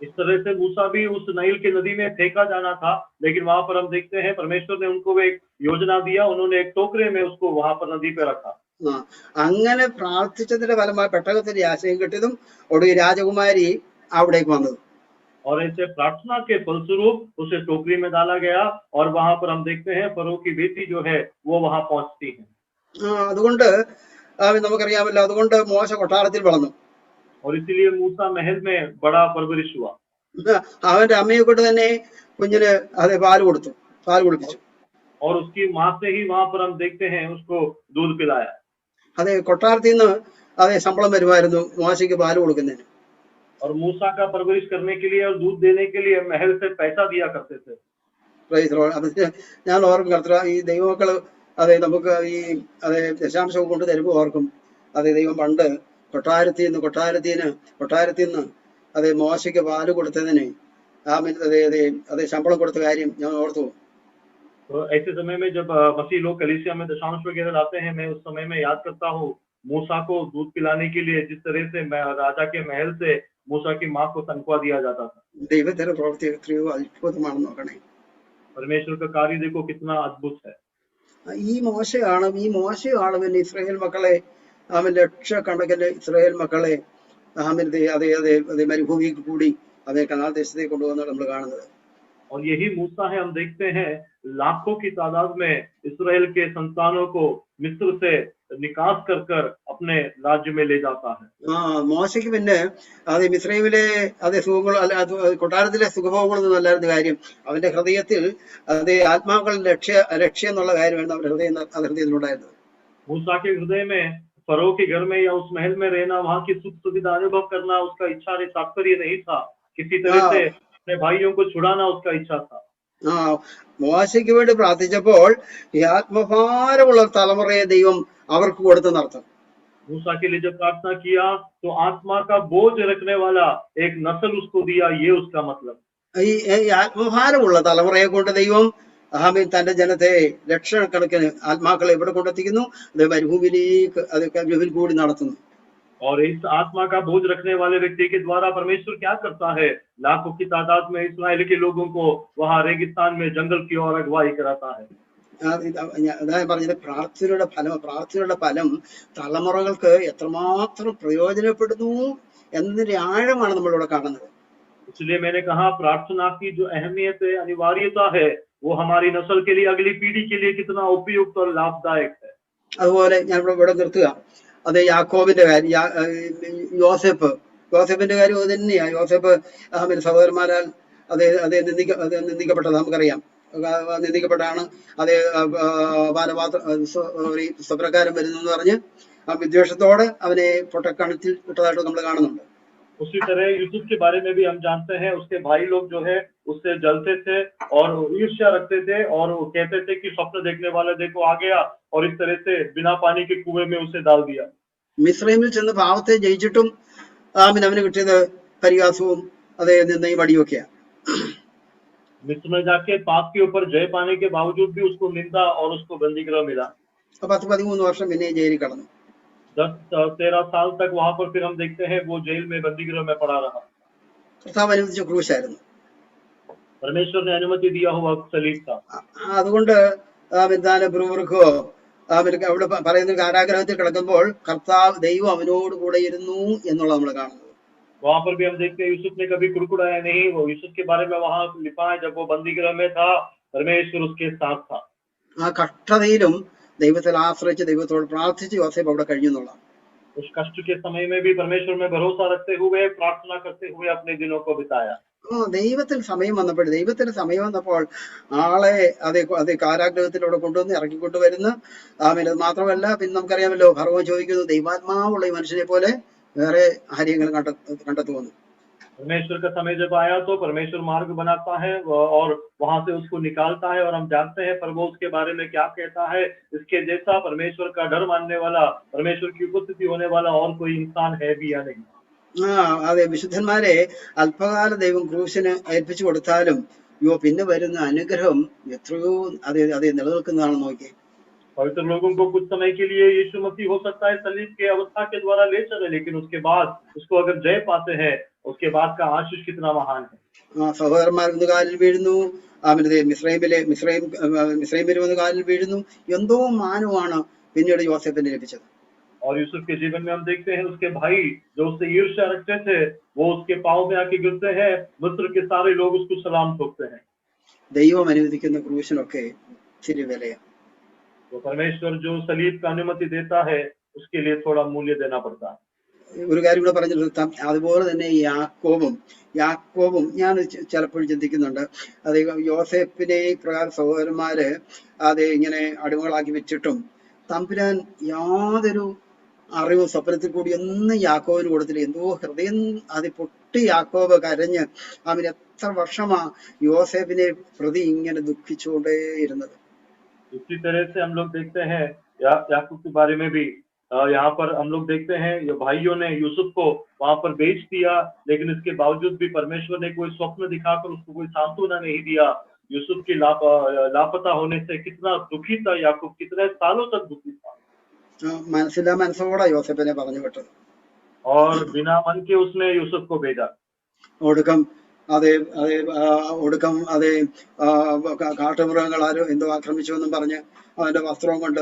इस तरह से मूसा भी उस नाइल की नदी में फेंका जाना था, लेकिन वहां पर हम देखते हैं परमेश्वर ने उनको एक योजना दिया। उन्होंने एक टोकरे में उसको वहां पर नदी पे रखा। അങ്ങനെ പ്രാർത്ഥിച്ചതിന്റെ ഫലമായി പെട്ടകത്തിന്റെ ആശയം കിട്ടിയതും ഒടുവിൽ രാജകുമാരി അവിടേക്ക് വന്നത്. और ऐसे प्रार्थना के फलस्वरूप उसे टोकरी में डाला गया और वहां पर हम देखते हैं फरो की बेटी जो है वो वहां पहुंचती है। അതുകൊണ്ട് നമുക്കറിയാമല്ലോ, അതുകൊണ്ട് മോശ കൊട്ടാരത്തിൽ വളർന്നു. और इसीलिए मूसा महल में बड़ा परवरिश हुआ। അവന്റെ അമ്മയെ കൊണ്ട് തന്നെ കുഞ്ഞിന് പാല് കുടിപ്പിച്ചു. और उसकी माँ से ही वहां पर हम देखते हैं उसको दूध पिलाया। അതെ, കൊട്ടാരത്തിൽ നിന്ന് ശമ്പളം വരുമായിരുന്നു മോശയ്ക്ക് പാല് കൊടുക്കുന്നതിന്. और मूसा का परवरिश करने के लिए और दूध देने के लिए महल से पैसा दिया करते थे। ഞാൻ ഓർക്കും കർത്താവ്, ഈ ദൈവമക്കള് നമുക്ക് ഈ ദശാംശം കൊണ്ട് തരുമ്പോൾ ഓർക്കും, ദൈവം പണ്ട് കൊട്ടാരത്തിൽ നിന്ന് മോശയ്ക്ക് പാല് കൊടുത്തതിന് ശമ്പളം കൊടുത്ത കാര്യം ഞാൻ ഓർത്തു. तो ऐसे समय में जब मसीह लोग कलीसिया में दशांश वगैरह लाते हैं, मैं उस समय में याद करता हूँ मूसा को दूध पिलाने के लिए जिस तरह से राजा के महल से मूसा की माँ को तनख्वाह दिया जाता था। ദൈവത്തിന്റെ പ്രവൃത്തി എത്രയോ അത്ഭുതമാണെന്ന് നോക്കണേ. परमेश्वर का कार्य देखो कितना अद्भुत है। ഈ മോശയാണ് പിന്നെ ഇസ്രായേൽ മക്കളെ ലക്ഷക്കണക്കിന് ഇസ്രായേൽ മക്കളെ മരുഭൂമിക്ക് കൂടി കനാൻ ദേശത്തേക്ക് കൊണ്ടുവന്നാണ് നമ്മൾ കാണുന്നത്. और यही मूसा है, हम देखते हैं लाखों की तादाद में इस्राएल के संतानों को मिस्र से निकास कर अपने राज्य में ले जाता है। മോശയ്ക്ക് പിന്നെ മിസ്രൈമിലെ സുഖങ്ങൾ കൊട്ടാരത്തിലെ സുഖഭോഗങ്ങളൊന്നും അല്ലായിരുന്നു കാര്യം. അവന്റെ ഹൃദയത്തിൽ ആത്മാക്കളുടെ ലക്ഷ്യം എന്നുള്ള കാര്യമാണ് അവരുടെ ഹൃദയത്തിലുണ്ടായിരുന്നത്. मूसा के हृदय में फरो के घर में या उस महल में रहना, वहां की सुख सुविधा अनुभव करना उसका इच्छा तात्पर्य नहीं था। किसी तरह से अपने भाइयों को छुड़ाना उसका इच्छा था। മോശയ്ക്ക് വേണ്ടി പ്രാർത്ഥിച്ചപ്പോൾ ഈ ആത്മഭാരമുള്ള തലമുറയെ ദൈവം അവർക്ക് കൊടുത്തെന്നർത്ഥം. मूसा के लिए जब प्रार्थना किया तो आत्मा का बोझ रखने वाला एक नस्ल उसको दिया, ये उसका मतलब। ഈ ആത്മഭാരമുള്ള തലമുറയെ കൊണ്ട് ദൈവം തന്റെ ജനത്തെ ലക്ഷക്കണക്കിന് ആത്മാക്കളെ എവിടെ കൊണ്ടെത്തിക്കുന്നു? മരുഭൂമിയിലേക്ക് കൂടി നടത്തുന്നു. और इस आत्मा का बोझ रखने वाले व्यक्ति के द्वारा परमेश्वर क्या करता है? लाखों की तादाद में इस्राएल के लोगों को वहां रेगिस्तान में जंगल की ओर अगुवाई कराता है। അതാ ഞാൻ പറഞ്ഞത്, പ്രാർത്ഥനയുടെ ഫലം തലമുറകൾക്ക് എത്രമാത്രം പ്രയോജനപ്പെടുന്നു എന്നതിന്റെ ആഴമാണ് നമ്മളിവിടെ കാണുന്നത്. इसलिए मैंने कहा प्रार्थना की जो अहमियत है, अनिवार्यता है, वो हमारी नस्ल के लिए, अगली पीढ़ी के लिए कितना उपयुक्त और लाभदायक है। അതുപോലെ ഞാൻ ഇവിടെ നിർത്തുക. അത് യാക്കോബിന്റെ കാര്യം, യോസെഫിന്റെ കാര്യം അത് തന്നെയാ. യോസെഫ് സഹോദരന്മാരാൽ അതേ നിന്ദിക്കപ്പെട്ടത് നമുക്കറിയാം. നിന്ദിക്കപ്പെട്ടാണ് അതേ സ്വപ്നക്കാരൻ വരുന്നെന്ന് പറഞ്ഞ് വിദ്വേഷത്തോടെ അവനെ പൊട്ടക്കണത്തിൽ ഇട്ടതായിട്ട് നമ്മൾ കാണുന്നുണ്ട്. उसी तरह यूसुफ के बारे में भी हम जानते हैं, उसके भाई लोग जो है उससे जलते थे और ईर्ष्या रखते थे और वो कहते थे कि स्वप्न देखने वाला देखो आ गया, और इस तरह से बिना पानी के कुएं में उसे डाल दिया। മിസ്രൈമിൽ ചെന്ന് പാവത്തെ ജയിച്ചിട്ടും അവന് കിട്ടിയത് പരിഹാസവും അതേ നിന്ദയും അടിയൊക്കെയാണ്. मिस्र में जाके पाप के ऊपर जय पाने के बावजूद भी उसको निंदा और उसको बंदीगृह मिला। 10-13 വർഷം പിന്നെ ജയിലിൽ കടന്നു. 10-13 साल तक वहां पर फिर हम देखते हैं वो जेल में, बंदीगृह में पड़ा रहा। കർത്താവ് അനുവദിച്ച ക്രൂശായിരുന്നു. परमेश्वर ने अनुमति दिया हुआ सलीब था। അതുകൊണ്ട് ബ്രൂവർക്കോ അവിടെ പറയുന്ന കാരാഗ്രഹത്തിൽ കിടക്കുമ്പോൾ കർത്താവ് ദൈവം അവനോട് കൂടെ ഇരുന്നു എന്നുള്ളത് നമ്മൾ കാണുന്നത്. वहां पर भी हम देखते हैं यूसुफ ने कभी कुड़कुड़ाया नहीं। वो यूसुफ के बारे में वहां लिखा है, जब वो बंदीगृह में था परमेश्वर उसके साथ था। ആ കഷ്ടതയിലും ദൈവത്തിൽ ആശ്രയിച്ച് ദൈവത്തോട് പ്രാർത്ഥിച്ച് യോസേഫ് അവിടെ കഴിഞ്ഞു എന്നുള്ളതാണ്. उस कष्ट के समय में भी परमेश्वर में भरोसा रखते हुए, प्रार्थना करते हुए अपने दिनों को बिताया। ദൈവത്തിന് സമയം വന്നപ്പോൾ ആളെ അതേ കാരാഗ്രഹത്തിലൂടെ കൊണ്ടുവന്ന് ഇറക്കിക്കൊണ്ടുവരുന്നു. അത് മാത്രമല്ല, പിന്നെ നമുക്കറിയാമല്ലോ, ഭർവ്വം ചോദിക്കുന്നു, ദൈവാത്മാവുള്ള ഈ മനുഷ്യനെ പോലെ വേറെ ആരെങ്കിലും കണ്ടെത്തുമെന്ന്. परमेश्वर का समय जब आया तो परमेश्वर मार्ग बनाता है और वहां से उसको निकालता है, और हम जानते हैं पर वो उसके बारे में क्या कहता है, इसके जैसा परमेश्वर का डर मानने वाला, परमेश्वर की उपस्थिति होने वाला और कोई इंसान है भी या नहीं। അതെ, വിശുദ്ധന്മാരെ അല്പകാല ദൈവം ക്രൂശിന് ഏൽപ്പിച്ചു കൊടുത്താലും പിന്നെ വരുന്ന അനുഗ്രഹം എത്രയോ അതേ നിലനിൽക്കുന്നതാണെന്ന് നോക്കിയേ. पवित्र लोगों को कुछ समय के लिए यीशु मसीह हो सकता है सलीब के अवस्था के द्वारा ले चले, लेकिन उसके बाद उसको अगर जय पाते हैं, उसके बाद का आशीष कितना महान है। സഹോദരന്മാർ ഒന്ന് കാലിൽ വീഴുന്നു, മിസ്രൈമിൽ വന്ന് കാലിൽ വീഴുന്നു. എന്തോ മാനമാണ് പിന്നീട് യോസേഫിന് ലഭിച്ചത്. और यूसुफ के जीवन में हम देखते हैं उसके भाई जो उससे ईर्ष्या रखते थे, वो उसके पाँव में आके गिरते हैं, मिस्र के सारे लोग उसको सलाम ठोकते हैं। ദൈവം അനുവദിക്കുന്ന ക്രൂശിനൊക്കെ ഇച്ചിരി വിലയാണ്. तो परमेश्वर जो सलीब का अनुमति देता है, उसके लिए थोड़ा मूल्य देना पड़ता है। ഒരു കാര്യം കൂടെ പറഞ്ഞു നിർത്താം. അതുപോലെ തന്നെ യാക്കോബും ഞാൻ ചിലപ്പോഴും ചിന്തിക്കുന്നുണ്ട്, അത് യോസേഫിനെ പ്രകാരം സഹോദരന്മാര് അത് ഇങ്ങനെ അടിമകളാക്കി വെച്ചിട്ടും തമ്പുരാൻ യാതൊരു അറിവും സ്വപ്നത്തിൽ കൂടി ഒന്നും യാക്കോബിന് കൊടുത്തില്ല. എന്തോ ഹൃദയം അത് പൊട്ടി യാക്കോബ് കരഞ്ഞ് അവന് എത്ര വർഷമാ യോസേഫിനെ പ്രതി ഇങ്ങനെ ദുഃഖിച്ചുകൊണ്ടേയിരുന്നത്. इसी तरह से हम लोग देखते हैं याकूब के बारे में भी, यहाँ पर हम लोग देखते हैं ये भाइयों ने यूसुफ को वहां पर बेच दिया, लेकिन इसके बावजूद भी परमेश्वर ने कोई स्वप्न दिखाकर उसको कोई सांत्वना नहीं दिया। यूसुफ की लापता होने से कितना दुखी था याकूब, कितने सालों तक दुखी था। മനസ്സോടെ യോസേഫിനെ പറഞ്ഞു വിട്ടത്. और बिना मन के उसने यूसुफ को भेजा। ഒടുക്കം കാട്ടുമൃഗങ്ങൾ ആരോ എന്തോ ആക്രമിച്ചു എന്നും പറഞ്ഞ് അവന്റെ വസ്ത്രവും കൊണ്ട്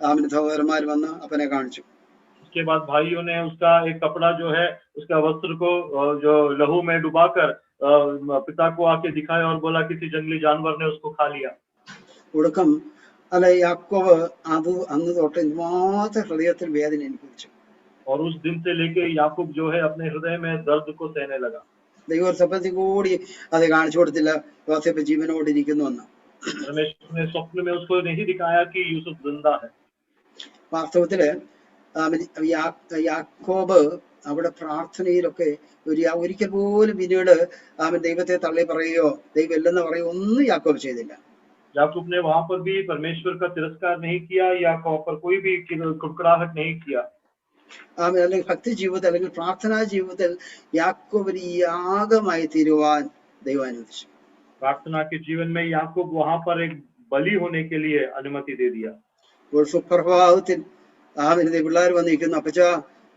അവന്റെ സഹോദരന്മാർ വന്ന് അപ്പനെ കാണിച്ചു. उसके बाद भाइयों ने उसका एक कपड़ा जो है, उसका वस्त्र को जो लहू में डुबाकर पिता को आके दिखाया और बोला किसी जंगली जानवर ने उसको खा लिया। ഒടുക്കം യാക്കോബ് അന്ന് തൊട്ട് മാത്രം ഹൃദയത്തിൽ വേദന അനുഭവിച്ചു. और उस दिन से लेके याकूब जो है अपने हृदय में दर्द को सहने लगा। ദൈവം സ്വപ്നത്തിൽ കൂടി അത് കാണിച്ചു കൊടുത്തില്ല യോസേഫ് ജീവനോട് ഇരിക്കുന്നു എന്ന്. परमेश्वर ने स्वप्न में उसको नहीं दिखाया कि यूसुफ जिंदा है। വാസ്തവത്തില് യാക്കോബ് അവിടെ പ്രാർത്ഥനയിലൊക്കെ ഒരിക്കൽ പോലും പിന്നീട് അവൻ ദൈവത്തെ തള്ളി പറയുകയോ ദൈവം ഇല്ലെന്ന് പറയുകയോ ഒന്നും യാക്കോബ് ചെയ്തില്ല. याकूब ने वहां पर भी परमेश्वर का तिरस्कार नहीं किया या वहां पर कोई भी कुड़कुड़ाहट नहीं किया। അല്ലെങ്കിൽ ഭക്തി ജീവിതത്തിൽ അല്ലെങ്കിൽ പ്രാർത്ഥനാ ജീവിതത്തിൽ യാക്കോബിന് യാഗമായി തീരുവാൻ ദൈവം അനുവദിച്ചു. प्रार्थना के जीवन में याकूब वहां पर एक बलि होने के लिए अनुमति दे दिया। ഒരു സുപ്രഭാതത്തിൽ പിള്ളേർ വന്നിരിക്കുന്നു, അപ്പച്ചാ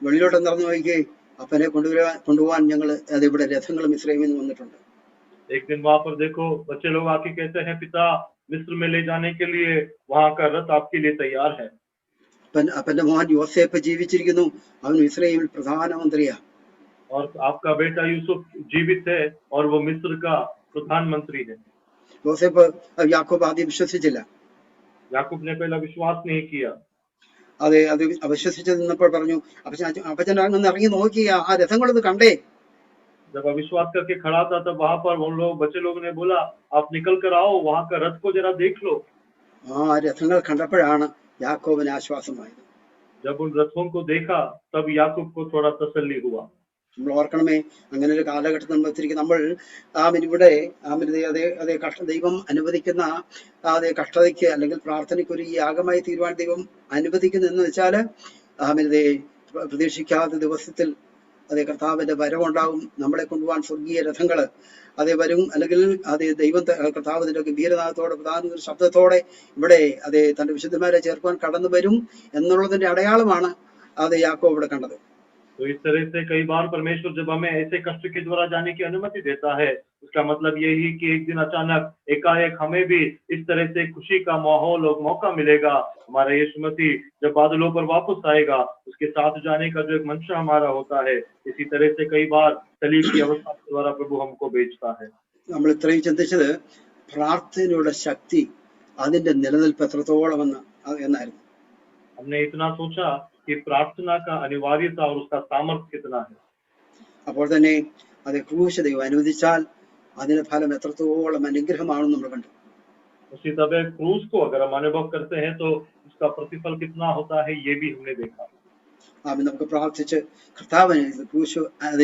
വെളിയിലോട്ട് നടന്നു നോക്കിയേ, അപ്പനെ കൊണ്ടുപോകാൻ ഞങ്ങൾ ഇവിടെ രഥങ്ങളും ഇസ്രായേലിൽ നിന്ന് വന്നിട്ടുണ്ട്. एक दिन वहां पर देखो बच्चे लोग आके कहते हैं पिता मिस्र में ले जाने के लिए वहां का रथ आपके लिए तैयार है. അപ്പന്റെ മോൻ യോസേഫ് ജീവിച്ചിരിക്കുന്നു, അവൻ ഇസ്രായേലിൽ പ്രധാനമന്ത്രിയാ. और आपका बेटा यूसुफ जीवित है और वो मिस्र का प्रधानमंत्री है. യോസേഫ് യാക്കോബ് ആദ്യം വിശ്വസിച്ചില്ല. याकूब ने पहला विश्वास नहीं किया. അത് അവിശ്വസിച്ച് നിന്നപ്പോൾ പറഞ്ഞു, അപ്പച്ചൻ അങ്ങ് ഇറങ്ങി നോക്കി ആ രഥങ്ങളൊന്ന് കണ്ടേ. जब अविश्वास करके खड़ा था तब वहां पर उन लोग बच्चे लोगों ने बोला आप निकल कर आओ, वहां का रथ को जरा देख लो. ആ രഥങ്ങൾ കണ്ടപ്പോഴാണ് യാക്കോബിന് ആശ്വാസമായത്. जब उन रथों को देखा तब याकूब को थोड़ा तसल्ली हुआ. നമ്മൾ ഓർക്കണമേ, അങ്ങനെ ഒരു കാലഘട്ടത്തിൽ നമ്മൾ എത്തിയിരിക്കും. നമ്മൾ ഇവിടെ അതേ ദൈവം അനുവദിക്കുന്ന അതേ കഷ്ടതയ്ക്ക് അല്ലെങ്കിൽ പ്രാർത്ഥനയ്ക്ക് ഒരു യാഗമായി തീരുവാൻ ദൈവം അനുവദിക്കുന്നു എന്ന് വെച്ചാല് പ്രതീക്ഷിക്കാത്ത ദിവസത്തിൽ അതേ കർത്താവിന്റെ വരവുണ്ടാകും. നമ്മളെ കൊണ്ടുപോകാൻ സ്വർഗീയ രഥങ്ങള് അതേ വരും. അല്ലെങ്കിൽ അതേ ദൈവം കർത്താവിന്റെ ഗംഭീരനാഥത്തോടെ പ്രധാന ശബ്ദത്തോടെ ഇവിടെ അതേ തന്റെ വിശുദ്ധന്മാരെ ചേർക്കുവാൻ കടന്നു വരും എന്നുള്ളതിന്റെ അടയാളമാണ് അതേ യാക്കോബ് ഇവിടെ കണ്ടത്. तो इस तरह से कई बार परमेश्वर जब हमें ऐसे कष्ट के द्वारा जाने की अनुमति देता है, उसका मतलब यही कि एक दिन अचानक एकाएक हमें भी इस तरह से खुशी का माहौल और मौका मिलेगा. हमारा यीशु मसीह जब बादलों पर वापस आएगा, उसके साथ जाने का जो एक मंशा हमारा होता है, इसी तरह से कई बार सलीब की अवस्था के द्वारा प्रभु हमको भेजता है. നമ്മൾ ഇത്രയും ചിന്തിച്ചത് പ്രാർത്ഥനയുടെ ശക്തി അതിന്റെ നിലനിൽപ്പ് എത്രത്തോളം എന്നായിരുന്നു. हमने इतना सोचा कि प्रार्थना का अनिवार्यता और उसका सामर्थ्य कितना है. അപ്പോൾ തന്നെ അത് ക്രൂശ് ദൈവം അനുവദിച്ചാൽ അതിന്റെ ഫലം എത്രത്തോളം അനുഗ്രഹമാണെന്ന് നമ്മൾ കണ്ടു. उसी तरह क्रूस को अगर हम अनुभव करते हैं तो उसका प्रतिफल कितना होता है ये भी हमने देखा. നമുക്ക് പ്രാർത്ഥിച്ച് കർത്താവിനെ ക്രൂശ് അത്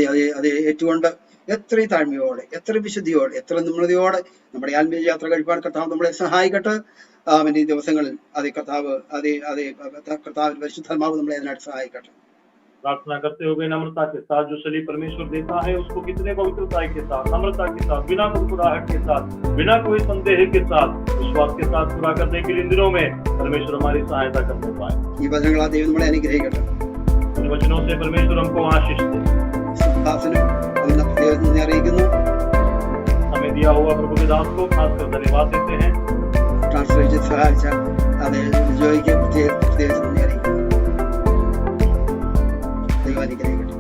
ഏറ്റുകൊണ്ട് എത്രയും താഴ്മയോടെ, എത്ര വിശുദ്ധിയോടെ, എത്ര നിർമ്മലതയോടെ നമ്മുടെ ആത്മീയ യാത്ര കഴിപ്പാൻ കർത്താവ് നമ്മളെ സഹായിക്കട്ടെ. ഈ ദിവസങ്ങളിൽ കർത്താവിന്റെ പരിശുദ്ധാത്മാവ് നമ്മളെ അതിനായിട്ട് സഹായിക്കട്ടെ. प्रार्थना करते हुए नम्रता के साथ जो सलीब परमेश्वर देता है उसको कितने पवित्रता के साथ, नम्रता के साथ, बिना मुस्कुराहट के साथ, बिना कोई संदेह के साथ, विश्वास के साथ पूरा करने के लिए दिनों में परमेश्वर हमारी सहायता करने पाए. ഈ വചനങ്ങളാൽ ദൈവം നമ്മളെ അനുഗ്രഹിക്കട്ടെ. इन वचनों से परमेश्वर हमको आशीष दे. അറിയിക്കുന്നു. हमें दिया हुआ प्रभु के दास को खासकर धन्यवाद देते हैं. ട്രാൻസ്ലേഷൻ സഹായിച്ച അത് ജോയിക്ക് പ്രത്യേകിച്ച് അറിയിക്കുന്നു. ദൈവം അനുഗ്രഹിക്കട്ടെ.